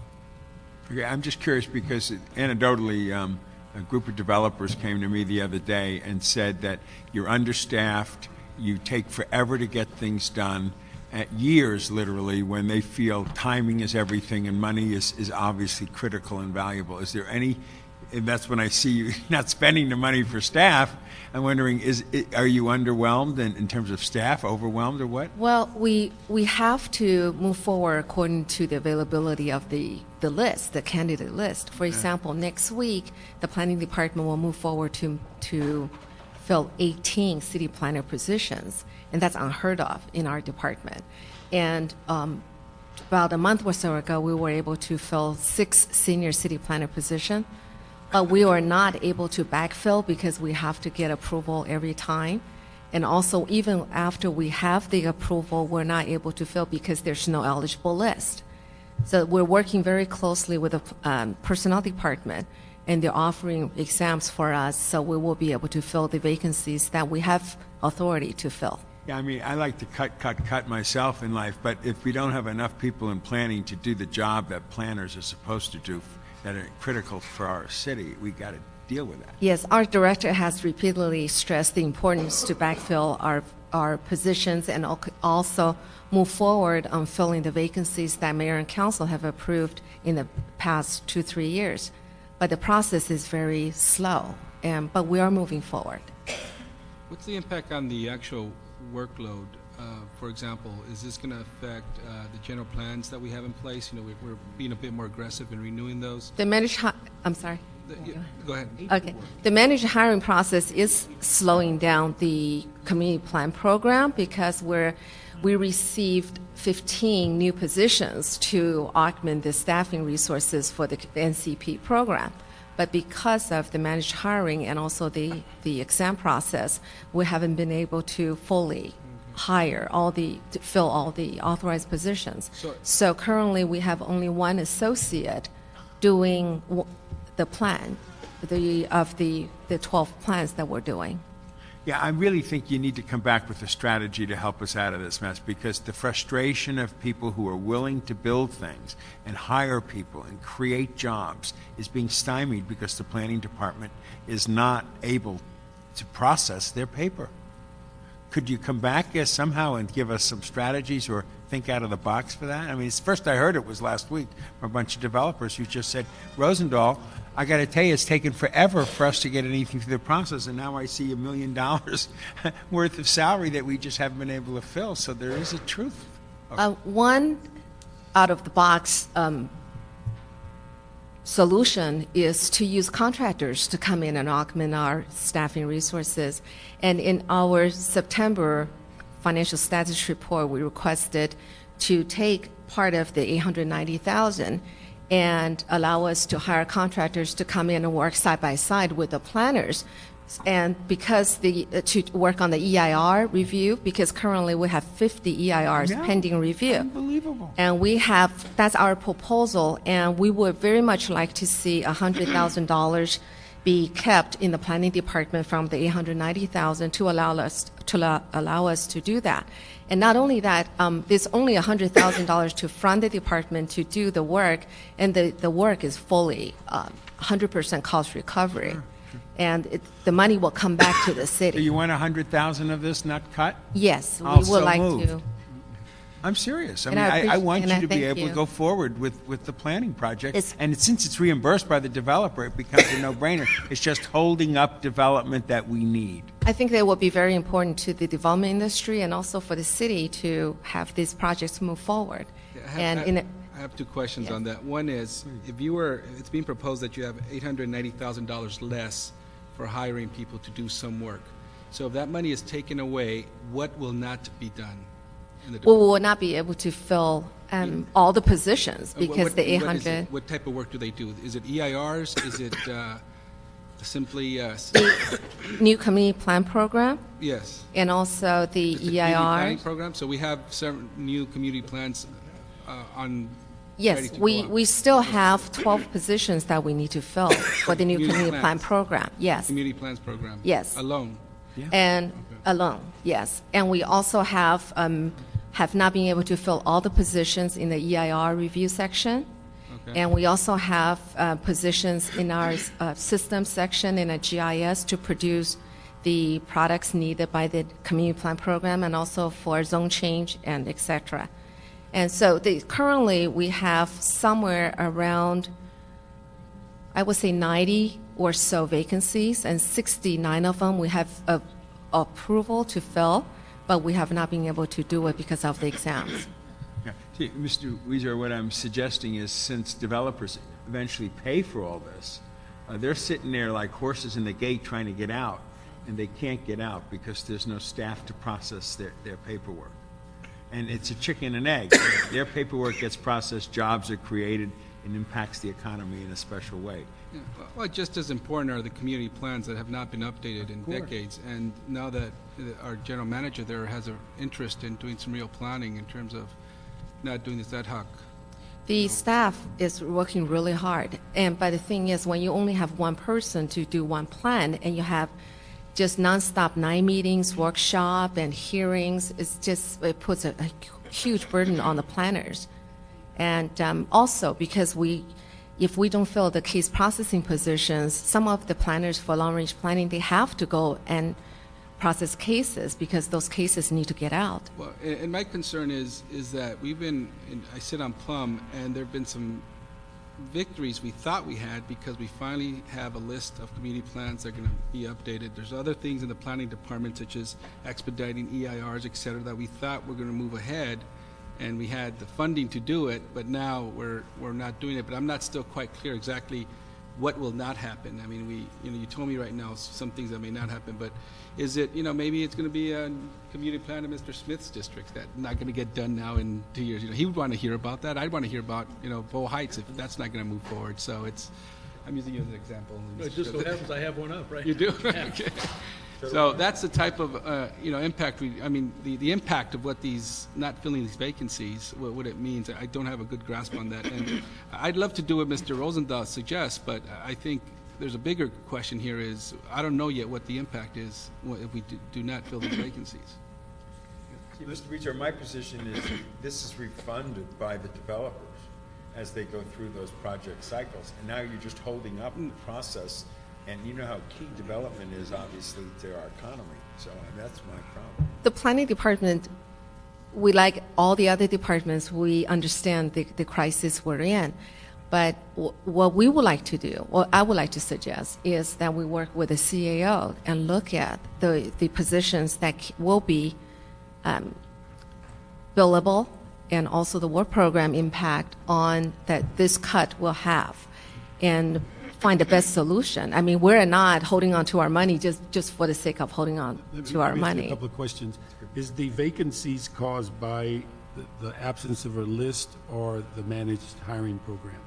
Okay, I'm just curious because anecdotally, a group of developers came to me the other day and said that you're understaffed you take forever to get things done, at years literally, when they feel timing is everything and money is obviously critical and valuable. Is there any, and that's when I see you not spending the money for staff, I'm wondering, are you underwhelmed in terms of staff, overwhelmed or what? Well, we have to move forward according to the availability of the list, the candidate list. For example, next week, the planning department will move forward to fill 18 city planner positions, and that's unheard of in our department. And about a month or so ago, we were able to fill 6 senior city planner positions. But we are not able to backfill because we have to get approval every time. And also, even after we have the approval, we're not able to fill because there's no eligible list. So we're working very closely with the personnel department, and they're offering exams for us, so we will be able to fill the vacancies that we have authority to fill. Yeah, I mean, I like to cut myself in life, but if we don't have enough people in planning to do the job that planners are supposed to do, that are critical for our city, we got to deal with that. Yes, our director has repeatedly stressed the importance to backfill our positions and also move forward on filling the vacancies that mayor and council have approved in the past 2-3 years. But the process is very slow, but we are moving forward. What's the impact on the actual workload? For example, is this going to affect the general plans that we have in place? You know, we're being a bit more aggressive in renewing those. I'm sorry. Go ahead. Okay. The managed hiring process is slowing down the community plan program because we received 15 new positions to augment the staffing resources for the NCP program. But because of the managed hiring and also the exam process, we haven't been able to fully fill all the authorized positions. So currently we have only one associate doing the plan, of the 12 plans that we're doing. Yeah, I really think you need to come back with a strategy to help us out of this mess, because the frustration of people who are willing to build things and hire people and create jobs is being stymied because the planning department is not able to process their paper. Could you come back somehow and give us some strategies or think out of the box for that? I mean, first I heard it was last week from a bunch of developers who just said, Rosendahl, I got to tell you, it's taken forever for us to get anything through the process, and now I see $1 million worth of salary that we just haven't been able to fill. So there is a truth. One out-of-the-box solution is to use contractors to come in and augment our staffing resources. And in our September financial status report, we requested to take part of the $890,000 and allow us to hire contractors to come in and work side by side with the planners. And because to work on the EIR review, because currently we have 50 EIRs pending review. Unbelievable. And that's our proposal, and we would very much like to see $100,000 be kept in the planning department from the $890,000 to allow us to do that. And not only that, there's only $100,000 to fund the department to do the work, and the work is fully 100% cost recovery. Sure. And the money will come back to the city. Do you want 100,000 of this not cut? Yes, we Also would like moved. to. I'm serious. I And mean, I I want you to be thank able you. to go forward with the planning project. It's- And since it's reimbursed by the developer, it becomes a no-brainer. It's just holding up development that we need. I think that will be very important to the development industry and also for the city to have these projects move forward. I have two questions on that. One is, it's being proposed that you have $890,000 less for hiring people to do some work. So if that money is taken away, what will not be done? We will not be able to fill all the positions because the What 800. what type of work do they do? Is it EIRs? Is it simply? New community plan program Yes. and also the Community planning EIR. program. So we have some new community plans on. Yes, ready to go out. we still have 12 positions that we need to fill for the new community plan plans. program. Yes. Community plans program. Yes. Alone. And alone, yes. And we also have not been able to fill all the positions in the EIR review section. Okay. And we also have positions in our system section in a GIS to produce the products needed by the community plan program and also for zone change and et cetera. And so currently we have somewhere around, I would say 90 or so vacancies, and 69 of them we have approval to fill, but we have not been able to do it because of the exams. Yeah. See, Mr. Weezer, what I'm suggesting is since developers eventually pay for all this, they're sitting there like horses in the gate trying to get out, and they can't get out because there's no staff to process their paperwork. And it's a chicken and egg. Their paperwork gets processed, jobs are created, and impacts the economy in a special way. Yeah, well, just as important are the community plans that have not been updated in decades. And now that our general manager there has an interest in doing some real planning in terms of not doing this ad hoc. The staff is working really hard, but the thing is, when you only have one person to do one plan, and you have just nonstop night meetings, workshop, and hearings, it puts a huge burden on the planners. And also, because if we don't fill the case processing positions, some of the planners for long-range planning, they have to go and process cases because those cases need to get out. Well, and my concern is that I sit on Plum, and there have been some victories we thought we had because we finally have a list of community plans that are going to be updated. There's other things in the planning department, such as expediting EIRs, et cetera, that we thought were going to move ahead, and we had the funding to do it, but now we're not doing it. But I'm not still quite clear exactly what will not happen. I mean, you told me right now some things that may not happen, but is it, maybe it's going to be a community plan in Mr. Smith's district that's not going to get done now in 2 years. He would want to hear about that. I'd want to hear about, Bow Heights if that's not going to move forward. So I'm using you as an example. It just so happens I have one up, right? You do? Yeah. Okay. So that's the type of, impact the impact of what these, not filling these vacancies, what it means. I don't have a good grasp on that. And I'd love to do what Mr. Rosendahl suggests, but I think there's a bigger question here is, I don't know yet what the impact is if we do not fill these vacancies. See, Mr. Weezer, my position is this is refunded by the developers as they go through those project cycles. And now you're just holding up the process. And you know how key development is, obviously, to our economy. So that's my problem. The planning department, we like all the other departments, we understand the crisis we're in. But what we would like to do, what I would like to suggest, is that we work with the CAO and look at the positions that will be billable and also the work program impact on that this cut will have. And find the best solution. I mean, we're not holding on to our money just for the sake of holding on to our money. A couple of questions. Is the vacancies caused by the absence of a list or the managed hiring program?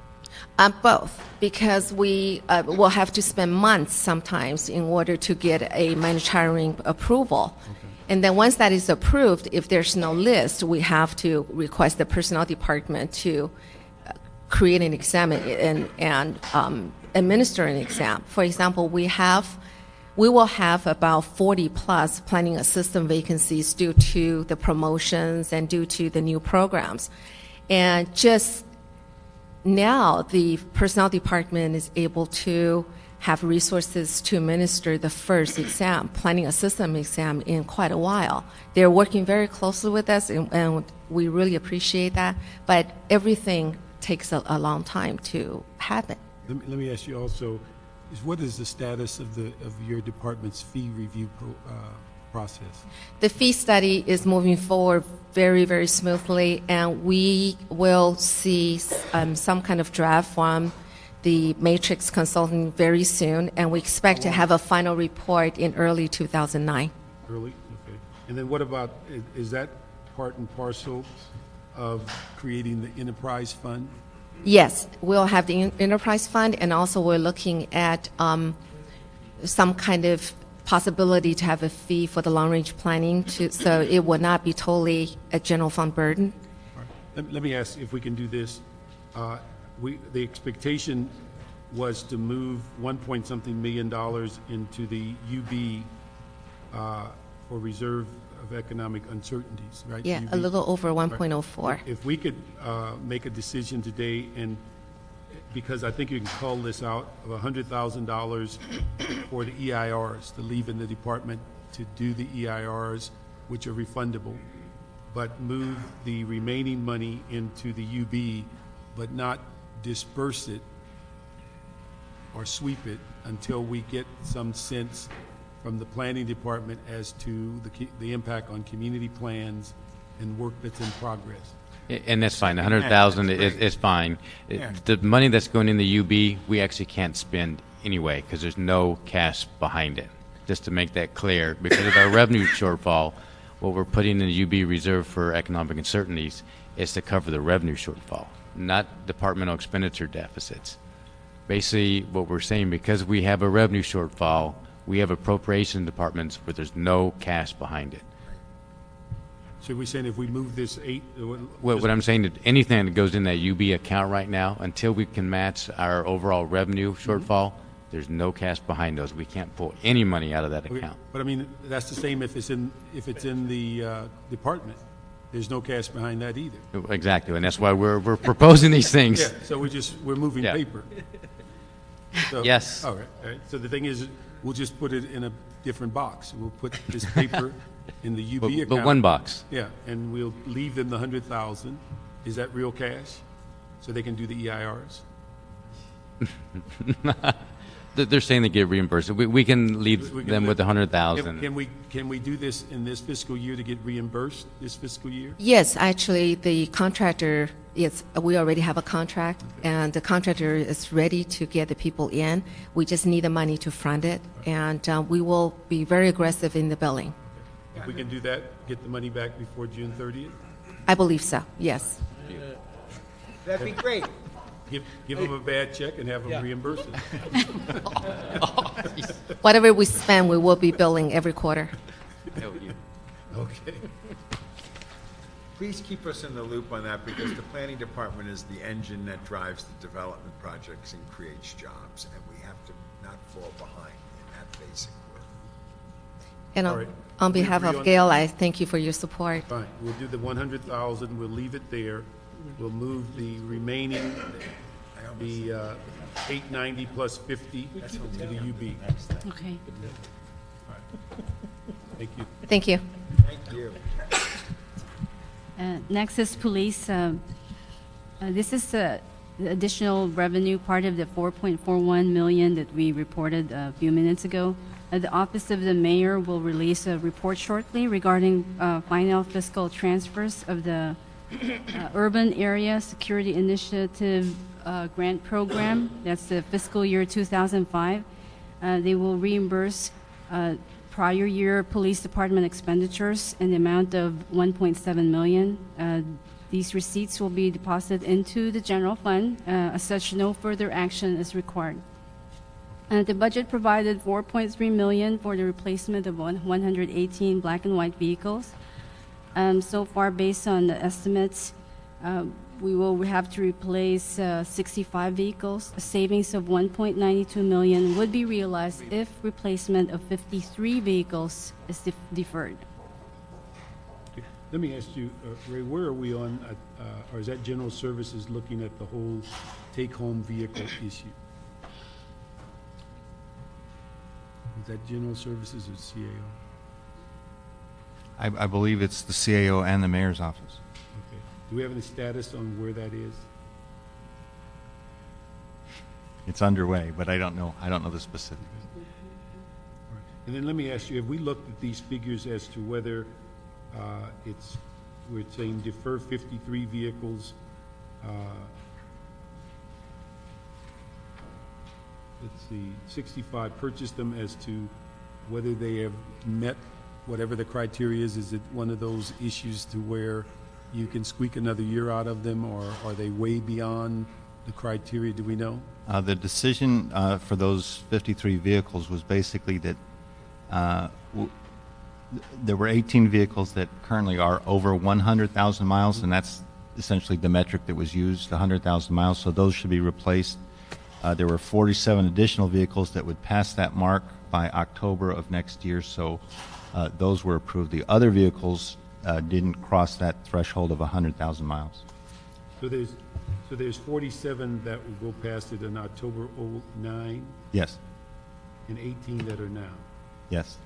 Both, because we will have to spend months sometimes in order to get a managed hiring approval. Okay. And then once that is approved, if there's no list, we have to request the personnel department to create an exam and administer an exam. For example, we will have about 40 plus planning assistant vacancies due to the promotions and due to the new programs. And just now, the personnel department is able to have resources to administer the first exam, planning assistant exam, in quite a while. They're working very closely with us, and we really appreciate that. But everything takes a long time to happen. Let me ask you also, what is the status of your department's fee review process? The fee study is moving forward very, very smoothly, and we will see some kind of draft from the Matrix Consulting very soon, and we expect to have a final report in early 2009. Early? Okay. And then what about, is that part and parcel of creating the enterprise fund? Yes, we'll have the enterprise fund, and also we're looking at some kind of possibility to have a fee for the long-range planning, so it will not be totally a general fund burden. All right. Let me ask if we can do this. The expectation was to move $1-something million into the UB for reserve of economic uncertainties, right? Yeah, UB. a little over 1.04. Right. If we could make a decision today because I think you can call this out of $100,000 for the EIRs, to leave in the department to do the EIRs, which are refundable, but move the remaining money into the UB, but not disperse it or sweep it until we get some sense from the planning department as to the impact on community plans and work that's in progress. And that's fine. 100,000 is fine. The money that's going in the UB, we actually can't spend anyway because there's no cash behind it. Just to make that clear, because of our revenue shortfall, what we're putting in the UB reserve for economic uncertainties is to cover the revenue shortfall, not departmental expenditure deficits. Basically, what we're saying, because we have a revenue shortfall, we have appropriation departments where there's no cash behind it. So we're saying if we move this What I'm saying, that anything that goes in that UB account right now, until we can match our overall revenue shortfall, there's no cash behind those. We can't pull any money out of that account. But I mean, that's the same if it's in the department. There's no cash behind that either. Exactly, and that's why we're proposing these things. Yeah, so we're moving Yeah. paper. So, Yes. All right. So the thing is, we'll just put it in a different box. We'll put this paper in the UB account. But one box. Yeah, and we'll leave them the 100,000. Is that real cash? So they can do the EIRs? They're saying they get reimbursed. We can leave them with 100,000. Can we do this in this fiscal year to get reimbursed this fiscal year? Yes, actually, the contractor, we already have a contract, and the contractor is ready to get the people in. We just need the money to fund it, and we will be very aggressive in the billing. If we can do that, get the money back before June 30th? I believe so, yes. That'd be great. Give them a bad check and have them reimburse it. Whatever we spend, we will be billing every quarter. Okay. Please keep us in the loop on that, because the planning department is the engine that drives the development projects and creates jobs, and we have to not fall behind in that basic work. And All right. on behalf We of agree on Gail, that? I thank you for your support. Fine, we'll do the 100,000, we'll leave it there. We'll move the remaining, the 890 plus 50 to the UB. Okay. Thank you. Thank you. Thank you. Next is police. This is the additional revenue part of the 4.41 million that we reported a few minutes ago. The Office of the Mayor will release a report shortly regarding final fiscal transfers of the Urban Area Security Initiative Grant Program. That's the fiscal year 2005. They will reimburse prior year police department expenditures in the amount of 1.7 million. These receipts will be deposited into the general fund. As such, no further action is required. The budget provided 4.3 million for the replacement of 118 black and white vehicles. So far, based on the estimates, we will have to replace 65 vehicles. A savings of 1.92 million would be realized if replacement of 53 vehicles is deferred. Let me ask you, Ray, where are we on, or is that General Services looking at the whole take-home vehicle issue? Is that General Services or CAO? I believe it's the CAO and the mayor's office. Okay. Do we have any status on where that is? It's underway, but I don't know the specifics. And then let me ask you, have we looked at these figures as to whether we're saying defer 53 vehicles, let's see, 65, purchase them, as to whether they have met whatever the criteria is? Is it one of those issues to where you can squeak another year out of them, or are they way beyond the criteria? Do we know? The decision for those 53 vehicles was basically that there were 18 vehicles that currently are over 100,000 miles, and that's essentially the metric that was used, 100,000 miles, so those should be replaced. There were 47 additional vehicles that would pass that mark by October of next year, so those were approved. The other vehicles didn't cross that threshold of 100,000 miles. So there's So there's 47 that will go past it in October '09 Yes, and 18 that are now. yes.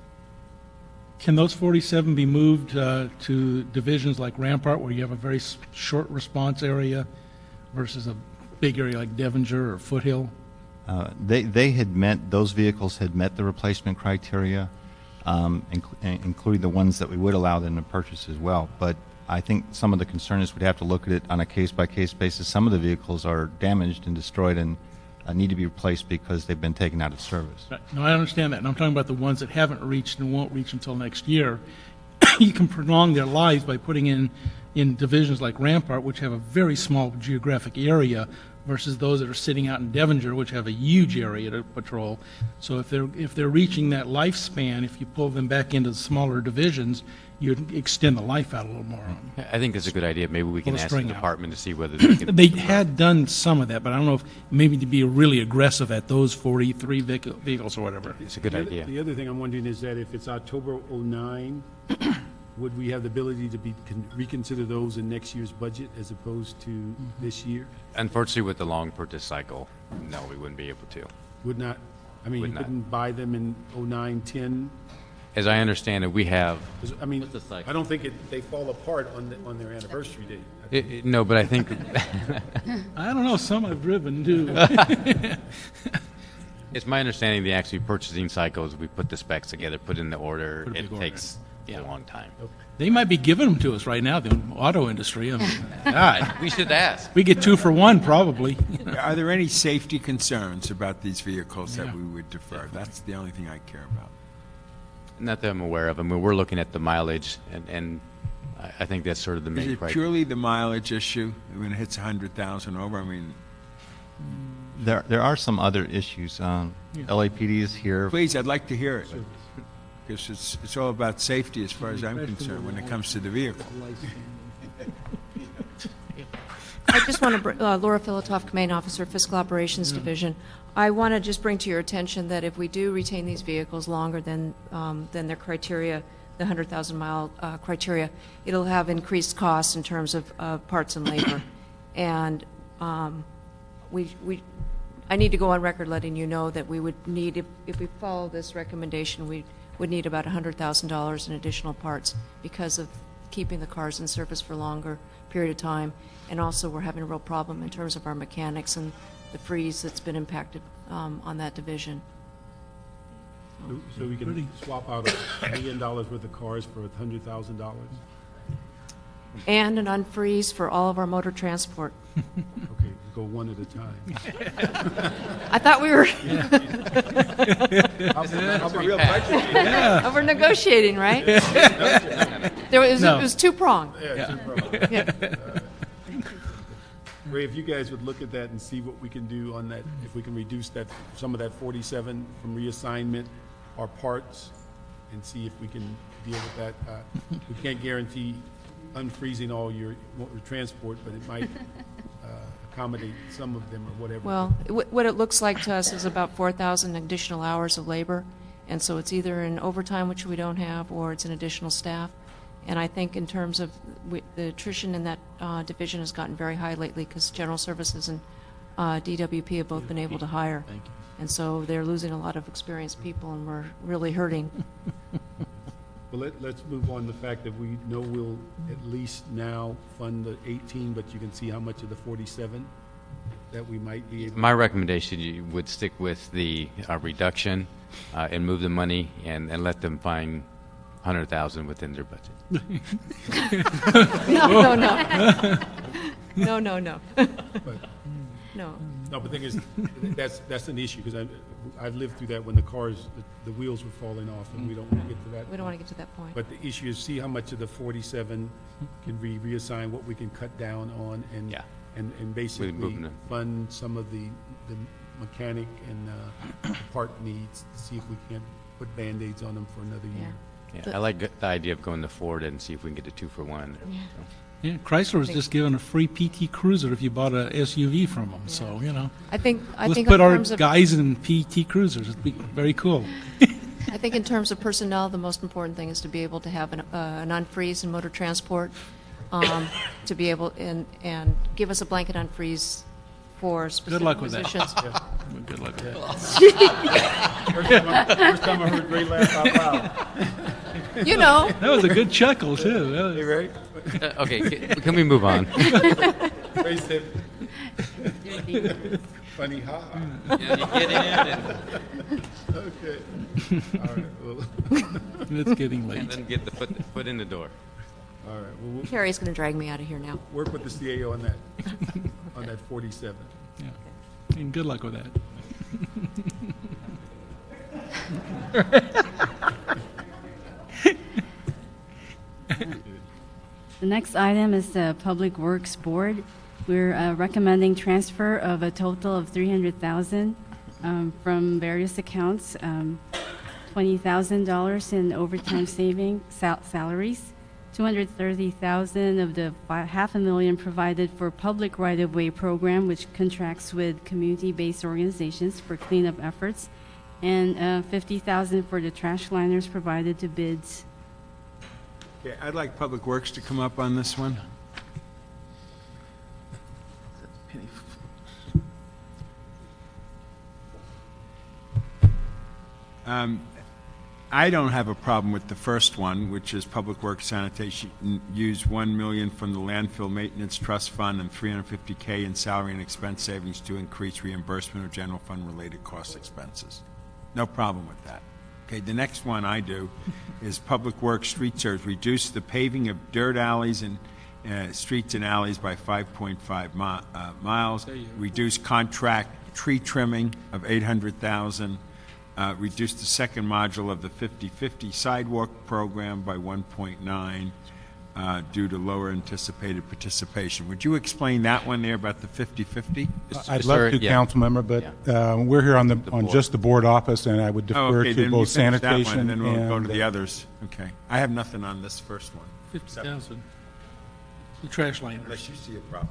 Can those 47 be moved to divisions like Rampart, where you have a very short response area versus a big area like Devonshire or Foothill? They had met, those vehicles had met the replacement criteria, including the ones that we would allow them to purchase as well. But I think some of the concern is we'd have to look at it on a case-by-case basis. Some of the vehicles are damaged and destroyed and need to be replaced because they've been taken out of service. Right. No, I understand that, and I'm talking about the ones that haven't reached and won't reach until next year. You can prolong their lives by putting in divisions like Rampart, which have a very small geographic area, versus those that are sitting out in Devonshire, which have a huge area to patrol. So if they're reaching that lifespan, if you pull them back into the smaller divisions, you'd extend the life out a little more. I think that's a good idea. Maybe we can Pull the ask the string out. department to see whether they can. They had done some of that, but I don't know if maybe to be really aggressive at those 43 vehicles or whatever. It's a good idea. The other thing I'm wondering is that if it's October '09, would we have the ability to reconsider those in next year's budget as opposed to this year? Unfortunately, with the long purchase cycle, no, we wouldn't be able to. Would not, I mean, Would you not. couldn't buy them in '09, '10? As I understand it, we have. 'Cause, I mean, I don't think they fall apart on their anniversary date. No, but I think. I don't know, some I've driven too. It's my understanding the actually purchasing cycles, we put the specs together, put in the order, Put a it big order. takes a long time. They might be giving them to us right now, the auto industry. I mean, God, We should ask. we get 2 for 1 probably. Are there any safety concerns about these vehicles that we would defer? That's the only thing I care about. Not that I'm aware of. I mean, we're looking at the mileage, and I think that's sort of the Is main it criteria. purely the mileage issue when it hits 100,000 over? I mean, There are some other issues. LAPD is here. please, I'd like to hear it. Because it's all about safety as far as I'm concerned when it comes to the vehicle. I just want to, Laura Filotoff, Command Officer, Fiscal Operations Division. I want to just bring to your attention that if we do retain these vehicles longer than their criteria, the 100,000-mile criteria, it'll have increased costs in terms of parts and labor. And I need to go on record letting you know that we would need, if we follow this recommendation, we would need about $100,000 in additional parts because of keeping the cars in service for a longer period of time. And also, we're having a real problem in terms of our mechanics and the freeze that's been impacted on that division. So we can swap out $1 million worth of cars for $100,000? And an unfreeze for all of our motor transport. Okay, go one at a time. I thought we were How's the real budget? We're negotiating, right? It was two-pronged. Yeah, two-pronged. Yeah. Ray, if you guys would look at that and see what we can do on that, if we can reduce that, some of that 47 from reassignment or parts, and see if we can deal with that. We can't guarantee unfreezing all your transport, but it might accommodate some of them or whatever. Well, what it looks like to us is about 4,000 additional hours of labor, and so it's either an overtime, which we don't have, or it's an additional staff. And I think in terms of the attrition in that division has gotten very high lately because General Services and DWP have both been able to hire. And so they're losing a lot of experienced people, and we're really hurting. Well, let's move on to the fact that we know we'll at least now fund the 18, but you can see how much of the 47 that we might be able. My recommendation, you would stick with the reduction and move the money and let them find 100,000 within their budget. No. No. No. No, but the thing is, that's an issue, because I've lived through that when the cars, the wheels were falling off, and we don't want to get to that. We don't want to get to that point. But the issue is see how much of the 47 can we reassign, what we can cut down on, and basically moving them. fund some of the mechanic and part needs, to see if we can't put Band-Aids on them for another year. Yeah, I like the idea of going to Ford and see if we can get a 2 for 1. Yeah. Yeah, Chrysler was just giving a free PT Cruiser if you bought a SUV from them. So I think let's in put our terms of guys in PT Cruisers. It'd be very cool. I think in terms of personnel, the most important thing is to be able to have an unfreeze in motor transport. to be able, and give us a blanket unfreeze for Good specific luck with that. positions. Yeah. Good luck with that. First time I heard Ray laugh out loud. You know. That was a good chuckle, too. That was- Hey, Ray? Okay, can we move on? Ray said, funny ha. Yeah, you get in and- Okay. All right, well. It's getting late. And then get the foot in the door. All right, well, we'll Carrie's going to drag me out of here now. work with the CAO on that 47. Yeah. And good luck with that. The next item is the Public Works Board. We're recommending transfer of a total of $300,000 from various accounts, $20,000 in overtime saving salaries, $230,000 of the $500,000 provided for public right-of-way program, which contracts with community-based organizations for cleanup efforts, and $50,000 for the trash liners provided to bids. Okay, I'd like Public Works to come up on this one. I don't have a problem with the first one, which is Public Works Sanitation, use $1 million from the Landfill Maintenance Trust Fund and $350K in salary and expense savings to increase reimbursement of general fund related cost expenses. No problem with that. Okay, the next one I do is Public Works Street Service, reduce the paving of dirt alleys and streets and alleys by 5.5 miles, reduce contract tree trimming of $800,000, reduce the second module of the 50/50 sidewalk program by 1.9 due to lower anticipated participation. Would you explain that one there about the 50/50? I'd love to, council member, but we're here on just the board office, and I would defer okay, to then both you finish that one, sanitation and then we'll go to and, the others. Okay. I have nothing on this first one. 50,000. The trash liners. Unless you see a problem.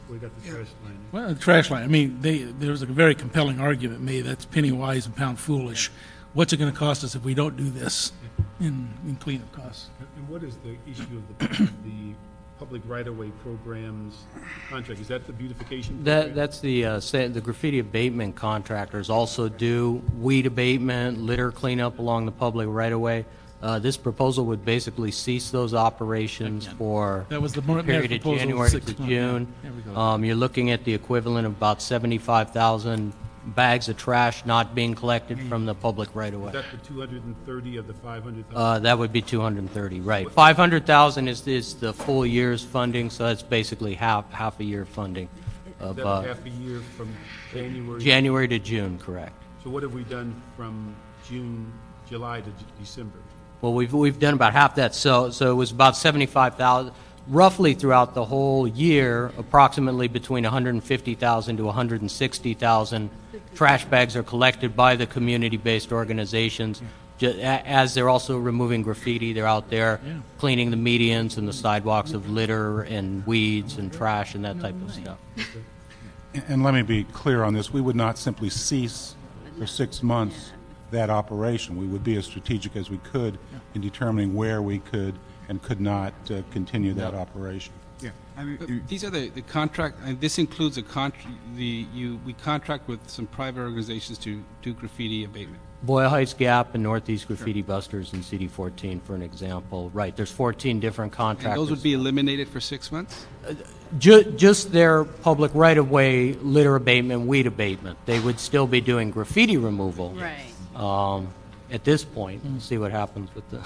We got the trash line. Well, the trash line, I mean, there was a very compelling argument made, that's penny wise and pound foolish. What's it going to cost us if we don't do this in cleanup costs? And what is the issue of the public right-of-way programs contract? Is that the beautification program? That's the graffiti abatement contractors also do weed abatement, litter cleanup along the public right-of-way. This proposal would basically cease those operations for That was the a period of proposal, January 6 to months. June. Yeah, there we go. You're looking at the equivalent of about 75,000 bags of trash not being collected from the public right-of-way. Is that the 230 of the 500,000? That would be 230, right. 500,000 is the full year's funding, so that's basically half a year funding of Is that half a year from January? January to June, correct. So what have we done from July to December? Well, we've done about half that, so it was about 75,000, roughly throughout the whole year, approximately between 150,000 to 160,000 trash bags are collected by the community-based organizations. As they're also removing graffiti, they're out there cleaning the medians and the sidewalks of litter and weeds and trash and that type of stuff. and let me be clear on this, we would not simply cease for 6 months that operation. We would be as strategic as we could in determining where we could and could not continue that operation. Yeah. These are the contract, and this includes we contract with some private organizations to do graffiti abatement. Boyle Heights Gap and Northeast Graffiti Busters and CD14, for an example. Right, there's 14 different And contractors. those would be eliminated for 6 months? Just their public right-of-way litter abatement, weed abatement. They would still be doing graffiti removal. Right. At this point, we'll see what happens with the...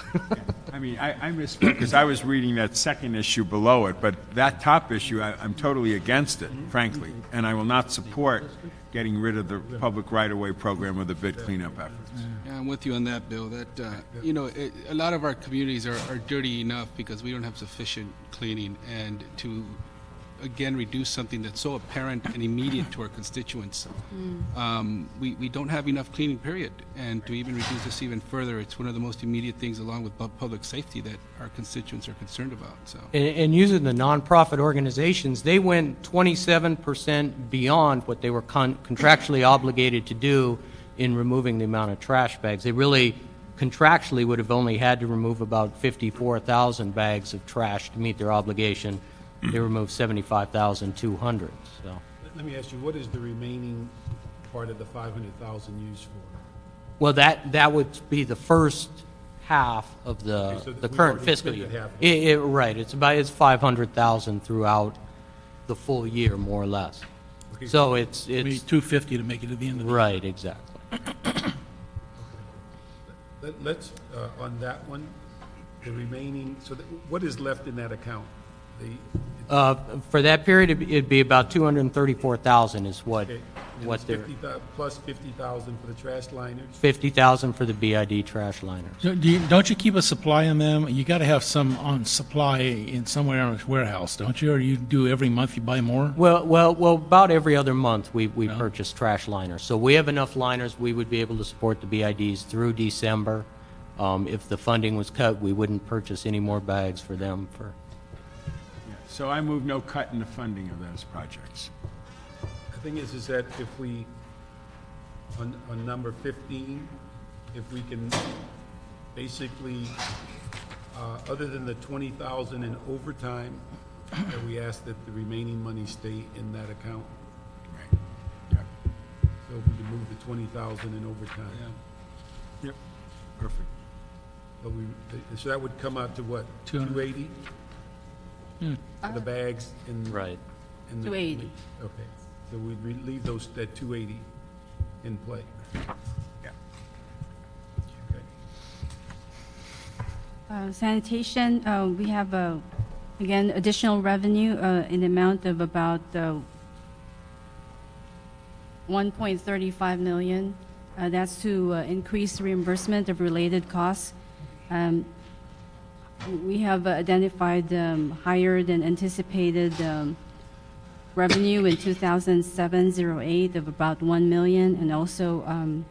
I mean, I misspoke because I was reading that second issue below it, but that top issue, I'm totally against it, frankly, and I will not support getting rid of the public right-of-way program or the bid cleanup efforts. Yeah, I'm with you on that, Bill. That a lot of our communities are dirty enough because we don't have sufficient cleaning, and to again reduce something that's so apparent and immediate to our constituents, we don't have enough cleaning. Period. And to even reduce this even further, it's one of the most immediate things, along with public safety, that our constituents are concerned about. So. And using the nonprofit organizations, they went 27% beyond what they were contractually obligated to do in removing the amount of trash bags. They really contractually would have only had to remove about 54,000 bags of trash to meet their obligation. They removed 75,200, so. Let me ask you, what is the remaining part of the 500,000 used for? Well, that would be the first half of Okay, so the we've current already fiscal spent year. half of Right, it's 500,000 throughout the full year, more or less. Okay. So it's We need 250 to make it to the end of the year. right, exactly. Let's, on that one, the remaining, so what is left in that account? For that period, it'd be about 234,000 is what Okay, and what it's they're 50,000 for the trash liners? 50,000 for the BID trash liners. So don't you keep a supply on them? You got to have some on supply in somewhere in a warehouse, don't you? Or you do every month you buy more? Well, about every other month we purchase trash liners. So we have enough liners, we would be able to support the BIDs through December. If the funding was cut, we wouldn't purchase any more bags for them for. So I move no cut in the funding of those projects. The thing is that if we, on number 15, if we can basically, other than the 20,000 in overtime, that we ask that the remaining money stay in that account. Right. Yep. So we can move the 20,000 in overtime. Yep. Perfect. But so that would come out to what, 280? For the bags and. Right. and the- 280. Okay, so we'd leave those, that 280 in play. Yeah. Okay. Sanitation, we have, again, additional revenue in the amount of about 1.35 million. That's to increase reimbursement of related costs. We have identified higher than anticipated revenue in 2007-08 of about 1 million, and also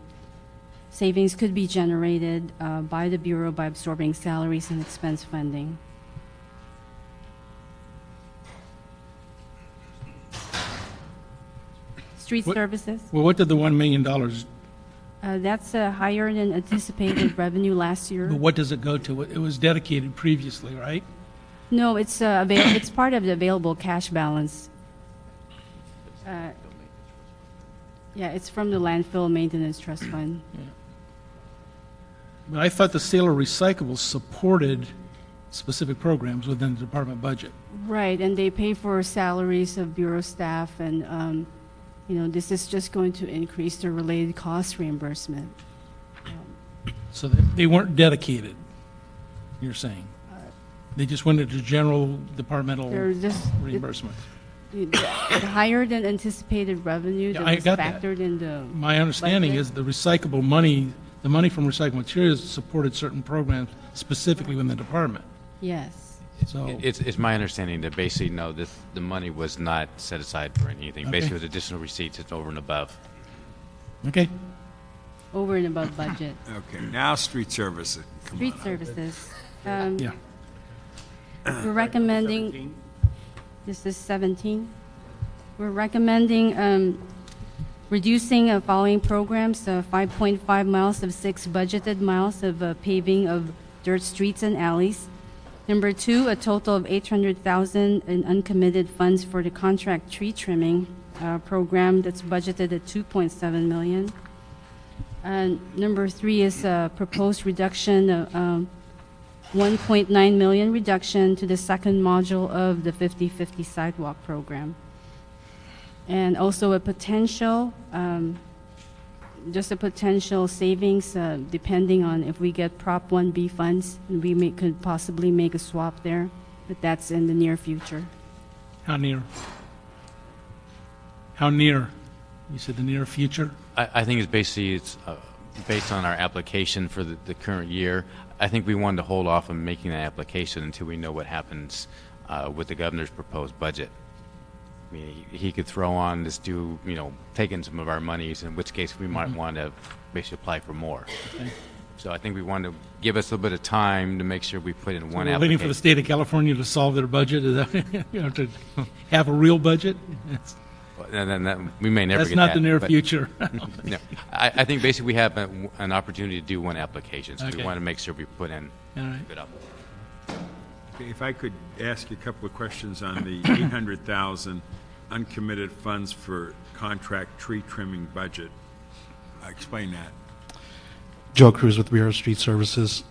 savings could be generated by the Bureau by absorbing salaries and expense funding. Street services, Well, what did the $1 million, that's higher than anticipated revenue last year. but what does it go to? It was dedicated previously, right? No, it's part of the available cash balance. Yeah, it's from the landfill maintenance trust fund. But I thought the sale of recyclables supported specific programs within the department budget. Right, and they pay for salaries of bureau staff, and this is just going to increase the related cost reimbursement. So they weren't dedicated, you're saying? They just went into general departmental They're just reimbursement? the higher than anticipated revenue that I was got that. factored in the. My understanding budget. is the recyclable money, the money from recycled materials supported certain programs specifically within the department. Yes. So, It's my understanding that basically, no, the money was not set aside for anything. Okay. Basically, with additional receipts, it's over and above. okay. Over and above budget. Okay, now street services. Come Street on. services. Yeah. We're recommending, this is 17. We're recommending reducing following programs, 5.5 miles of 6 budgeted miles of paving of dirt streets and alleys. Number 2, a total of 800,000 in uncommitted funds for the contract tree trimming program that's budgeted at 2.7 million. And number 3 is a proposed reduction of 1.9 million reduction to the second module of the 50/50 sidewalk program. And also a potential, just a potential savings depending on if we get Prop 1B funds, and we could possibly make a swap there, but that's in the near future. How near? How near? You said the near future? I think it's based on our application for the current year. I think we wanted to hold off on making that application until we know what happens with the governor's proposed budget. I mean, he could throw on this taking some of our monies, in which case we might want to basically apply for more. Okay. So I think we want to give us a little bit of time to make sure we put in one We're application. waiting for the state of California to solve their budget, is that, to have a real budget? And then we may never That's get not that, the near but- future. No. I think basically we have an opportunity to do one application, so we Okay. want to make sure we put in All right. good up. Okay, if I could ask you a couple of questions on the 800,000 uncommitted funds for contract tree trimming budget. Explain that. Joe Cruz with Bureau of Street Services.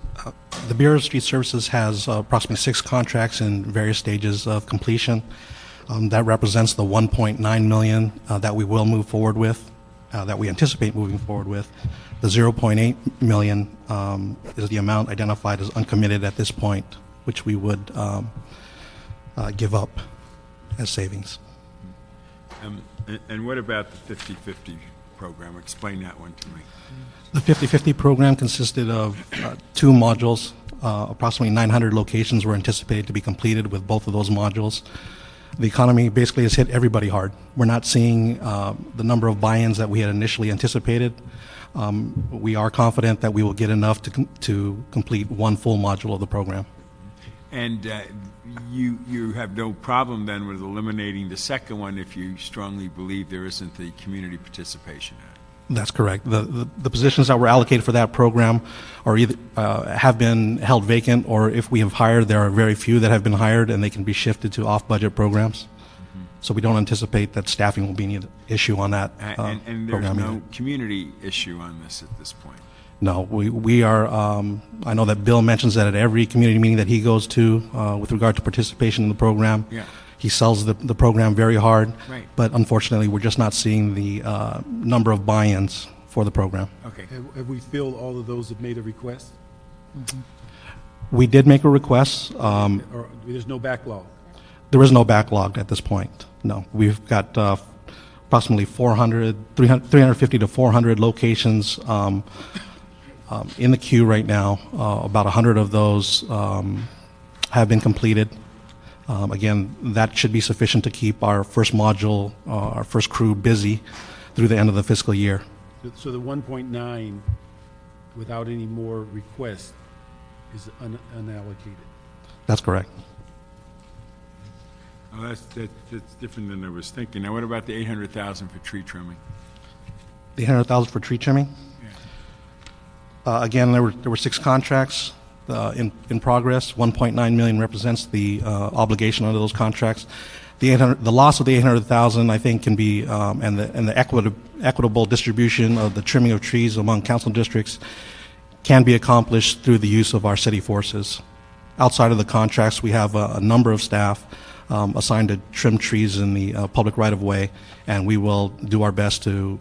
The Bureau of Street Services has approximately 6 contracts in various stages of completion. That represents the 1.9 million that we will move forward with, that we anticipate moving forward with. The 0.8 million is the amount identified as uncommitted at this point, which we would give up as savings. And what about the 50/50 program? Explain that one to me. The 50/50 program consisted of 2 modules. Approximately 900 locations were anticipated to be completed with both of those modules. The economy basically has hit everybody hard. We're not seeing the number of buy-ins that we had initially anticipated. We are confident that we will get enough to complete one full module of the program. And you have no problem then with eliminating the second one if you strongly believe there isn't the community participation in it? That's correct. The positions that were allocated for that program are either have been held vacant, or if we have hired, there are very few that have been hired, and they can be shifted to off-budget programs. So we don't anticipate that staffing will be an issue on that And there's program no either. community issue on this at this point? No, we are, I know that Bill mentions that at every community meeting that he goes to with regard to participation in the program. Yeah. He sells the program very hard. Right. But unfortunately, we're just not seeing the number of buy-ins for the program. Okay. Have we filled all of those that made a request? We did make a request. Or there's no backlog? There is no backlog at this point, no. We've got approximately 350 to 400 locations in the queue right now. About 100 of those have been completed. Again, that should be sufficient to keep our first module, our first crew busy through the end of the fiscal year. So the 1.9, without any more requests, is unallocated? That's correct. Oh, that's different than I was thinking. Now, what about the 800,000 for tree trimming? The 100,000 for tree trimming? Again, there were 6 contracts in progress. 1.9 million represents the obligation under those contracts. The loss of the 800,000, I think, can be and the equitable distribution of the trimming of trees among council districts can be accomplished through the use of our city forces. Outside of the contracts, we have a number of staff assigned to trim trees in the public right-of-way, and we will do our best to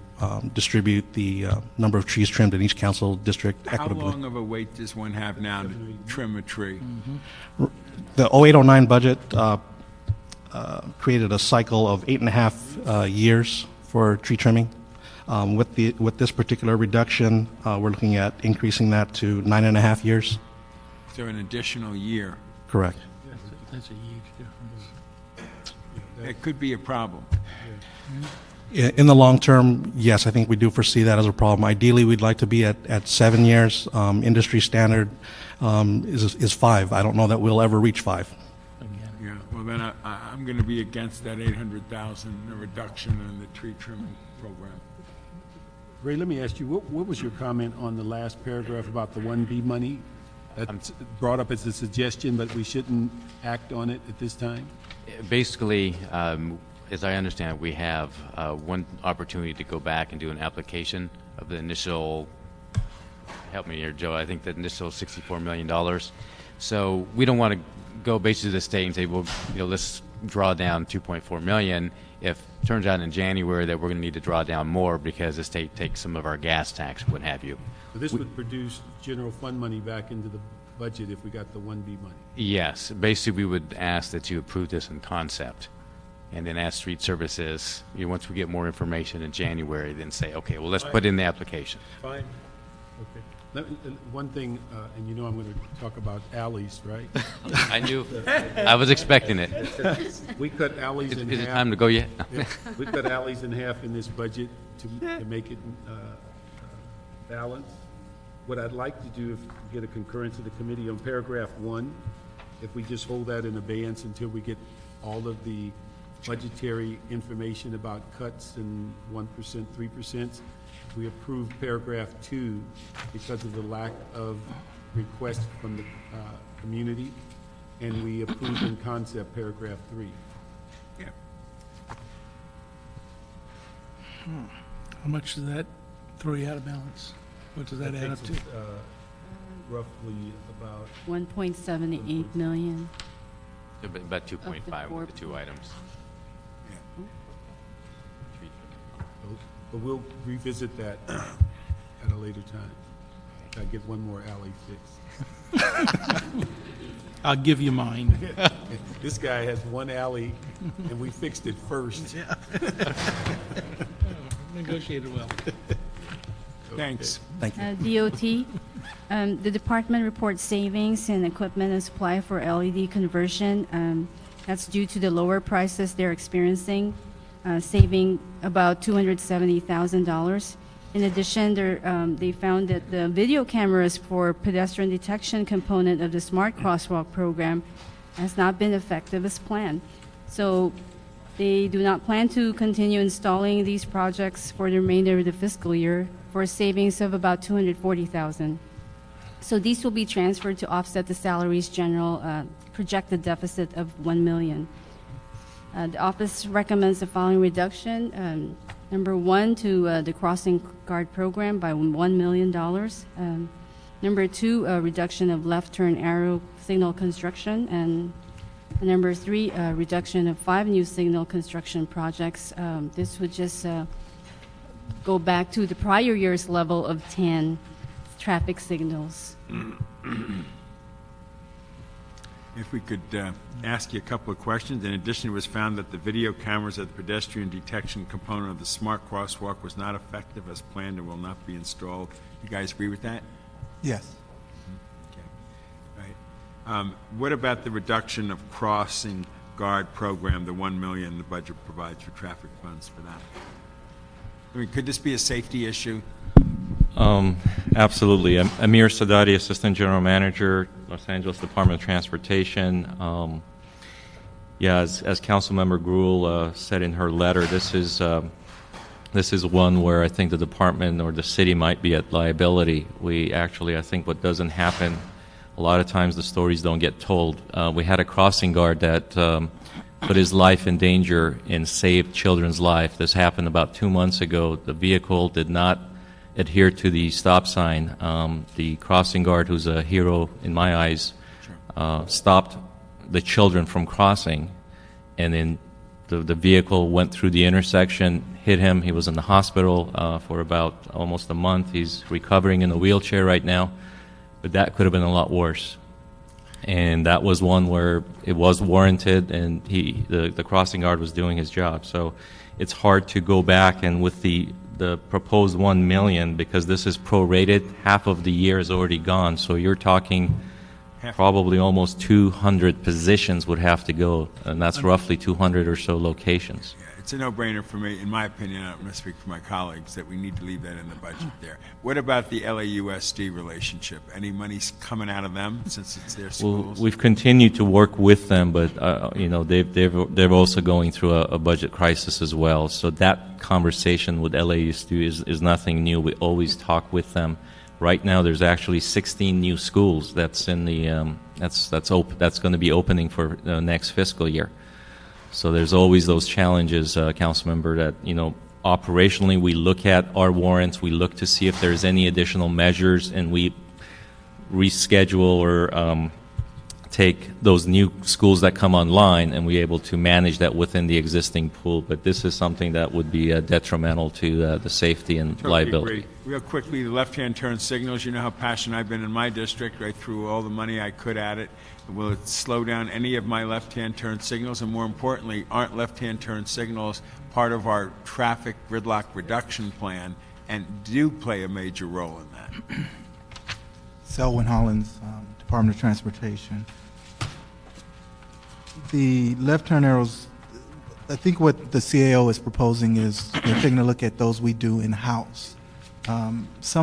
distribute the number of trees trimmed in each council district equitably. How long of a wait does one have now to trim a tree? The 0809 budget created a cycle of 8.5 years for tree trimming. With this particular reduction, we're looking at increasing that to 9.5 years. So an additional year. Correct. That's a huge difference. It could be a problem. In the long term, yes, I think we do foresee that as a problem. Ideally, we'd like to be at 7 years. Industry standard is 5. I don't know that we'll ever reach 5. Yeah, well then I'm going to be against that 800,000 reduction in the tree trimming program. Ray, let me ask you, what was your comment on the last paragraph about the 1B money? That's brought up as a suggestion, but we shouldn't act on it at this time? Basically, as I understand it, we have one opportunity to go back and do an application of the initial, help me here, Joe, I think the initial $64 million. So we don't want to go basically to the state and say, well, let's draw down $2.4 million if it turns out in January that we're going to need to draw down more because the state takes some of our gas tax, what have you. So this would produce general fund money back into the budget if we got the 1B money? Yes. Basically, we would ask that you approve this in concept and then ask Street Services, once we get more information in January, then say, okay, well, let's put in the application. Fine. Okay. One thing, and I'm going to talk about alleys, right? I knew. I was expecting it. We cut alleys in half. Is it time to go yet? Yeah. We cut alleys in half in this budget to make it balanced. What I'd like to do, if we get a concurrence of the committee on paragraph 1, if we just hold that in abeyance until we get all of the budgetary information about cuts and 1%, 3%. We approved paragraph 2 because of the lack of request from the community, and we approved in concept paragraph 3. Yeah. How much does that throw you out of balance? What does that add up to? Takes us, roughly about 1.78 million. About 2.5 with the two items. But we'll revisit that at a later time. I get one more alley fixed. I'll give you mine. This guy has one alley, and we fixed it first. Yeah. Negotiated well. Thanks. Thank you. DOT, the department reports savings in equipment and supply for LED conversion. That's due to the lower prices they're experiencing, saving about $270,000. In addition, they found that the video cameras for pedestrian detection component of the Smart Crosswalk program has not been effective as planned. So they do not plan to continue installing these projects for the remainder of the fiscal year for a savings of about $240,000. So these will be transferred to offset the salaries general projected deficit of $1 million. The office recommends the following reduction. Number 1, to the crossing guard program by $1 million. Number 2, a reduction of left turn arrow signal construction. And number 3, a reduction of 5 new signal construction projects. This would just go back to the prior year's level of 10 traffic signals. If we could ask you a couple of questions. In addition, it was found that the video cameras at the pedestrian detection component of the Smart Crosswalk was not effective as planned and will not be installed. You guys agree with that? Yes. Okay. Right. What about the reduction of crossing guard program, the $1 million the budget provides for traffic funds for that? I mean, could this be a safety issue? Absolutely. Amir Sadati, Assistant General Manager, Los Angeles Department of Transportation. As Councilmember Gruhl said in her letter, this is one where I think the department or the city might be at liability. I think what doesn't happen, a lot of times the stories don't get told. We had a crossing guard that put his life in danger and saved children's life. This happened about 2 months ago. The vehicle did not adhere to the stop sign. The crossing guard, who's a hero in my eyes, stopped the children from crossing, and then the vehicle went through the intersection, hit him. He was in the hospital for about almost a month. He's recovering in a wheelchair right now, but that could have been a lot worse. And that was one where it was warranted, and the crossing guard was doing his job. So it's hard to go back, and with the proposed $1 million, because this is prorated, half of the year is already gone. So you're talking probably almost 200 positions would have to go, and that's roughly 200 or so locations. Yeah, it's a no-brainer for me, in my opinion. I'm going to speak for my colleagues, that we need to leave that in the budget there. What about the LAUSD relationship? Any money's coming out of them since it's their schools? Well, we've continued to work with them, but they're also going through a budget crisis as well. So that conversation with LAUSD is nothing new. We always talk with them. Right now, there's actually 16 new schools that's in the that's going to be opening for the next fiscal year. So there's always those challenges, Councilmember, that operationally we look at our warrants, we look to see if there's any additional measures, and we reschedule or take those new schools that come online, and we're able to manage that within the existing pool. But this is something that would be detrimental to the safety and Totally liability. agree. Real quickly, the left-hand turn signals, you know how passionate I've been in my district. I threw all the money I could at it. Will it slow down any of my left-hand turn signals? And more importantly, aren't left-hand turn signals part of our traffic gridlock reduction plan and do play a major role in that? Selwyn Hollins, Department of Transportation. The left turn arrows, I think what the CAO is proposing is they're taking a look at those we do in-house. A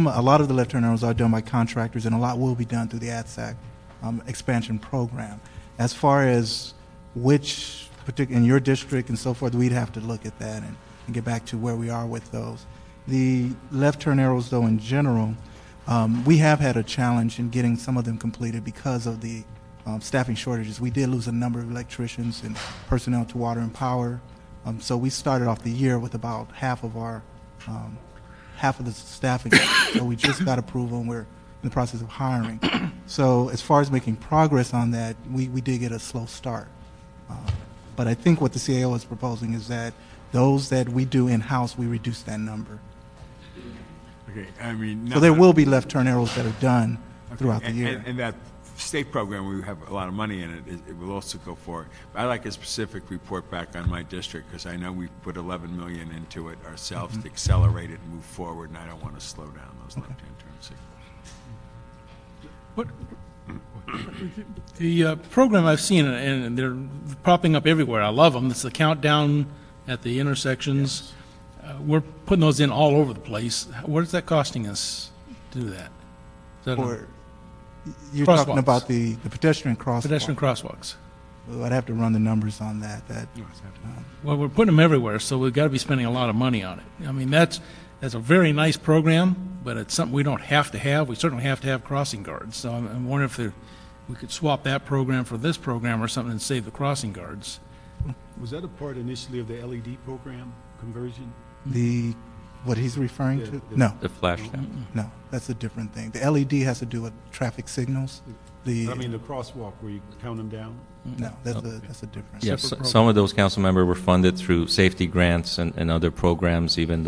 lot of the left turn arrows are done by contractors, and a lot will be done through the ADSAC expansion program. As far as which in your district and so forth, we'd have to look at that and get back to where we are with those. The left turn arrows, though, in general, we have had a challenge in getting some of them completed because of the staffing shortages. We did lose a number of electricians and personnel to water and power. So we started off the year with about half of the staffing. So we just got approval, and we're in the process of hiring. So as far as making progress on that, we did get a slow start. But I think what the CAO is proposing is that those that we do in-house, we reduce that number. Okay, I mean... So there will be left turn arrows that are done throughout the year. And that state program, we have a lot of money in it, it will also go forward. But I'd like a specific report back on my district, because I know we've put $11 million into it ourselves to accelerate it and move forward, and I don't want to slow down those left-hand turn signals. What, the program I've seen, and they're popping up everywhere, I love them, it's the countdown at the intersections. We're putting those in all over the place. What is that costing us to do that? You're talking about the pedestrian crosswalks. Pedestrian crosswalks. Well, I'd have to run the numbers on that. Well, we're putting them everywhere, so we've got to be spending a lot of money on it. I mean, that's a very nice program, but it's something we don't have to have. We certainly have to have crossing guards. So I'm wondering if we could swap that program for this program or something and save the crossing guards. Was that a part initially of the LED program conversion? What he's referring to? No. The flash. No, that's a different thing. The LED has to do with traffic signals. I mean, the crosswalk where you count them down? No, that's a different. Yes, some of those council members were funded through safety grants and other programs, even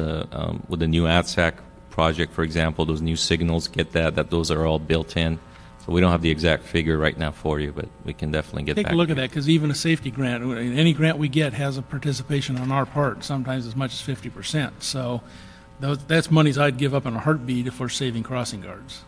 with the new ADSAC project, for example, those new signals that those are all built in. So we don't have the exact figure right now for you, but we can definitely get back. Take a look at that, because even a safety grant, any grant we get has a participation on our part, sometimes as much as 50%. So that's monies I'd give up in a heartbeat if we're saving crossing guards.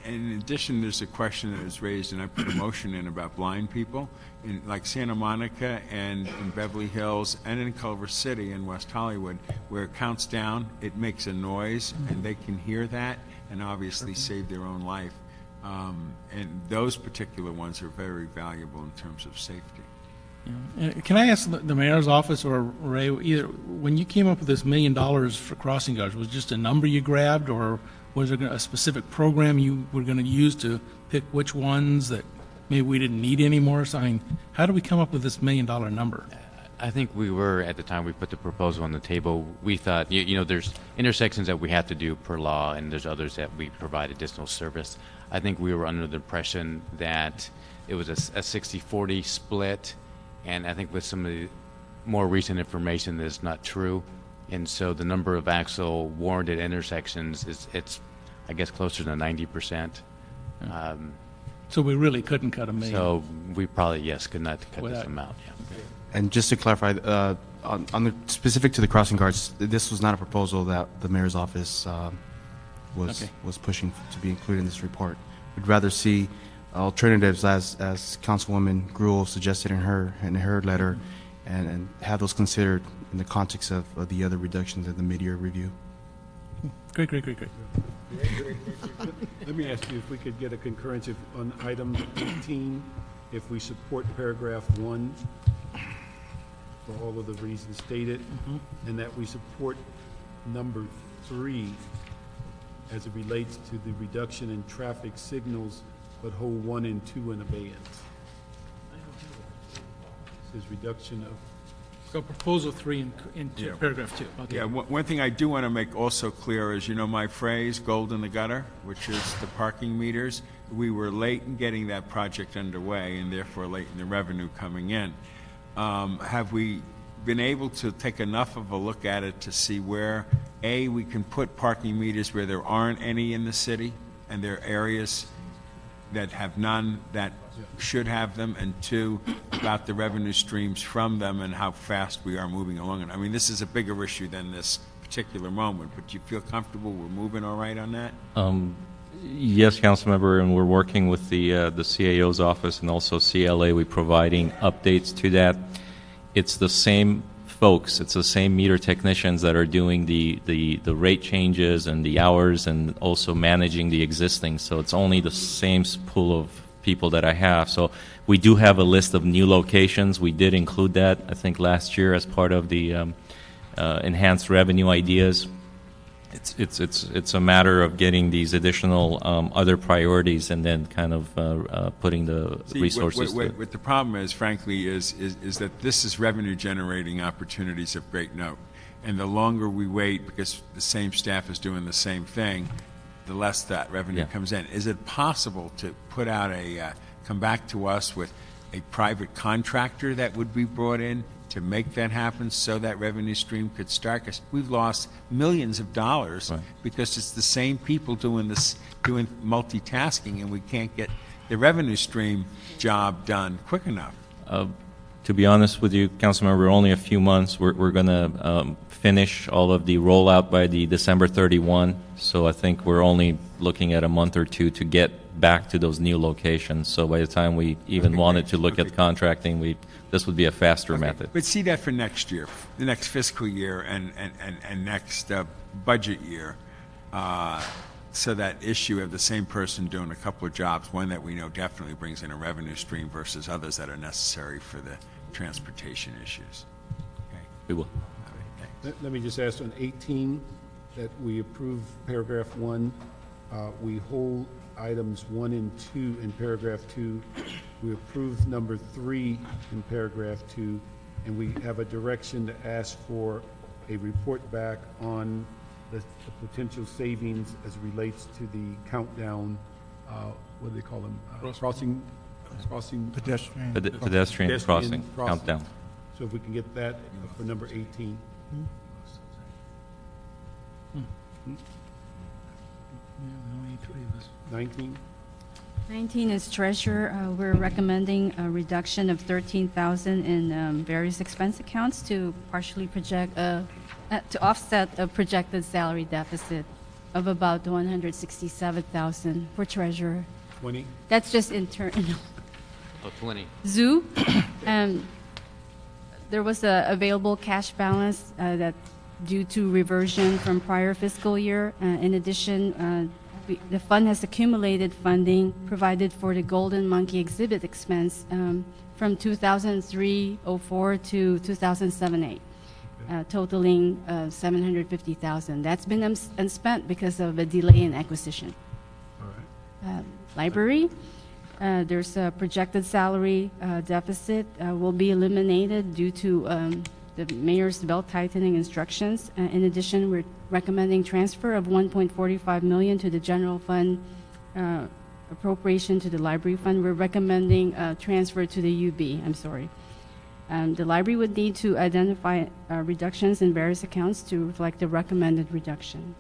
In addition, there's a question that was raised, and I put a motion in about blind people. In like Santa Monica and in Beverly Hills and in Culver City in West Hollywood, where it counts down, it makes a noise, and they can hear that and obviously save their own life. And those particular ones are very valuable in terms of safety. Yeah. Can I ask the mayor's office or Ray, either when you came up with this $1 million for crossing guards, was it just a number you grabbed, or was there a specific program you were going to use to pick which ones that maybe we didn't need anymore? So, I mean, how do we come up with this $1 million number? I think we were, at the time we put the proposal on the table, we thought, you know, there's intersections that we have to do per law, and there's others that we provide additional service. I think we were under the impression that it was a 60-40 split, and I think with some of the more recent information that's not true. And so the number of actual warranted intersections it's I guess closer to 90%. So we really couldn't cut $1 million. So we probably, yes, could not cut this amount. Yeah. And just to clarify, on the specific to the crossing guards, this was not a proposal that the mayor's office was pushing to be included in this report. We'd rather see alternatives, as Councilwoman Gruhl suggested in her letter, and have those considered in the context of the other reductions in the mid-year review. Great. Let me ask you if we could get a concurrence on item 18, if we support paragraph 1 for all of the reasons stated, and that we support number 3 as it relates to the reduction in traffic signals, but hold 1 and 2 in abeyance. It says reduction of... So proposal 3 in paragraph 2. Okay. Yeah, one thing I do want to make also clear is, you know, my phrase, gold in the gutter, which is the parking meters. We were late in getting that project underway, and therefore late in the revenue coming in. Have we been able to take enough of a look at it to see where, A, we can put parking meters where there aren't any in the city, and there are areas that have none that should have them, and 2, about the revenue streams from them and how fast we are moving along. And I mean, this is a bigger issue than this particular moment, but do you feel comfortable we're moving all right on that? Yes, Councilmember, and we're working with the CAO's office and also CLA. We're providing updates to that. It's the same folks, it's the same meter technicians that are doing the rate changes and the hours and also managing the existing. So it's only the same pool of people that I have. So we do have a list of new locations. We did include that, I think, last year as part of the enhanced revenue ideas. It's a matter of getting these additional other priorities and then kind of putting the resources. What the problem is, frankly, is that this is revenue-generating opportunities of great note. And the longer we wait, because the same staff is doing the same thing, the less that revenue comes in. Is it possible to put out come back to us with a private contractor that would be brought in to make that happen so that revenue stream could start? Because we've lost millions of dollars because it's the same people doing multitasking, and we can't get the revenue stream job done quick enough. To be honest with you, Councilmember, we're only a few months. We're going to finish all of the rollout by the December 31. So I think we're only looking at a month or two to get back to those new locations. So by the time we even wanted to look at contracting, this would be a faster method. But see that for next year, the next fiscal year and next budget year, so that issue of the same person doing a couple of jobs, one that we know definitely brings in a revenue stream versus others that are necessary for the transportation issues. Okay. We will. Let me just ask on 18 that we approve paragraph 1. We hold items 1 and 2 in paragraph 2. We approve number 3 in paragraph 2, and we have a direction to ask for a report back on the potential savings as relates to the countdown, what do they call them? Crossing Pedestrian. Pedestrian crossing countdown. So if we can get that for number 18. 19? 19 is treasurer. We're recommending a reduction of $13,000 in various expense accounts to partially to offset a projected salary deficit of about $167,000 for treasurer. 20? That's just internal. Oh, 20. Zoo. There was a available cash balance that due to reversion from prior fiscal year. In addition, the fund has accumulated funding provided for the Golden Monkey exhibit expense from 2003-04 to 2007-08, totaling $750,000. That's been unspent because of a delay in acquisition. All right. Library, there's a projected salary deficit will be eliminated due to the mayor's belt-tightening instructions. In addition, we're recommending transfer of $1.45 million to the general fund appropriation to the library fund. We're recommending transfer to the UB. I'm sorry. The library would need to identify reductions in various accounts to reflect the recommended reduction.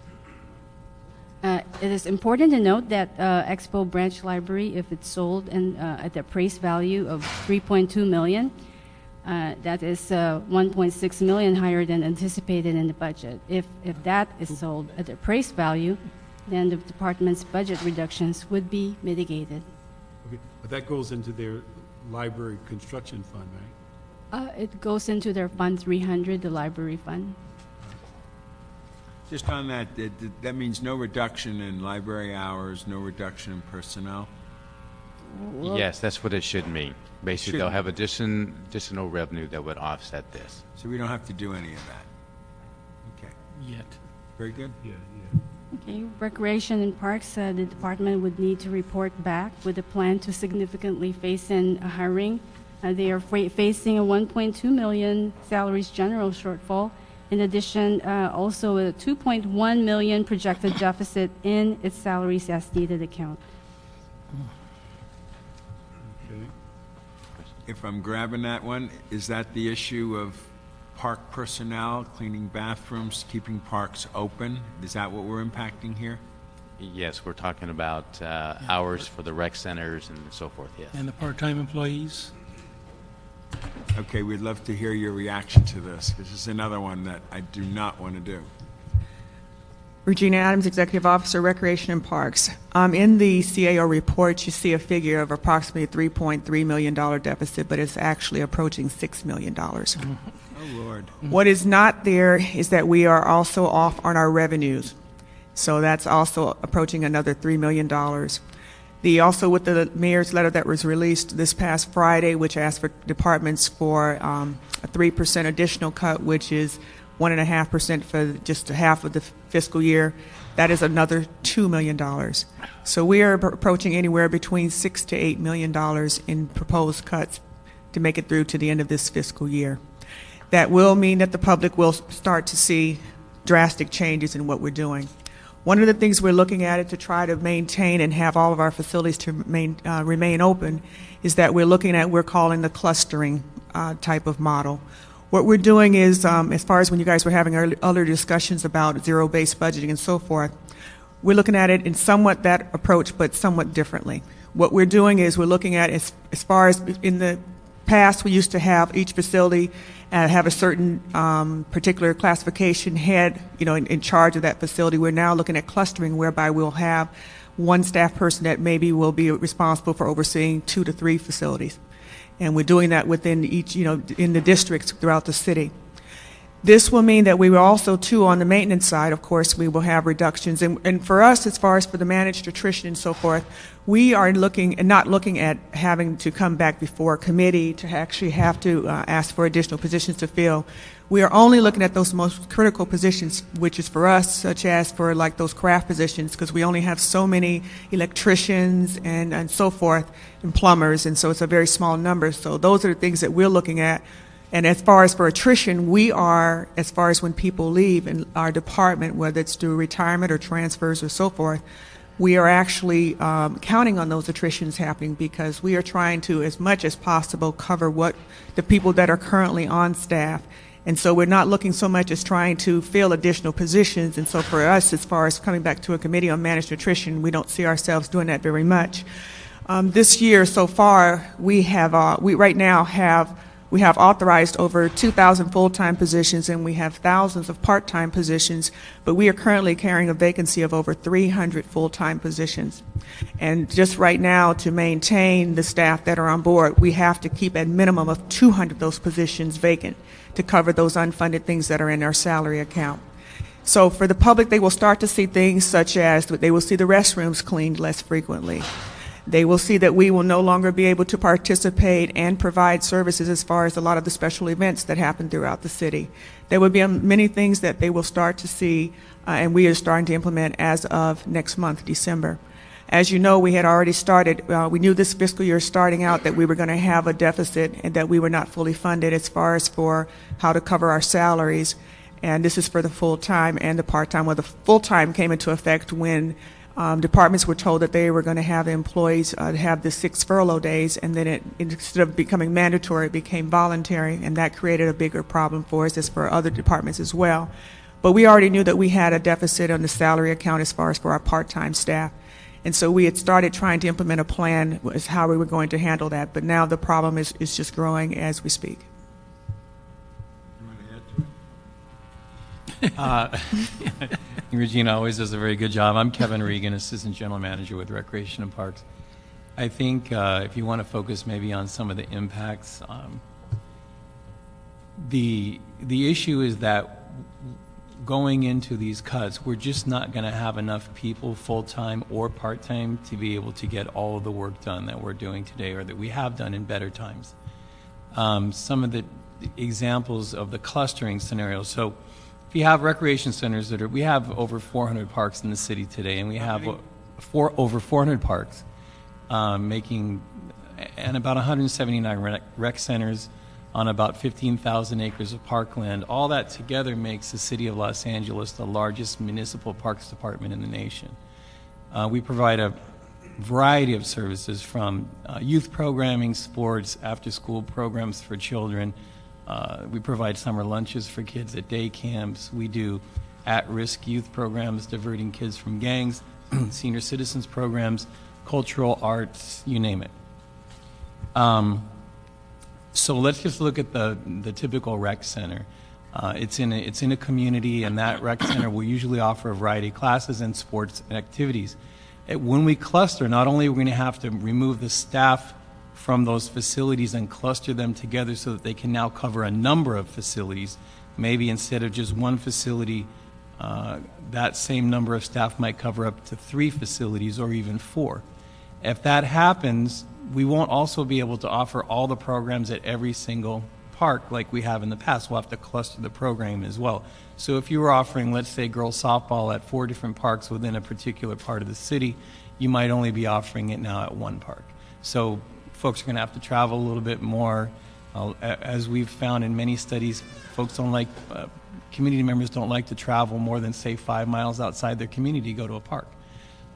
It is important to note that Expo Branch Library, if it's sold and at the appraised value of $3.2 million, that is $1.6 million higher than anticipated in the budget. If that is sold at the appraised value, then the department's budget reductions would be mitigated. Okay. But that goes into their library construction fund, right? It goes into their Fund 300, the library fund. Just on that, that means no reduction in library hours, no reduction in personnel? Yes, that's what it should mean. Basically, they'll have additional revenue that would offset this. So we don't have to do any of that? Okay. Yet. Very good. Yeah. Okay, Recreation and Parks, the department would need to report back with a plan to significantly phase in hiring. They are facing a $1.2 million salaries general shortfall. In addition, also a $2.1 million projected deficit in its salaries as needed account. Okay. If I'm grabbing that one, is that the issue of park personnel, cleaning bathrooms, keeping parks open? Is that what we're impacting here? Yes, we're talking about hours for the rec centers and so forth, yes. And the part-time employees? Okay, we'd love to hear your reaction to this, because this is another one that I do not want to do. Regina Adams, Executive Officer, Recreation and Parks. In the CAO report, you see a figure of approximately $3.3 million deficit, but it's actually approaching $6 million. Oh, Lord. What is not there is that we are also off on our revenues. So that's also approaching another $3 million. Also with the mayor's letter that was released this past Friday, which asked for departments for a 3% additional cut, which is 1.5% for just half of the fiscal year, that is another $2 million. So we are approaching anywhere between $6 to $8 million in proposed cuts to make it through to the end of this fiscal year. That will mean that the public will start to see drastic changes in what we're doing. One of the things we're looking at it to try to maintain and have all of our facilities to remain open is that we're calling the clustering type of model. What we're doing is, as far as when you guys were having other discussions about zero-based budgeting and so forth, we're looking at it in somewhat that approach, but somewhat differently. What we're doing is we're looking at, as far as in the past, we used to have each facility have a certain particular classification head, in charge of that facility. We're now looking at clustering, whereby we'll have one staff person that maybe will be responsible for overseeing 2 to 3 facilities. And we're doing that within each, in the districts throughout the city. This will mean that we will also, too, on the maintenance side, of course, we will have reductions. And for us, as far as for the managed attrition and so forth, we are not looking at having to come back before a committee to actually have to ask for additional positions to fill. We are only looking at those most critical positions, which is for us, such as for like those craft positions, because we only have so many electricians and so forth, and plumbers, and so it's a very small number. So those are the things that we're looking at. And as far as for attrition, we are, as far as when people leave in our department, whether it's through retirement or transfers or so forth, we are actually counting on those attritions happening, because we are trying to, as much as possible, cover what the people that are currently on staff. And so we're not looking so much as trying to fill additional positions. And so for us, as far as coming back to a committee on managed attrition, we don't see ourselves doing that very much. This year so far, we have authorized over 2,000 full-time positions, and we have thousands of part-time positions, but we are currently carrying a vacancy of over 300 full-time positions. And just right now, to maintain the staff that are on board, we have to keep at minimum of 200 of those positions vacant to cover those unfunded things that are in our salary account. So for the public, they will start to see things such as they will see the restrooms cleaned less frequently. They will see that we will no longer be able to participate and provide services as far as a lot of the special events that happen throughout the city. There will be many things that they will start to see, and we are starting to implement as of next month, December. As you know, we had already started, we knew this fiscal year starting out that we were going to have a deficit and that we were not fully funded as far as for how to cover our salaries. And this is for the full-time and the part-time. Well, the full-time came into effect when departments were told that they were going to have employees have the 6 furlough days, and then instead of becoming mandatory, it became voluntary, and that created a bigger problem for us as for other departments as well. But we already knew that we had a deficit on the salary account as far as for our part-time staff. And so we had started trying to implement a plan as how we were going to handle that, but now the problem is just growing as we speak. Regina always does a very good job. I'm Kevin Regan, Assistant General Manager with Recreation and Parks. I think if you want to focus maybe on some of the impacts, the issue is that going into these cuts, we're just not going to have enough people, full-time or part-time, to be able to get all of the work done that we're doing today or that we have done in better times. Some of the examples of the clustering scenarios. So if you have recreation centers we have over 400 parks in the city today, and we have over 400 parks and about 179 rec centers on about 15,000 acres of parkland. All that together makes the city of Los Angeles the largest municipal parks department in the nation. We provide a variety of services from youth programming, sports, after-school programs for children. We provide summer lunches for kids at day camps. We do at-risk youth programs, diverting kids from gangs, senior citizens programs, cultural arts, you name it. So let's just look at the typical rec center. It's in a community, and that rec center will usually offer a variety of classes and sports and activities. When we cluster, not only are we going to have to remove the staff from those facilities and cluster them together so that they can now cover a number of facilities, maybe instead of just one facility, that same number of staff might cover up to 3 facilities or even 4. If that happens, we won't also be able to offer all the programs at every single park like we have in the past. We'll have to cluster the program as well. So if you were offering, let's say, girls softball at 4 different parks within a particular part of the city, you might only be offering it now at one park. So folks are going to have to travel a little bit more. As we've found in many studies, folks don't like, community members don't like to travel more than, say, 5 miles outside their community to go to a park,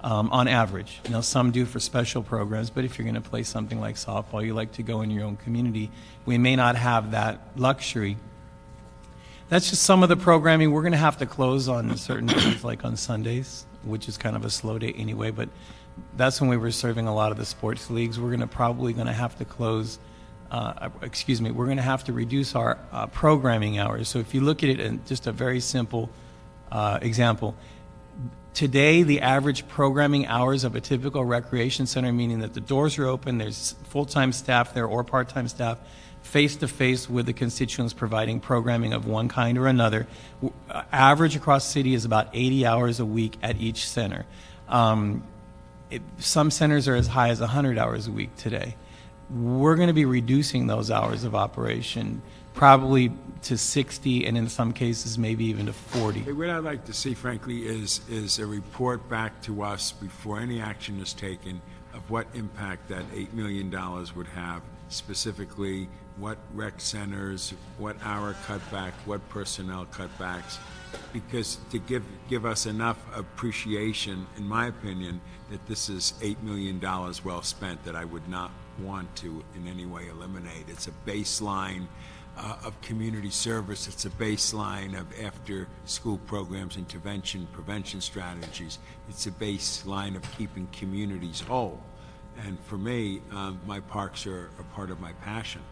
on average. Now, some do for special programs, but if you're going to play something like softball, you like to go in your own community. We may not have that luxury. That's just some of the programming. We're going to have to close on certain days, like on Sundays, which is kind of a slow day anyway, but that's when we were serving a lot of the sports leagues. We're probably going to have to close, we're going to have to reduce our programming hours. So if you look at it in just a very simple example, today the average programming hours of a typical recreation center, meaning that the doors are open, there's full-time staff there or part-time staff, face-to-face with the constituents providing programming of one kind or another. Average across the city is about 80 hours a week at each center. Some centers are as high as 100 hours a week today. We're going to be reducing those hours of operation probably to 60, and in some cases maybe even to 40. What I'd like to see, frankly, is a report back to us before any action is taken of what impact that $8 million would have, specifically what rec centers, what hour cutback, what personnel cutbacks, because to give us enough appreciation, in my opinion, that this is $8 million well spent that I would not want to in any way eliminate. It's a baseline of community service. It's a baseline of after-school programs, intervention, prevention strategies. It's a baseline of keeping communities whole. And for me, my parks are a part of my passion.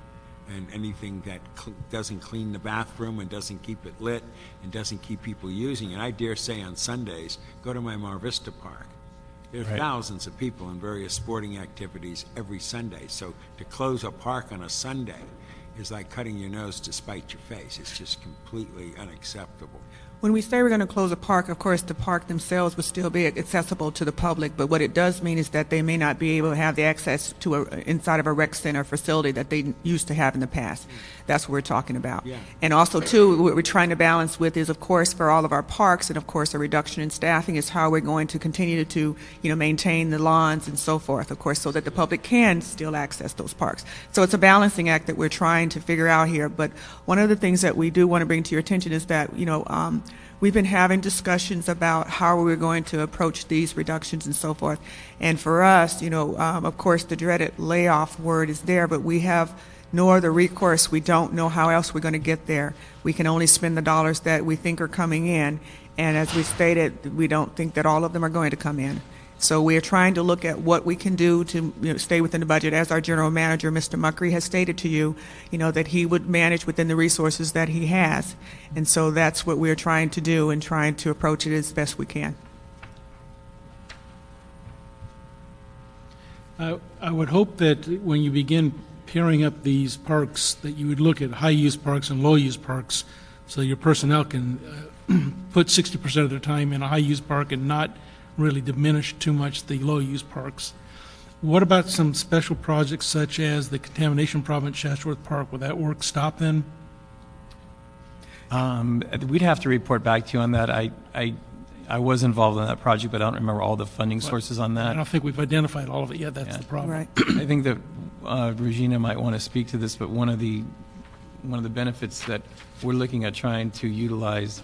And anything that doesn't clean the bathroom and doesn't keep it lit and doesn't keep people using it, I dare say on Sundays, go to my Mar Vista Park. There are thousands of people in various sporting activities every Sunday. So to close a park on a Sunday is like cutting your nose to spite your face. It's just completely unacceptable. When we say we're going to close a park, of course, the park themselves will still be accessible to the public, but what it does mean is that they may not be able to have the access to inside of a rec center facility that they used to have in the past. That's what we're talking about. Yeah. And also, too, what we're trying to balance with is, of course, for all of our parks, and of course, a reduction in staffing is how we're going to continue to, maintain the lawns and so forth, of course, so that the public can still access those parks. So it's a balancing act that we're trying to figure out here. But one of the things that we do want to bring to your attention is that, we've been having discussions about how we're going to approach these reductions and so forth. And for us, of course, the dreaded layoff word is there, but we have no other recourse. We don't know how else we're going to get there. We can only spend the dollars that we think are coming in. And as we stated, we don't think that all of them are going to come in. So we're trying to look at what we can do to stay within the budget. As our general manager, Mr. Muckery, has stated to you, that he would manage within the resources that he has. And so that's what we're trying to do and trying to approach it as best we can. I would hope that when you begin pairing up these parks, that you would look at high-use parks and low-use parks, so your personnel can put 60% of their time in a high-use park and not really diminish too much the low-use parks. What about some special projects such as the contamination problem at Chatsworth Park? Will that work stop then? We'd have to report back to you on that. I was involved in that project, but I don't remember all the funding sources on that. I don't think we've identified all of it yet. That's the problem. Right. I think that Regina might want to speak to this, but one of the benefits that we're looking at trying to utilize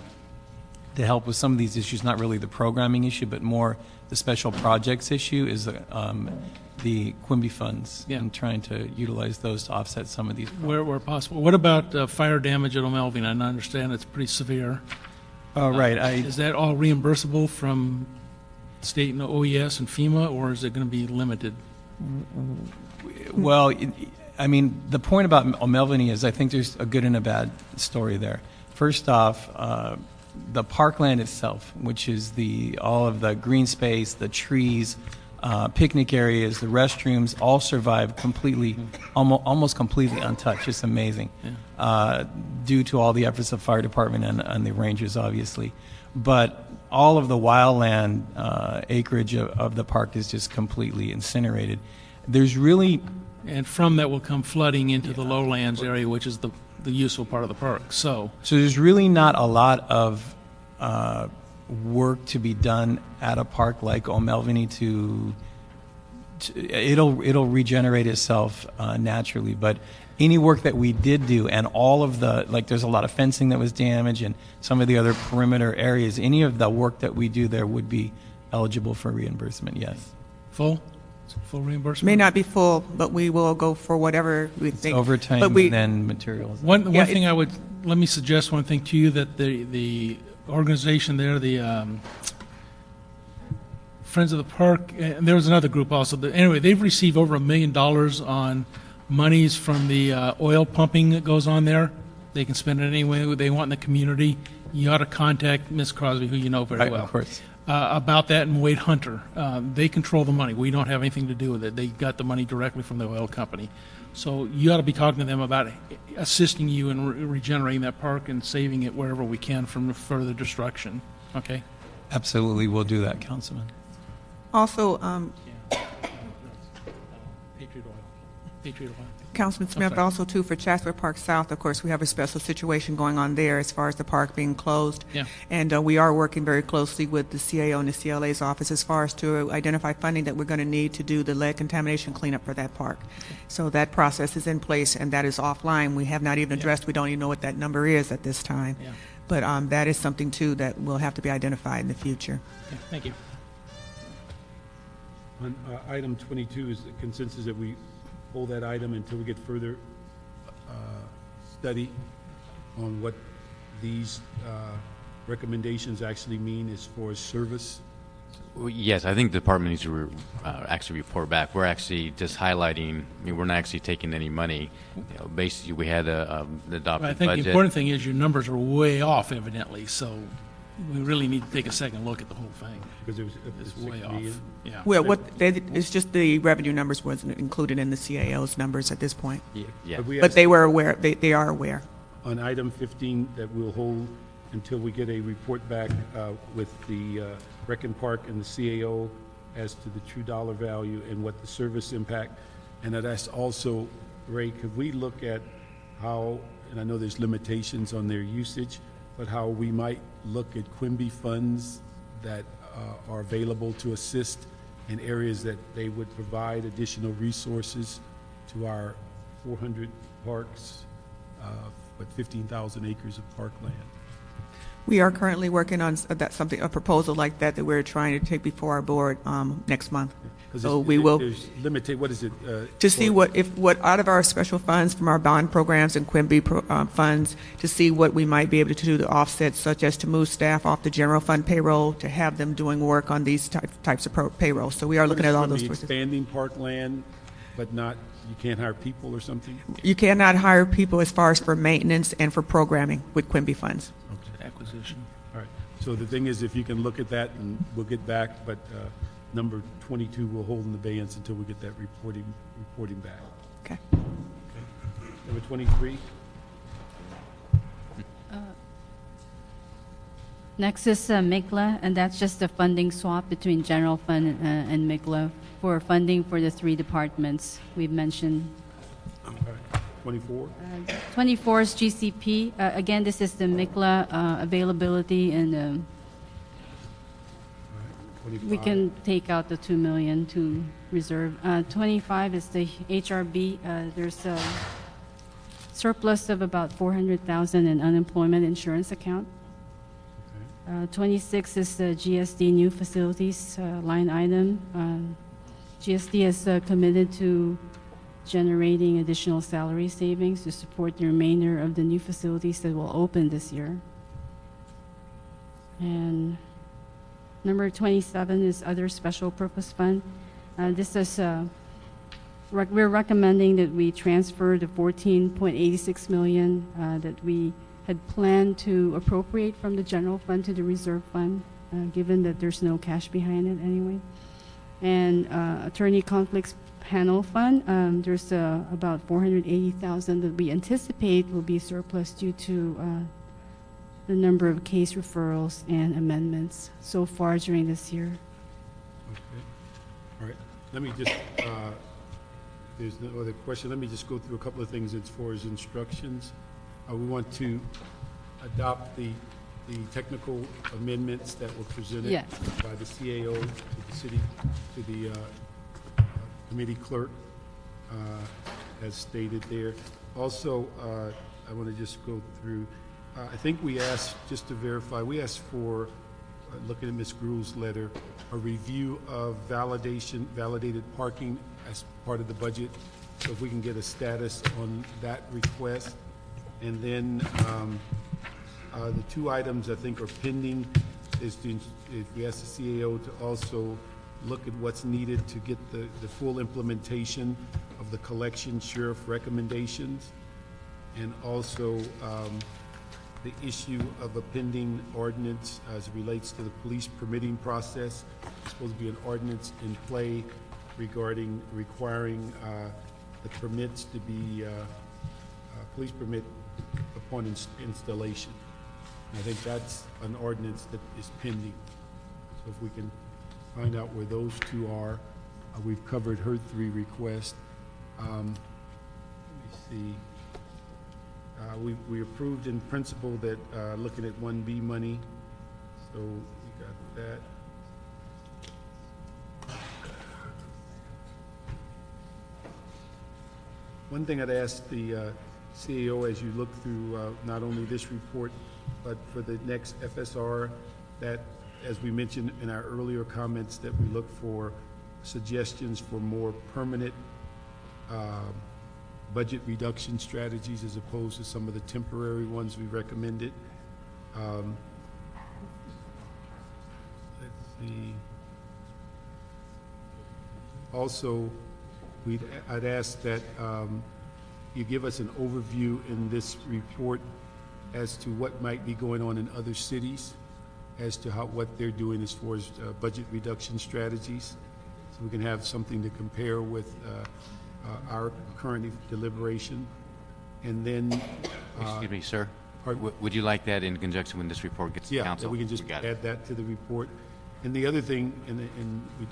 to help with some of these issues, not really the programming issue, but more the special projects issue, is the Quimby funds, and trying to utilize those to offset some of these problems. Where possible. What about fire damage at O'Melveny? I understand it's pretty severe. Oh, right. Is that all reimbursable from state and OES and FEMA, or is it going to be limited? Well, the point about O'Melveny is I think there's a good and a bad story there. First off, the parkland itself, which is all of the green space, the trees, picnic areas, the restrooms, all survived completely, almost completely untouched. It's amazing, due to all the efforts of fire department and the rangers, obviously. but all of the wildland acreage of the park is just completely incinerated. There's really, And from that will come flooding into the lowlands area, which is the useful part of the park. So there's really not a lot of work to be done at a park like O'Melveny to it'll regenerate itself naturally. But any work that we did do, and all of the, like, there's a lot of fencing that was damaged and some of the other perimeter areas, any of the work that we do there would be eligible for reimbursement, yes. full reimbursement? May not be full, but we will go for whatever we think. Overtime But we- and then materials. One thing let me suggest one thing to you, that the organization there, the Friends of the Park, and there was another group also. Anyway, they've received over $1 million on monies from the oil pumping that goes on there. They can spend it any way they want in the community. You ought to contact Ms. Crosby, who you know very Right, well. of course. About that, and Wade Hunter. They control the money. We don't have anything to do with it. They got the money directly from the oil company. So you ought to be talking to them about assisting you in regenerating that park and saving it wherever we can from further destruction. Okay? Absolutely, we'll do that, Councilman. Also, Patriot Oil. Councilman Smith, sorry. also too, for Chatsworth Park South, of course, we have a special situation going on there as far as the park being closed. Yeah. And we are working very closely with the CAO and the CLA's office as far as to identify funding that we're going to need to do the lead contamination cleanup for that park. So that process is in place, and that is offline. We have not even addressed, we don't even know what that number is at this time. Yeah. But that is something too that will have to be identified in the future. Okay, thank you. On item 22 is the consensus that we hold that item until we get further study on what these recommendations actually mean as far as service. Well, yes, I think the department needs to actually report back. We're actually just highlighting, I mean, we're not actually taking any money. You know, basically, we had the adopted I think budget. the important thing is your numbers are way off, evidently, so we really need to take a second look at the whole thing. Because it was It's way off. Yeah. Well, it's just the revenue numbers wasn't included in the CAO's numbers at this point. Yeah. But they were aware, they are aware. On item 15, that we'll hold until we get a report back with the Rec and Park and the CAO as to the true dollar value and what the service impact. And I'd ask also, Ray, could we look at how, and I know there's limitations on their usage, but how we might look at Quimby funds that are available to assist in areas that they would provide additional resources to our 400 parks, but 15,000 acres of parkland. We are currently working on a proposal like that we're trying to take before our board next month. So we will, There's limited, what is it? to see what out of our special funds from our bond programs and Quimby funds, to see what we might be able to do to offset, such as to move staff off the general fund payroll to have them doing work on these types of payroll. So we are looking at all those sources. Expanding parkland, but not, you can't hire people or something? You cannot hire people as far as for maintenance and for programming with Quimby funds. Acquisition. All right. So the thing is, if you can look at that, and we'll get back, but number 22 we'll hold in abeyance until we get that reporting back. Okay. Number 23? Next is MIGLA, and that's just a funding swap between general fund and MIGLA for funding for the three departments we've mentioned. All right. 24? 24 is GCP. Again, this is the MIGLA availability, and we can take out the $2 million to reserve. 25 is the HRB. There's a surplus of about $400,000 in unemployment insurance account. 26 is the GSD new facilities line item. GSD is committed to generating additional salary savings to support the remainder of the new facilities that will open this year. And number 27 is other special purpose fund. This is we're recommending that we transfer the $14.86 million that we had planned to appropriate from the general fund to the reserve fund, given that there's no cash behind it anyway. And attorney conflicts panel fund, there's about $480,000 that we anticipate will be surplus due to the number of case referrals and amendments so far during this year. Okay. All right. Let me just, there's no other question. Let me just go through a couple of things as far as instructions. We want to adopt the technical amendments that were presented Yes. by the CAO to the city, to the committee clerk, as stated there. Also, I want to just go through, I think we asked, just to verify, we asked for, looking at Ms. Gruhl's letter, a review of validated parking as part of the budget, so if we can get a status on that request. And then the two items I think are pending is if we ask the CAO to also look at what's needed to get the full implementation of the collection sheriff recommendations, and also the issue of a pending ordinance as it relates to the police permitting process. There's supposed to be an ordinance in play regarding requiring the permits to be police permit upon installation. And I think that's an ordinance that is pending. So if we can find out where those two are, we've covered her three requests. Let me see. We approved in principle that looking at 1B money, so we got that. One thing I'd ask the CAO as you look through not only this report, but for the next FSR, that, as we mentioned in our earlier comments, that we look for suggestions for more permanent budget reduction strategies as opposed to some of the temporary ones we recommended. Let's see. Also, I'd ask that you give us an overview in this report as to what might be going on in other cities, as to what they're doing as far as budget reduction strategies, so we can have something to compare with our current deliberation. And then... Excuse me, sir. Would you like that in conjunction when this report gets to council? Yeah, we can just add that to the report. And the other thing,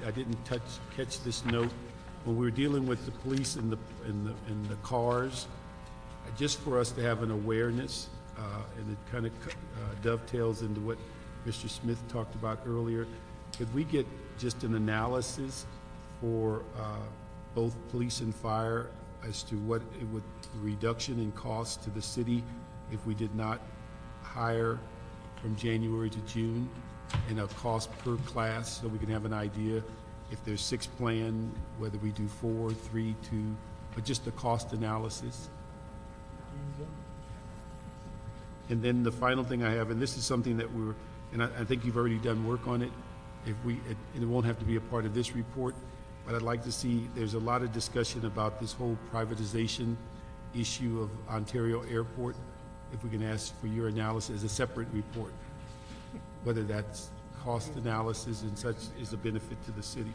I didn't catch this note, when we were dealing with the police and the cars, just for us to have an awareness, and it kind of dovetails into what Mr. Smith talked about earlier, could we get just an analysis for both police and fire as to what it would, the reduction in cost to the city if we did not hire from January to June, and a cost per class, so we can have an idea if there's 6 planned, whether we do 4, 3, 2, but just the cost analysis. And then the final thing I have, and this is something that and I think you've already done work on it, and it won't have to be a part of this report, but I'd like to see, there's a lot of discussion about this whole privatization issue of Ontario Airport. If we can ask for your analysis as a separate report, whether that's cost analysis and such is a benefit to the city.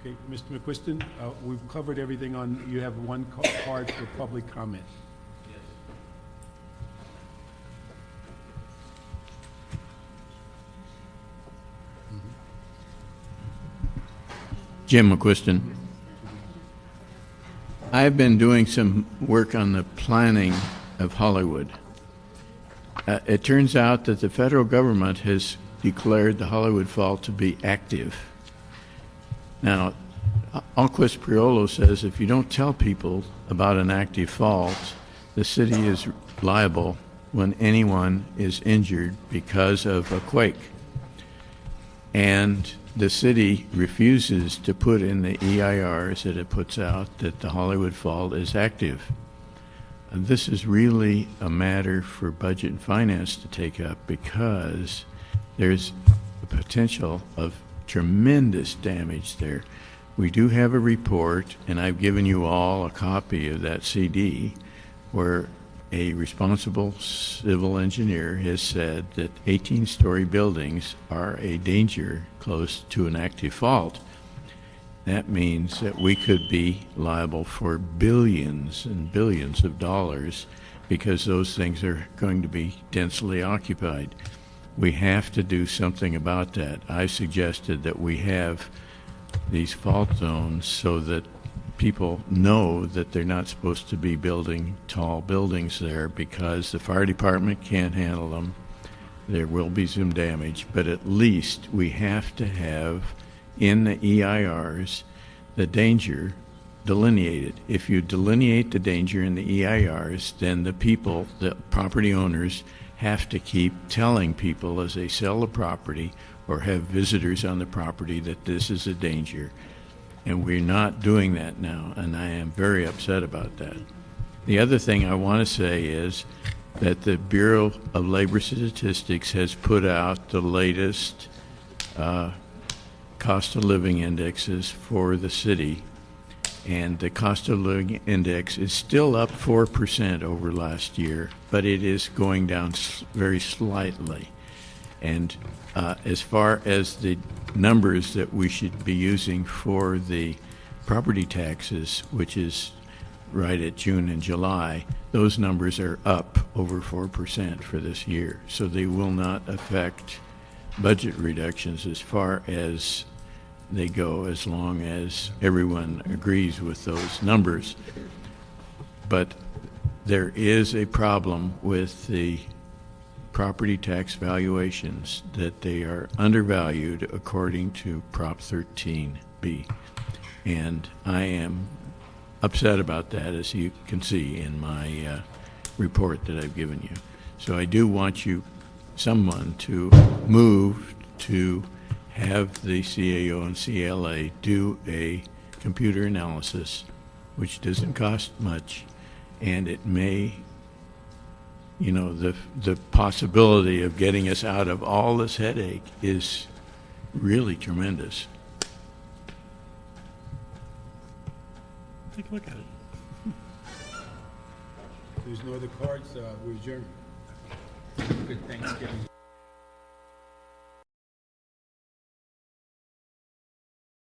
Okay, Mr. McQuiston, we've covered everything on, you have one card for public comment. Jim McQuiston. I've been doing some work on the planning of Hollywood. It turns out that the federal government has declared the Hollywood Fault to be active. Now, Alquist Priolo says if you don't tell people about an active fault, the city is liable when anyone is injured because of a quake. And the city refuses to put in the EIRs that it puts out that the Hollywood Fault is active. And this is really a matter for budget and finance to take up, because there's the potential of tremendous damage there. We do have a report, and I've given you all a copy of that CD, where a responsible civil engineer has said that 18-story buildings are a danger close to an active fault. that means that we could be liable for billions and billions of dollars because those things are going to be densely occupied. We have to do something about that. I suggested that we have these fault zones so that people know that they're not supposed to be building tall buildings there because the fire department can't handle them. There will be some damage, but at least we have to have in the EIRs the danger delineated. If you delineate the danger in the EIRs, then the people, the property owners, have to keep telling people as they sell the property or have visitors on the property that this is a danger. And we're not doing that now, and I am very upset about that. The other thing I want to say is that the Bureau of Labor Statistics has put out the latest cost of living indexes for the city, and the cost of living index is still up 4% over last year, but it is going down very slightly. And as far as the numbers that we should be using for the property taxes, which is right at June and July, those numbers are up over 4% for this year. So they will not affect budget reductions as far as they go, as long as everyone agrees with those numbers. But there is a problem with the property tax valuations, that they are undervalued according to Prop 13B. And I am upset about that, as you can see in my report that I've given you. So I do want someone to move to have the CAO and CLA do a computer analysis, which doesn't cost much, and it may, the possibility of getting us out of all this headache is really tremendous. Take a look at it. There's no other cards, we adjourn. Good Thanksgiving.